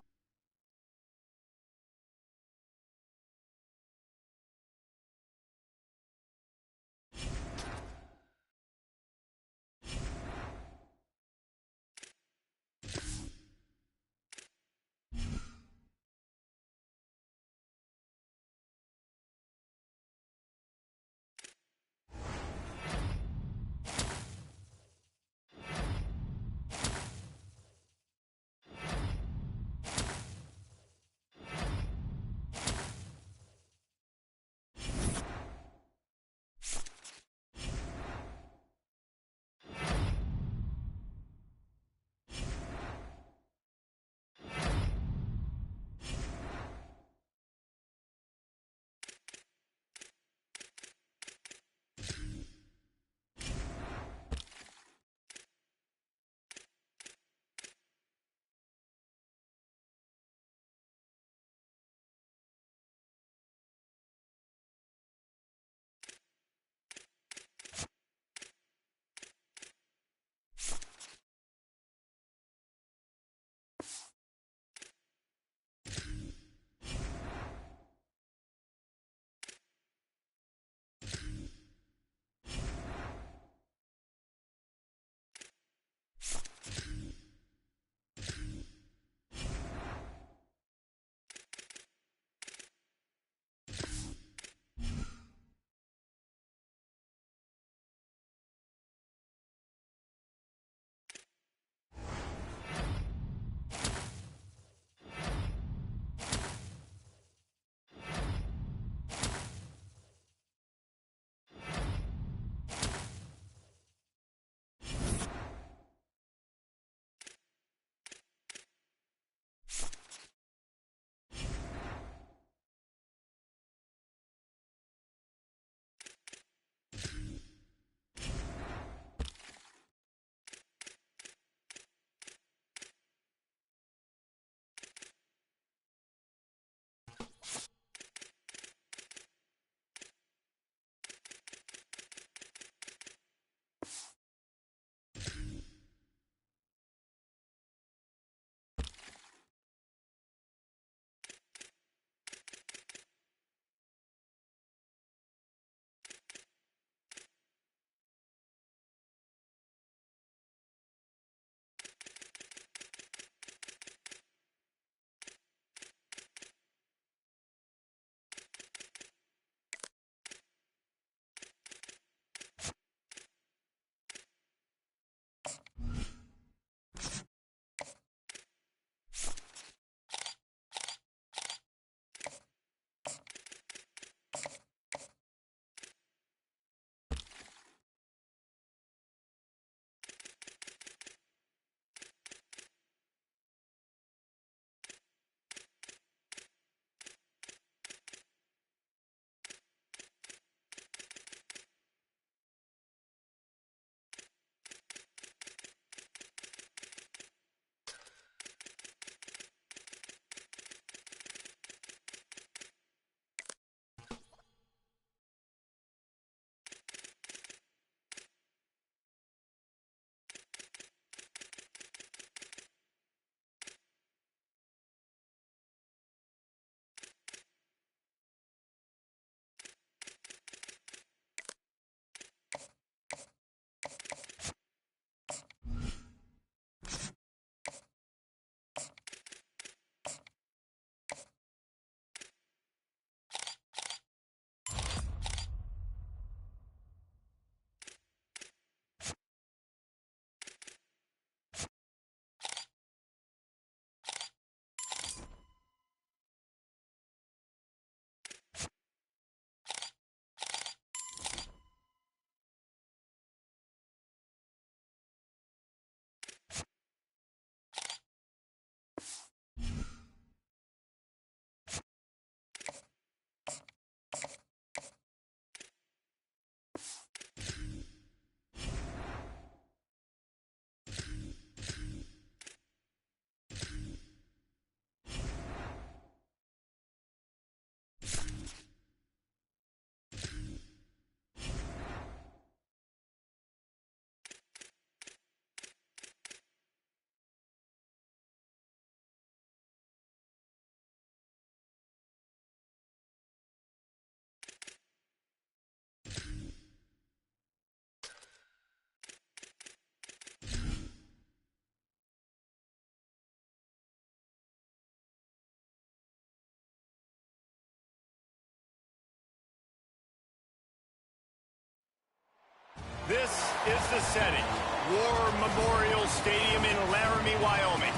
is the setting. War Memorial Stadium in Laramie, Wyoming.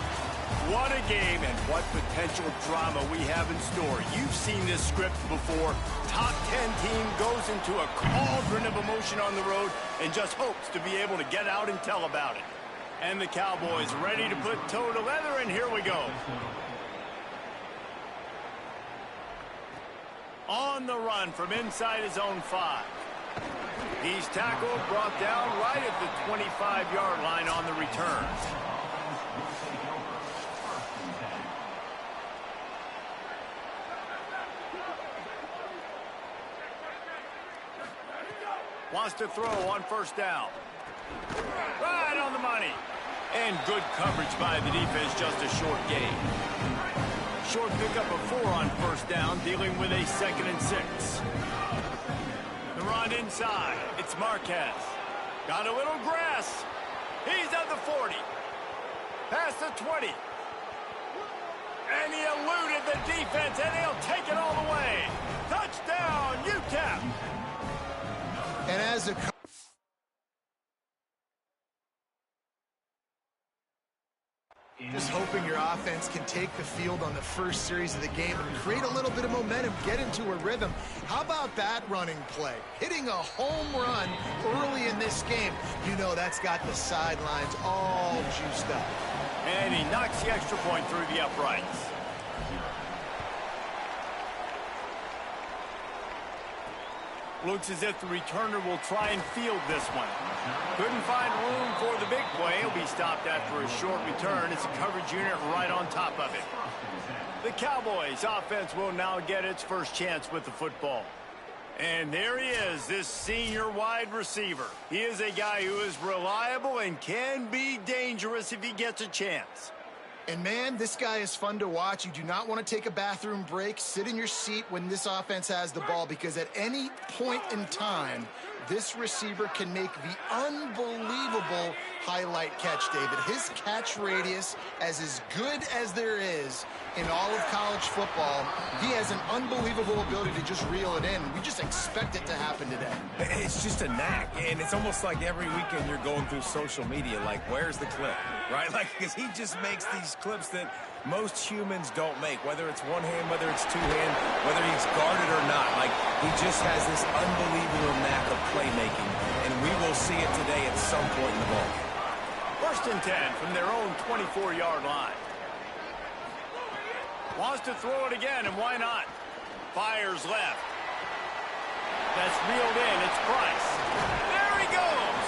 What a game and what potential drama we have in store. You've seen this script before. Top 10 team goes into a cauldron of emotion on the road and just hopes to be able to get out and tell about it. And the Cowboys ready to put toe to leather, and here we go. On the run from inside his own 5. He's tackled, brought down right at the 25-yard line on the return. Wants to throw on first down. Right on the money. And good coverage by the defense, just a short gain. Short pickup of 4 on first down, dealing with a 2nd and 6. The run inside. It's Marquez. Got a little grass. He's at the 40. Past the 20. And he eluded the defense, and he'll take it all the way. Touchdown, UTEP. And as a just hoping your offense can take the field on the first series of the game and create a little bit of momentum, get into a rhythm. How about that running play? Hitting a home run early in this game. You know that's got the sidelines all juiced up. And he knocks the extra point through the uprights. Looks as if the returner will try and field this one. Couldn't find room for the big play. He'll be stopped after a short return. It's a coverage unit right on top of it. The Cowboys offense will now get its first chance with the football. And there he is, this senior wide receiver. He is a guy who is reliable and can be dangerous if he gets a chance. And, man, this guy is fun to watch. You do not want to take a bathroom break. Sit in your seat when this offense has the ball, because at any point in time, this receiver can make the unbelievable highlight catch, David. His catch radius as good as there is in all of college football. He has an unbelievable ability to just reel it in. We just expect it to happen today. It's just a knack, and it's almost like every weekend you're going through social media, like, where's the clip, right? Like, because he just makes these clips that most humans don't make, whether it's one hand, whether it's two hand, whether he's guarded or not. Like, he just has this unbelievable knack of playmaking, and we will see it today at some point in the ball. 1st and 10 from their own 24-yard line. Wants to throw it again, and why not? Fires left. That's reeled in. It's Price. There he goes.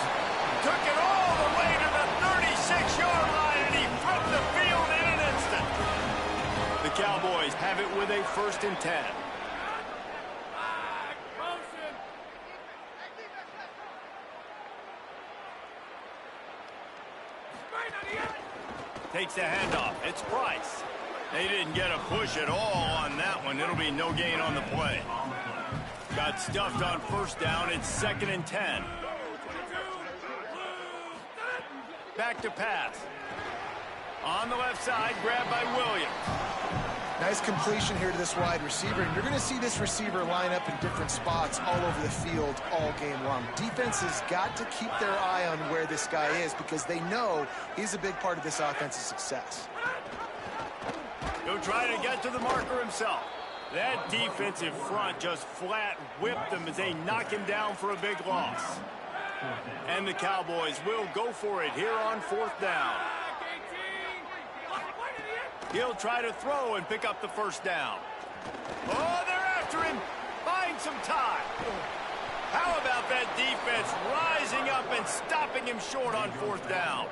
Took it all the way to the 36-yard line, and he flipped the field in an instant. The Cowboys have it with a 1st and 10. Takes the handoff. It's Price. They didn't get a push at all on that one. It'll be no gain on the play. Got stuffed on first down. It's 2nd and 10. Back to pass. On the left side, grabbed by Williams. Nice completion here to this wide receiver, and you're going to see this receiver line up in different spots all over the field all game long. Defense has got to keep their eye on where this guy is, because they know he's a big part of this offense's success. He'll try to get to the marker himself. That defensive front just flat whipped him as they knock him down for a big loss. And the Cowboys will go for it here on 4th down. He'll try to throw and pick up the first down. Oh, they're after him. Buying some time. How about that defense rising up and stopping him short on 4th down?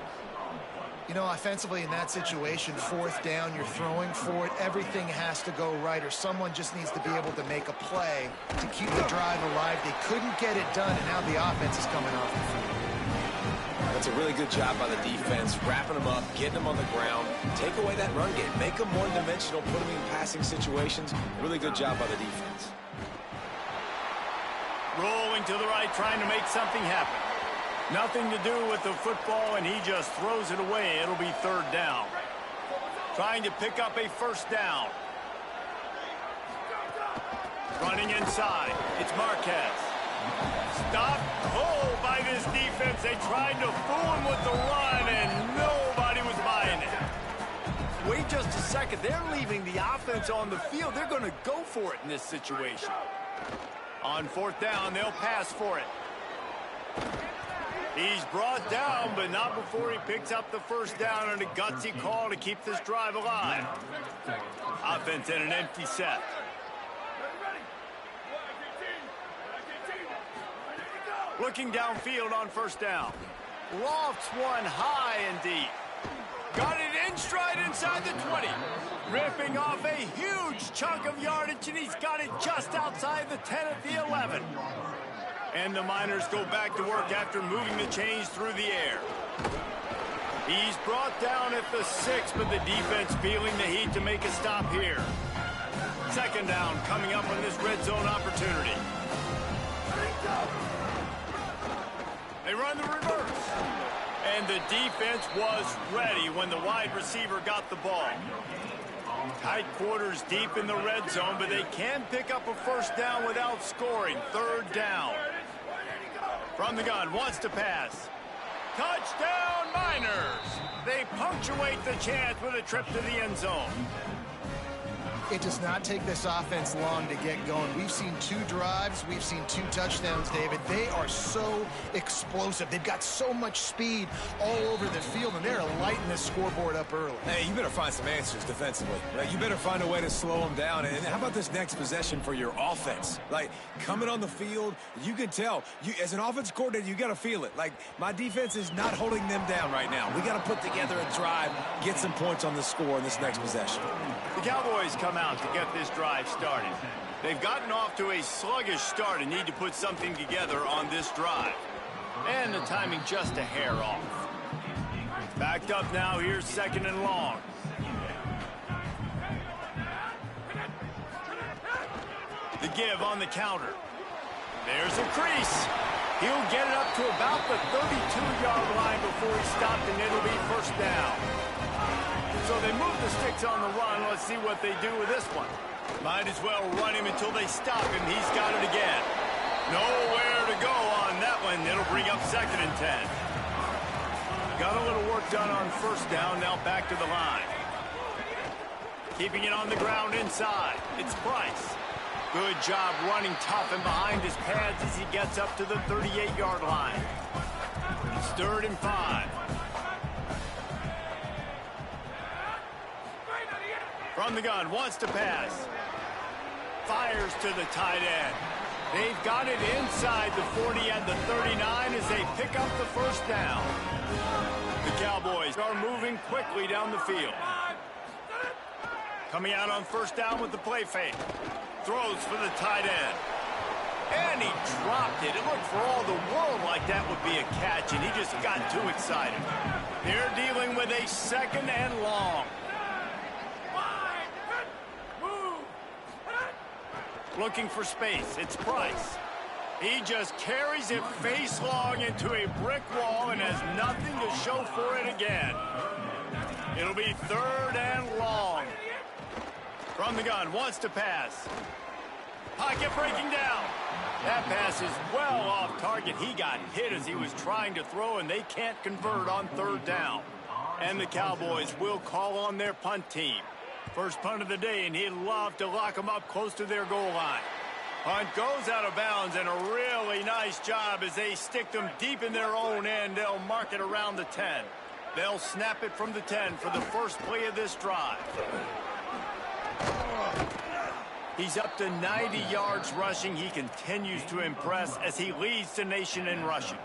You know, offensively in that situation, 4th down, you're throwing for it. Everything has to go right, or someone just needs to be able to make a play to keep the drive alive. They couldn't get it done, and now the offense is coming off the field. That's a really good job by the defense, wrapping them up, getting them on the ground, take away that run game, make them one-dimensional, put them in passing situations. Really good job by the defense. Rolling to the right, trying to make something happen. Nothing to do with the football, and he just throws it away. It'll be 3rd down. Trying to pick up a 1st down. Running inside. It's Marquez. Stopped cold by this defense. They tried to fool him with the run, and nobody was buying it. Wait just a second. They're leaving the offense on the field. They're going to go for it in this situation. On fourth down, they'll pass for it. He's brought down, but not before he picks up the first down on a gutsy call to keep this drive alive. Offense in an empty set. Looking downfield on first down. Lofts one high and deep. Got it in stride inside the 20. Ripping off a huge chunk of yardage, and he's got it just outside the 10 at the 11. And the Miners go back to work after moving the chains through the air. He's brought down at the 6, but the defense feeling the heat to make a stop here. Second down coming up on this red zone opportunity. They run the reverse. And the defense was ready when the wide receiver got the ball. Tight quarters deep in the red zone, but they can pick up a first down without scoring. Third down. From the gun, wants to pass. Touchdown, Miners! They punctuate the chance with a trip to the end zone. It does not take this offense long to get going. We've seen 2 drives. We've seen 2 touchdowns, David. They are so explosive. They've got so much speed all over the field, and they're lighting this scoreboard up early. Hey, you better find some answers defensively. Right? You better find a way to slow them down. And how about this next possession for your offense? Like, coming on the field, you can tell. As an offense coordinator, you got to feel it. Like, my defense is not holding them down right now. We got to put together a drive, get some points on the score in this next possession. The Cowboys come out to get this drive started. They've gotten off to a sluggish start and need to put something together on this drive. And the timing just a hair off. Backed up now, here's second and long. The give on the counter. There's a crease. He'll get it up to about the 32-yard line before he's stopped, and it'll be first down. So they move the sticks on the run. Let's see what they do with this one. Might as well run him until they stop him. He's got it again. Nowhere to go on that one. It'll bring up second and 10. Got a little work done on first down. Now back to the line. Keeping it on the ground inside. It's Price. Good job running tough and behind his pads as he gets up to the 38-yard line. It's third and 5. From the gun, wants to pass. Fires to the tight end. They've got it inside the 40 and the 39 as they pick up the first down. The Cowboys are moving quickly down the field. Coming out on first down with the play fake. Throws for the tight end. And he dropped it. It looked for all the world like that would be a catch, and he just got too excited. They're dealing with a second and long. Looking for space. It's Price. He just carries it face long into a brick wall and has nothing to show for it again. It'll be third and long. From the gun, wants to pass. Pocket breaking down. That pass is well off target. He got hit as he was trying to throw, and they can't convert on third down. And the Cowboys will call on their punt team. First punt of the day, and he'd love to lock them up close to their goal line. Punt goes out of bounds, and a really nice job as they stick them deep in their own end. They'll mark it around the 10. They'll snap it from the 10 for the first play of this drive. He's up to 90 yards rushing. He continues to impress as he leads the nation in rushing.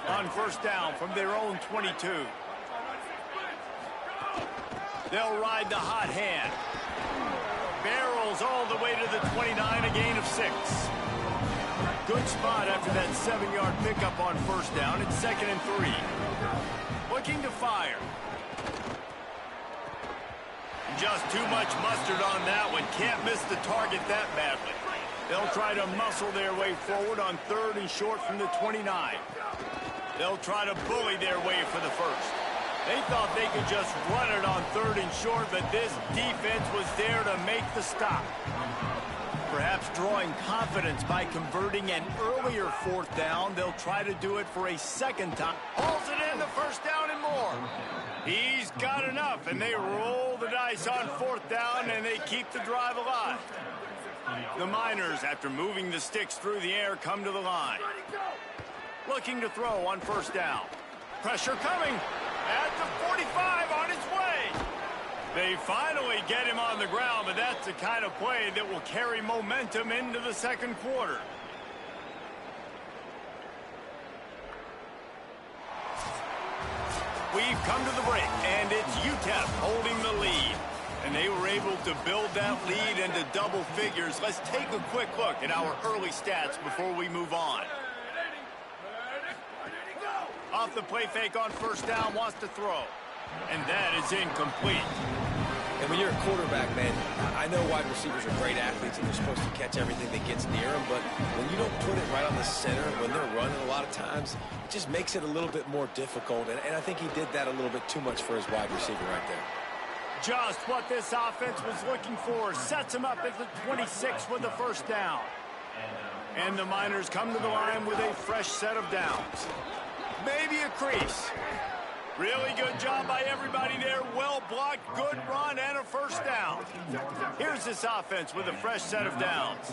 On first down from their own 22. They'll ride the hot hand. Barrels all the way to the 29, a gain of 6. Good spot after that 7-yard pickup on first down. It's second and 3. Looking to fire. Just too much mustard on that one. Can't miss the target that badly. They'll try to muscle their way forward on third and short from the 29. They'll try to bully their way for the first. They thought they could just run it on third and short, but this defense was there to make the stop. Perhaps drawing confidence by converting an earlier 4th down. They'll try to do it for a second time. Hauls it in, the 1st down and more. He's got enough, and they roll the dice on 4th down, and they keep the drive alive. The Miners, after moving the sticks through the air, come to the line. Looking to throw on 1st down. Pressure coming at the 45 on its way. They finally get him on the ground, but that's the kind of play that will carry momentum into the 2nd quarter. We've come to the break, and it's UTEP holding the lead. And they were able to build that lead into double figures. Let's take a quick look at our early stats before we move on. Off the play fake on 1st down, wants to throw. And that is incomplete. And when you're a quarterback, man, I know wide receivers are great athletes and they're supposed to catch everything that gets near them, but when you don't put it right on the center, when they're running a lot of times, it just makes it a little bit more difficult. And I think he did that a little bit too much for his wide receiver right there. Just what this offense was looking for. Sets him up at the 26 with the 1st down. And the Miners come to the line with a fresh set of downs. Maybe a crease. Really good job by everybody there. Well blocked, good run, and a 1st down. Here's this offense with a fresh set of downs.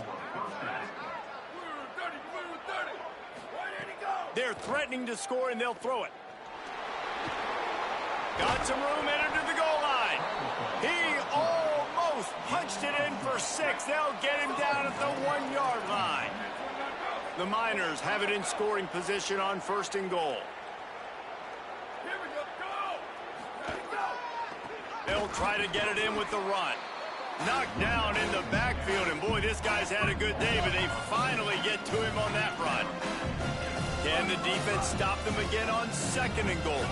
They're threatening to score, and they'll throw it. Got some room, entered to the goal line. He almost punched it in for 6. They'll get him down at the 1-yard line. The Miners have it in scoring position on 1st and goal. They'll try to get it in with the run. Knocked down in the backfield, and boy, this guy's had a good day, but they finally get to him on that run. Can the defense stop them again on 2nd and goal?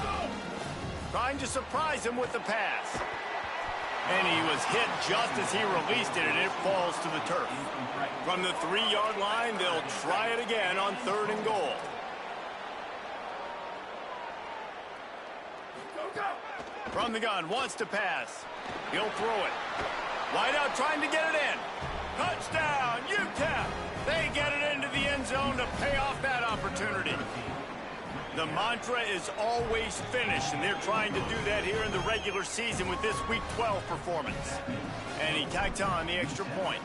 Trying to surprise him with the pass. And he was hit just as he released it, and it falls to the turf. From the 3-yard line, they'll try it again on 3rd and goal. From the gun, wants to pass. He'll throw it. Wide out, trying to get it in. Touchdown, UTEP. They get it into the end zone to pay off that opportunity. The mantra is always finish, and they're trying to do that here in the regular season with this Week 12 performance. And he tacks on the extra point.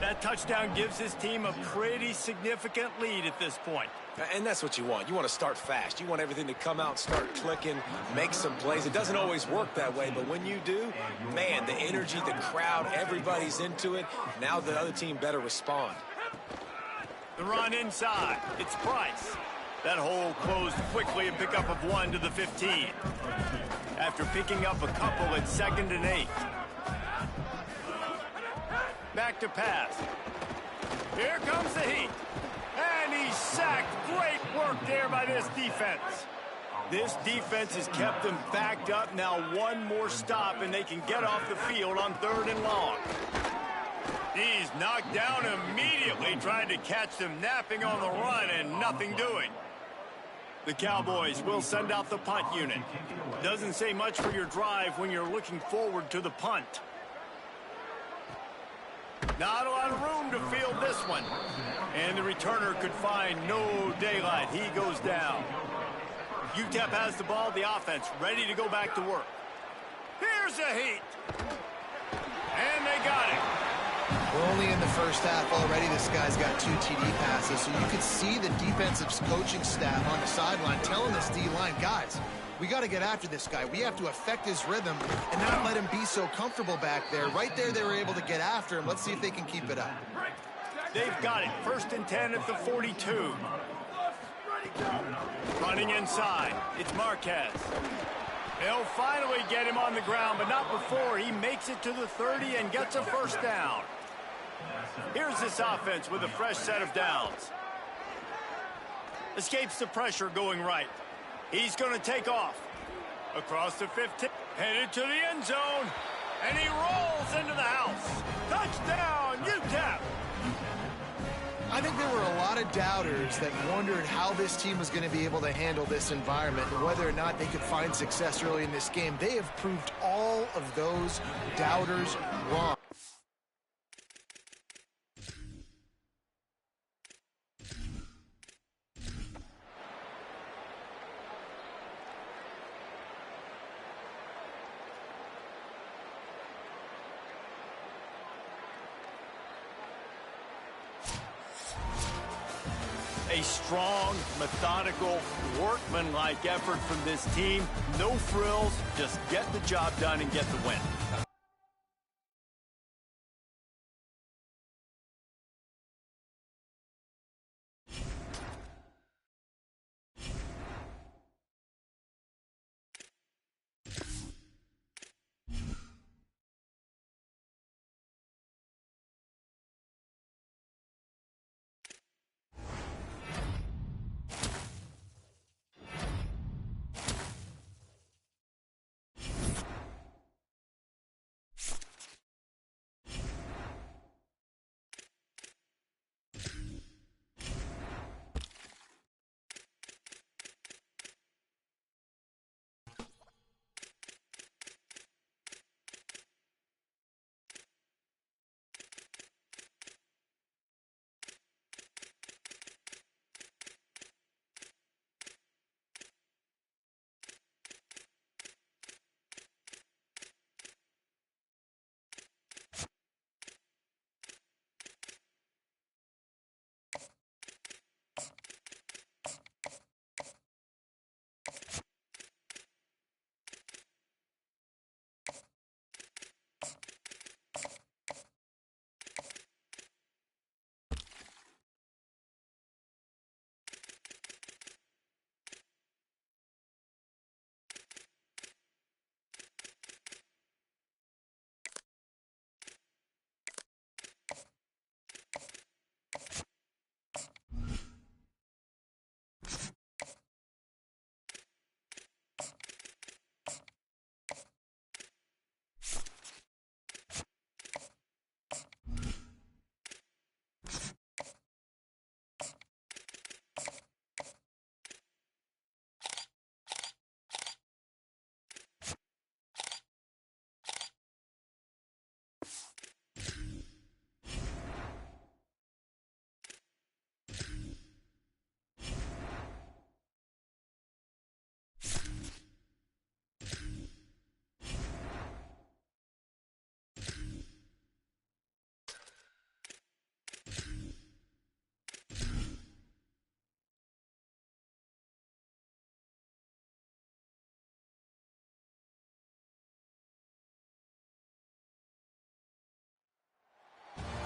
That touchdown gives his team a pretty significant lead at this point. And that's what you want. You want to start fast. You want everything to come out, start clicking, make some plays. It doesn't always work that way, but when you do, man, the energy, the crowd, everybody's into it. Now the other team better respond. The run inside. It's Price. That hole closed quickly, a pickup of 1 to the 15. After picking up a couple at 2nd and 8. Back to pass. Here comes the heat. And he's sacked. Great work there by this defense. This defense has kept them backed up. Now 1 more stop, and they can get off the field on 3rd and long. He's knocked down immediately, trying to catch them napping on the run and nothing doing. The Cowboys will send out the punt unit. Doesn't say much for your drive when you're looking forward to the punt. Not a lot of room to field this one. And the returner could find no daylight. He goes down. UTEP has the ball, the offense ready to go back to work. Here's a heat. And they got it. We're only in the 1st half already. This guy's got 2 TD passes. So you could see the defensive coaching staff on the sideline telling this D-line, guys, we got to get after this guy. We have to affect his rhythm and not let him be so comfortable back there. Right there, they were able to get after him. Let's see if they can keep it up. They've got it. 1st and 10 at the 42. Running inside. It's Marquez. They'll finally get him on the ground, but not before he makes it to the 30 and gets a 1st down. Here's this offense with a fresh set of downs. Escapes the pressure going right. He's going to take off. Across the 15. Headed to the end zone. And he rolls into the house. Touchdown, UTEP. I think there were a lot of doubters that wondered how this team was going to be able to handle this environment and whether or not they could find success early in this game. They have proved all of those doubters wrong. A strong, methodical, workmanlike effort from this team. No frills, just get the job done and get the win.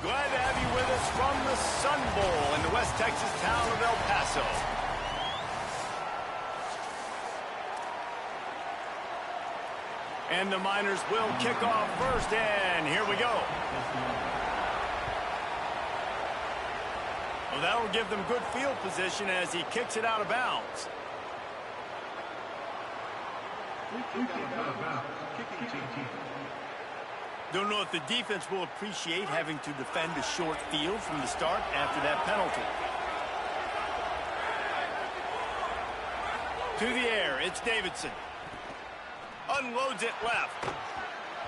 Glad to have you with us from the Sun Bowl in the West Texas town of El Paso. And the Miners will kick off first, and here we go. Well, that'll give them good field position as he kicks it out of bounds. Don't know if the defense will appreciate having to defend a short field from the start after that penalty. To the air, it's Davidson. Unloads it left.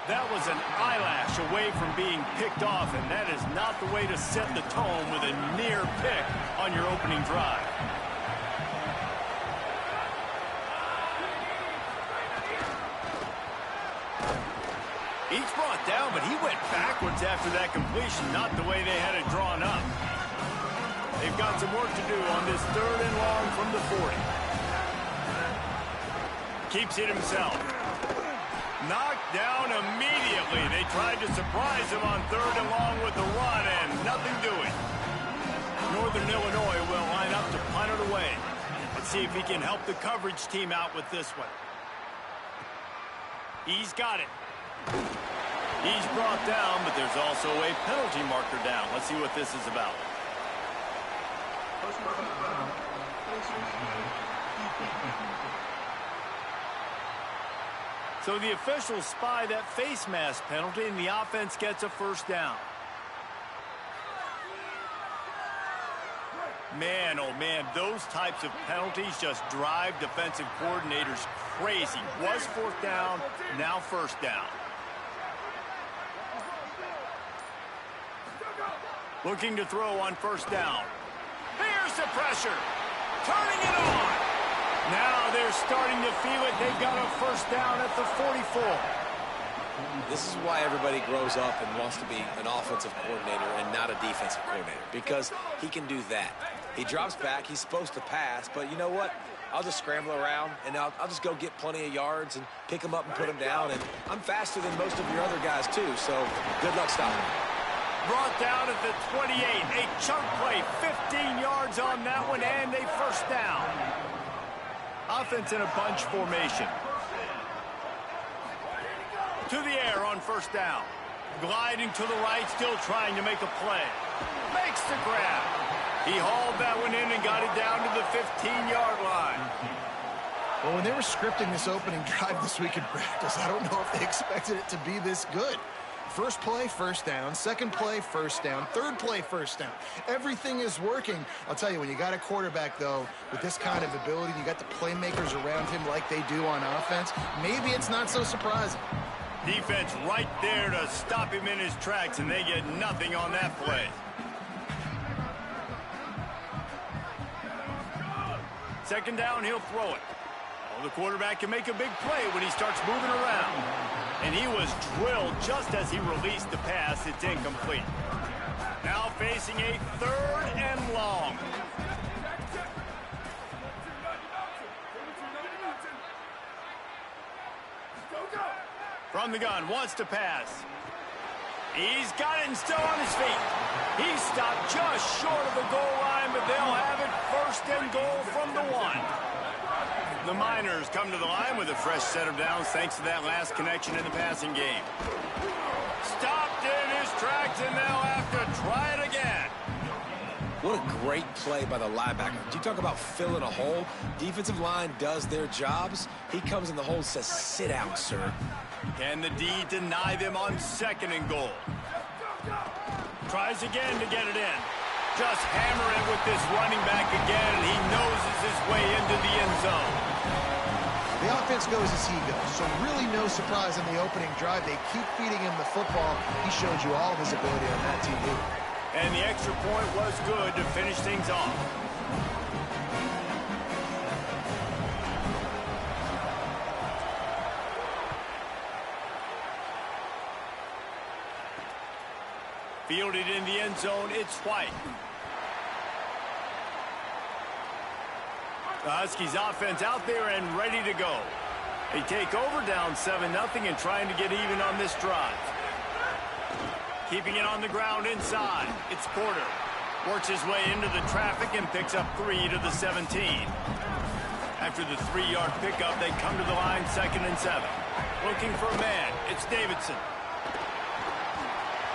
That was an eyelash away from being picked off, and that is not the way to set the tone with a near pick on your opening drive. Each brought down, but he went backwards after that completion, not the way they had it drawn up. They've got some work to do on this 3rd and long from the 40. Keeps it himself. Knocked down immediately. They tried to surprise him on 3rd and long with the run, and nothing doing. Northern Illinois will line up to punt it away. Let's see if he can help the coverage team out with this one. He's got it. He's brought down, but there's also a penalty marker down. Let's see what this is about. So the officials spy that face mask penalty, and the offense gets a first down. Man, oh man, those types of penalties just drive defensive coordinators crazy. Was 4th down, now 1st down. Looking to throw on 1st down. Here's the pressure. Turning it on. Now they're starting to feel it. They've got a 1st down at the 44. This is why everybody grows up and wants to be an offensive coordinator and not a defensive coordinator, because he can do that. He drops back. He's supposed to pass, but you know what? I'll just scramble around, and I'll just go get plenty of yards and pick him up and put him down. And I'm faster than most of your other guys, too, so good luck stopping him. Brought down at the 28. A chunk play, 15 yards on that one, and a first down. Offense in a bunch formation. To the air on first down. Gliding to the right, still trying to make a play. Makes the grab. He hauled that one in and got it down to the 15-yard line. Well, when they were scripting this opening drive this week in practice, I don't know if they expected it to be this good. First play, first down. Second play, first down. Third play, first down. Everything is working. I'll tell you, when you got a quarterback, though, with this kind of ability, you got the playmakers around him like they do on offense, maybe it's not so surprising. Defense right there to stop him in his tracks, and they get nothing on that play. Second down, he'll throw it. Well, the quarterback can make a big play when he starts moving around. And he was drilled just as he released the pass. It's incomplete. Now facing a third and long. From the gun, wants to pass. He's got it and still on his feet. He stopped just short of the goal line, but they'll have it first and goal from the 1. The Miners come to the line with a fresh set of downs thanks to that last connection in the passing game. Stopped in his tracks, and they'll have to try it again. What a great play by the linebacker. You talk about filling a hole. Defensive line does their jobs. He comes in the hole and says, sit down, sir. Can the D deny them on second and goal? Tries again to get it in. Just hammer it with this running back again, and he noses his way into the end zone. The offense goes as he goes, so really no surprise in the opening drive. They keep feeding him the football. He showed you all of his ability on that TV. And the extra point was good to finish things off. Fielded in the end zone, it's White. The Huskies offense out there and ready to go. They take over down 7-0 and trying to get even on this drive. Keeping it on the ground inside. It's Porter. Works his way into the traffic and picks up 3 to the 17. After the 3-yard pickup, they come to the line 2nd and 7. Looking for a man. It's Davidson.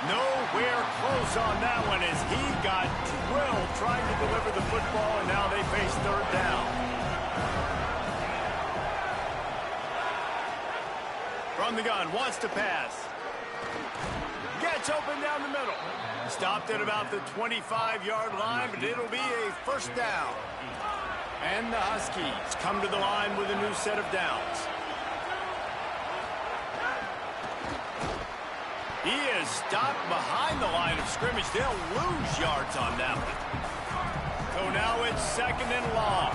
Nowhere close on that one as he got drilled trying to deliver the football, and now they face third down. From the gun, wants to pass. Gets open down the middle. Stopped at about the 25-yard line, but it'll be a first down. And the Huskies come to the line with a new set of downs. He is stopped behind the line of scrimmage. They'll lose yards on that one. So now it's 2nd and long.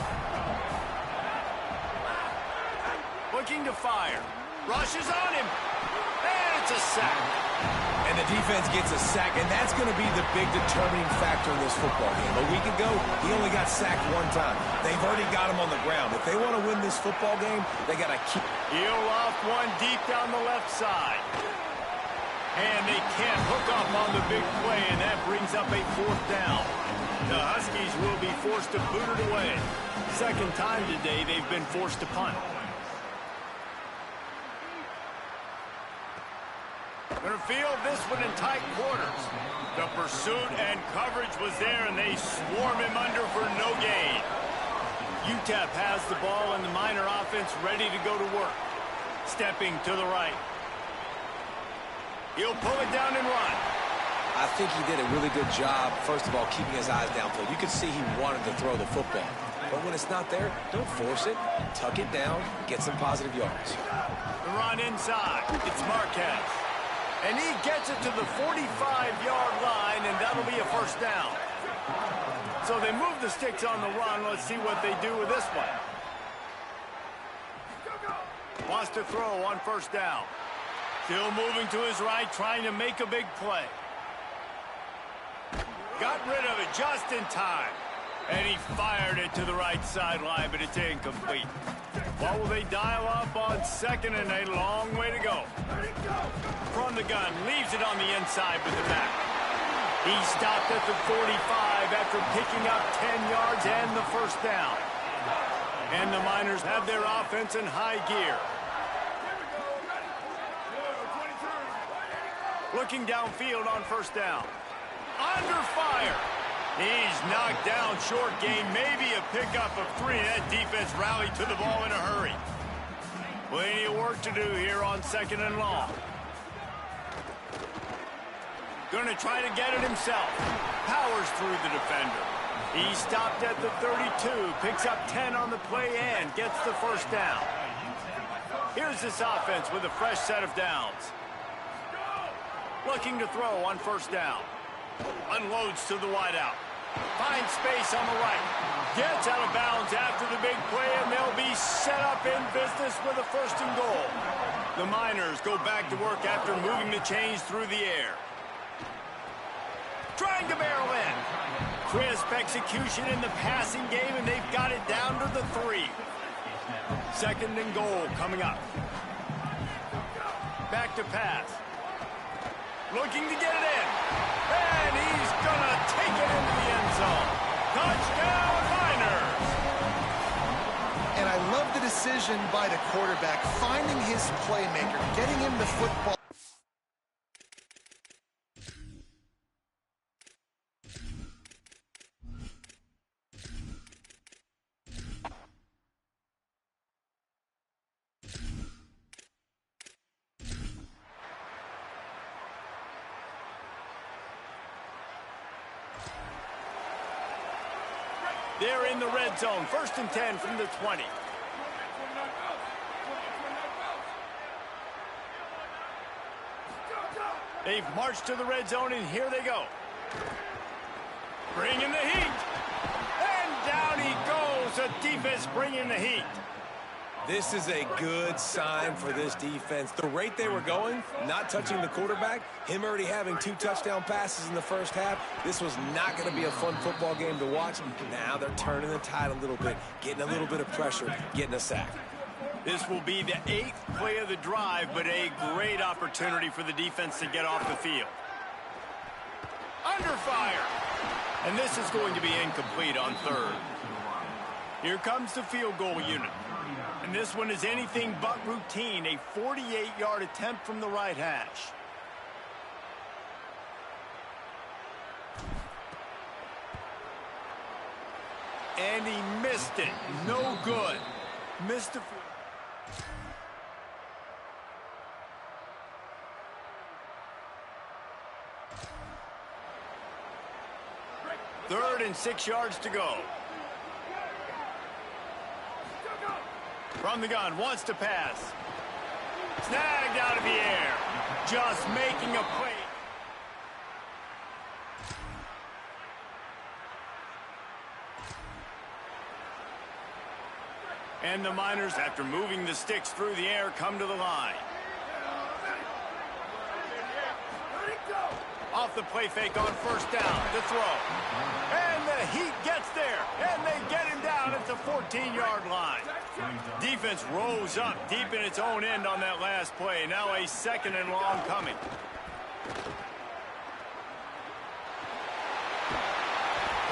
Looking to fire. Rushes on him. And it's a sack. And the defense gets a sack, and that's going to be the big determining factor in this football game. A week ago, he only got sacked 1 time. They've already got him on the ground. If they want to win this football game, they got to keep. He'll off one deep down the left side. And they can't hook up on the big play, and that brings up a 4th down. The Huskies will be forced to boot it away. Second time today they've been forced to punt. Going to field this one in tight quarters. The pursuit and coverage was there, and they swarm him under for no gain. UTEP has the ball, and the Miner offense ready to go to work. Stepping to the right. He'll pull it down and run. I think he did a really good job, first of all, keeping his eyes downfield. You could see he wanted to throw the football. But when it's not there, don't force it. Tuck it down, get some positive yards. The run inside. It's Marquez. And he gets it to the 45-yard line, and that'll be a first down. So they move the sticks on the run. Let's see what they do with this one. Wants to throw on first down. Still moving to his right, trying to make a big play. Got rid of it just in time. And he fired it to the right sideline, but it's incomplete. What will they dial up on second and a long way to go? From the gun, leaves it on the inside with the back. He stopped at the 45 after picking up 10 yards and the first down. And the Miners have their offense in high gear. Looking downfield on first down. Under fire. He's knocked down, short gain, maybe a pickup of 3. That defense rallied to the ball in a hurry. Plenty of work to do here on second and long. Going to try to get it himself. Powers through the defender. He stopped at the 32, picks up 10 on the play and gets the first down. Here's this offense with a fresh set of downs. Looking to throw on first down. Unloads to the wideout. Finds space on the right. Gets out of bounds after the big play, and they'll be set up in business with a first and goal. The Miners go back to work after moving the chains through the air. Trying to barrel in. Crisp execution in the passing game, and they've got it down to the 3. Second and goal coming up. Back to pass. Looking to get it in. And he's going to take it into the end zone. Touchdown, Miners! And I love the decision by the quarterback, finding his playmaker, getting him the football. They're in the red zone. First and 10 from the 20. They've marched to the red zone, and here they go. Bringing the heat. And down he goes. The defense bringing the heat. This is a good sign for this defense. The rate they were going, not touching the quarterback, him already having 2 touchdown passes in the first half, this was not going to be a fun football game to watch. Now they're turning the tide a little bit, getting a little bit of pressure, getting a sack. This will be the 8th play of the drive, but a great opportunity for the defense to get off the field. Under fire. And this is going to be incomplete on third. Here comes the field goal unit. And this one is anything but routine, a 48-yard attempt from the right hash. And he missed it. No good. Missed the... Third and 6 yards to go. From the gun, wants to pass. Snagged out of the air. Just making a play. And the Miners, after moving the sticks through the air, come to the line. Off the play fake on first down to throw. And the Heat gets there. And they get him down at the 14-yard line. Defense rose up deep in its own end on that last play. Now a second and long coming.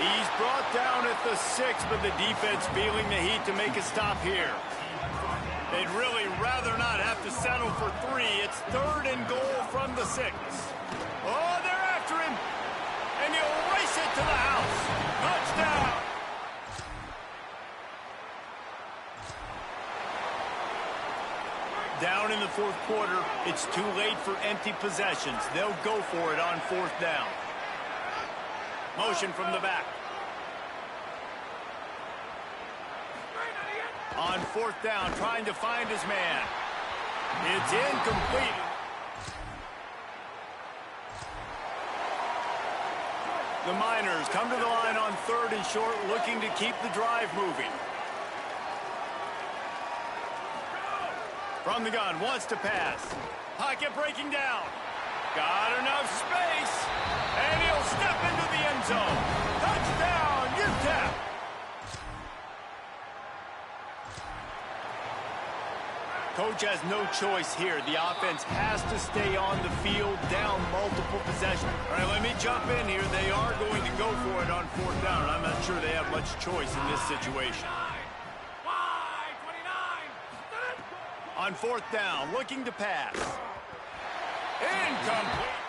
He's brought down at the 6, but the defense feeling the heat to make a stop here. They'd really rather not have to settle for 3. It's third and goal from the 6. Oh, they're after him. And he'll race it to the house. Touchdown. Down in the fourth quarter, it's too late for empty possessions. They'll go for it on fourth down. Motion from the back. On fourth down, trying to find his man. It's incomplete. The Miners come to the line on third and short, looking to keep the drive moving. From the gun, wants to pass. Pocket breaking down. Got enough space. And he'll step into the end zone. Touchdown, tip-tap. Coach has no choice here. The offense has to stay on the field, down multiple possessions. All right, let me jump in here. They are going to go for it on 4th down, and I'm not sure they have much choice in this situation. On 4th down, looking to pass. Incomplete.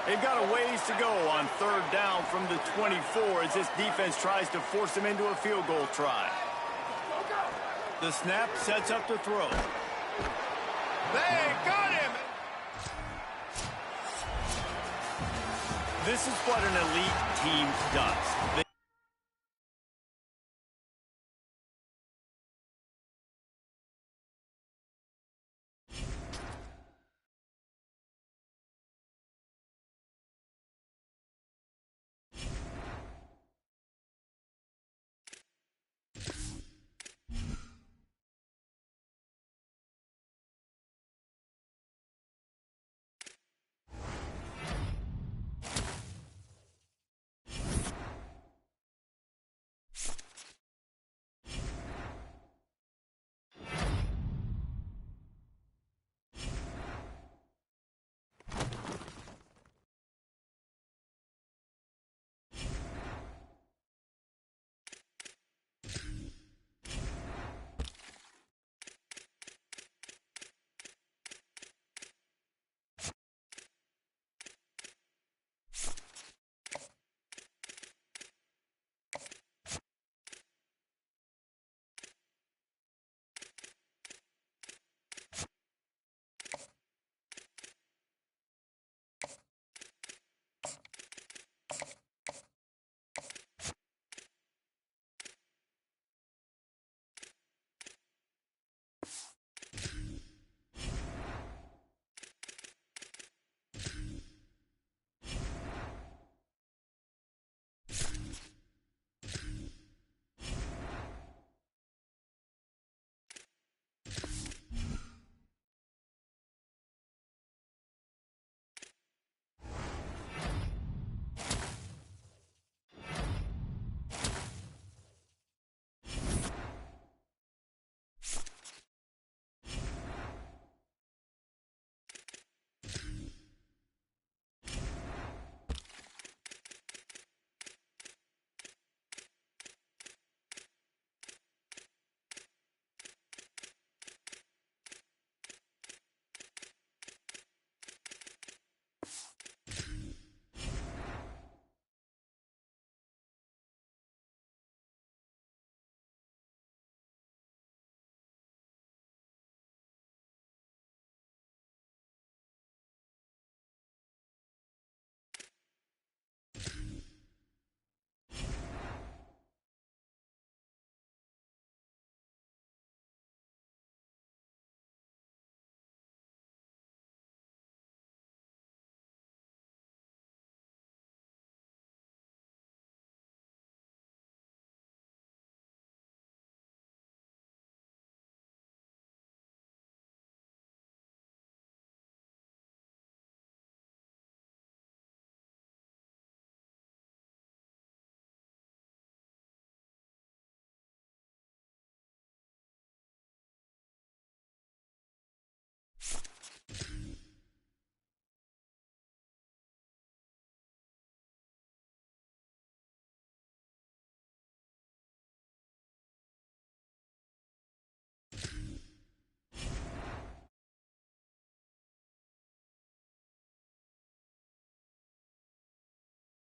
They've got a ways to go on 3rd down from the 24 as this defense tries to force them into a field goal try. The snap sets up the throw. They got him! This is what an elite team does.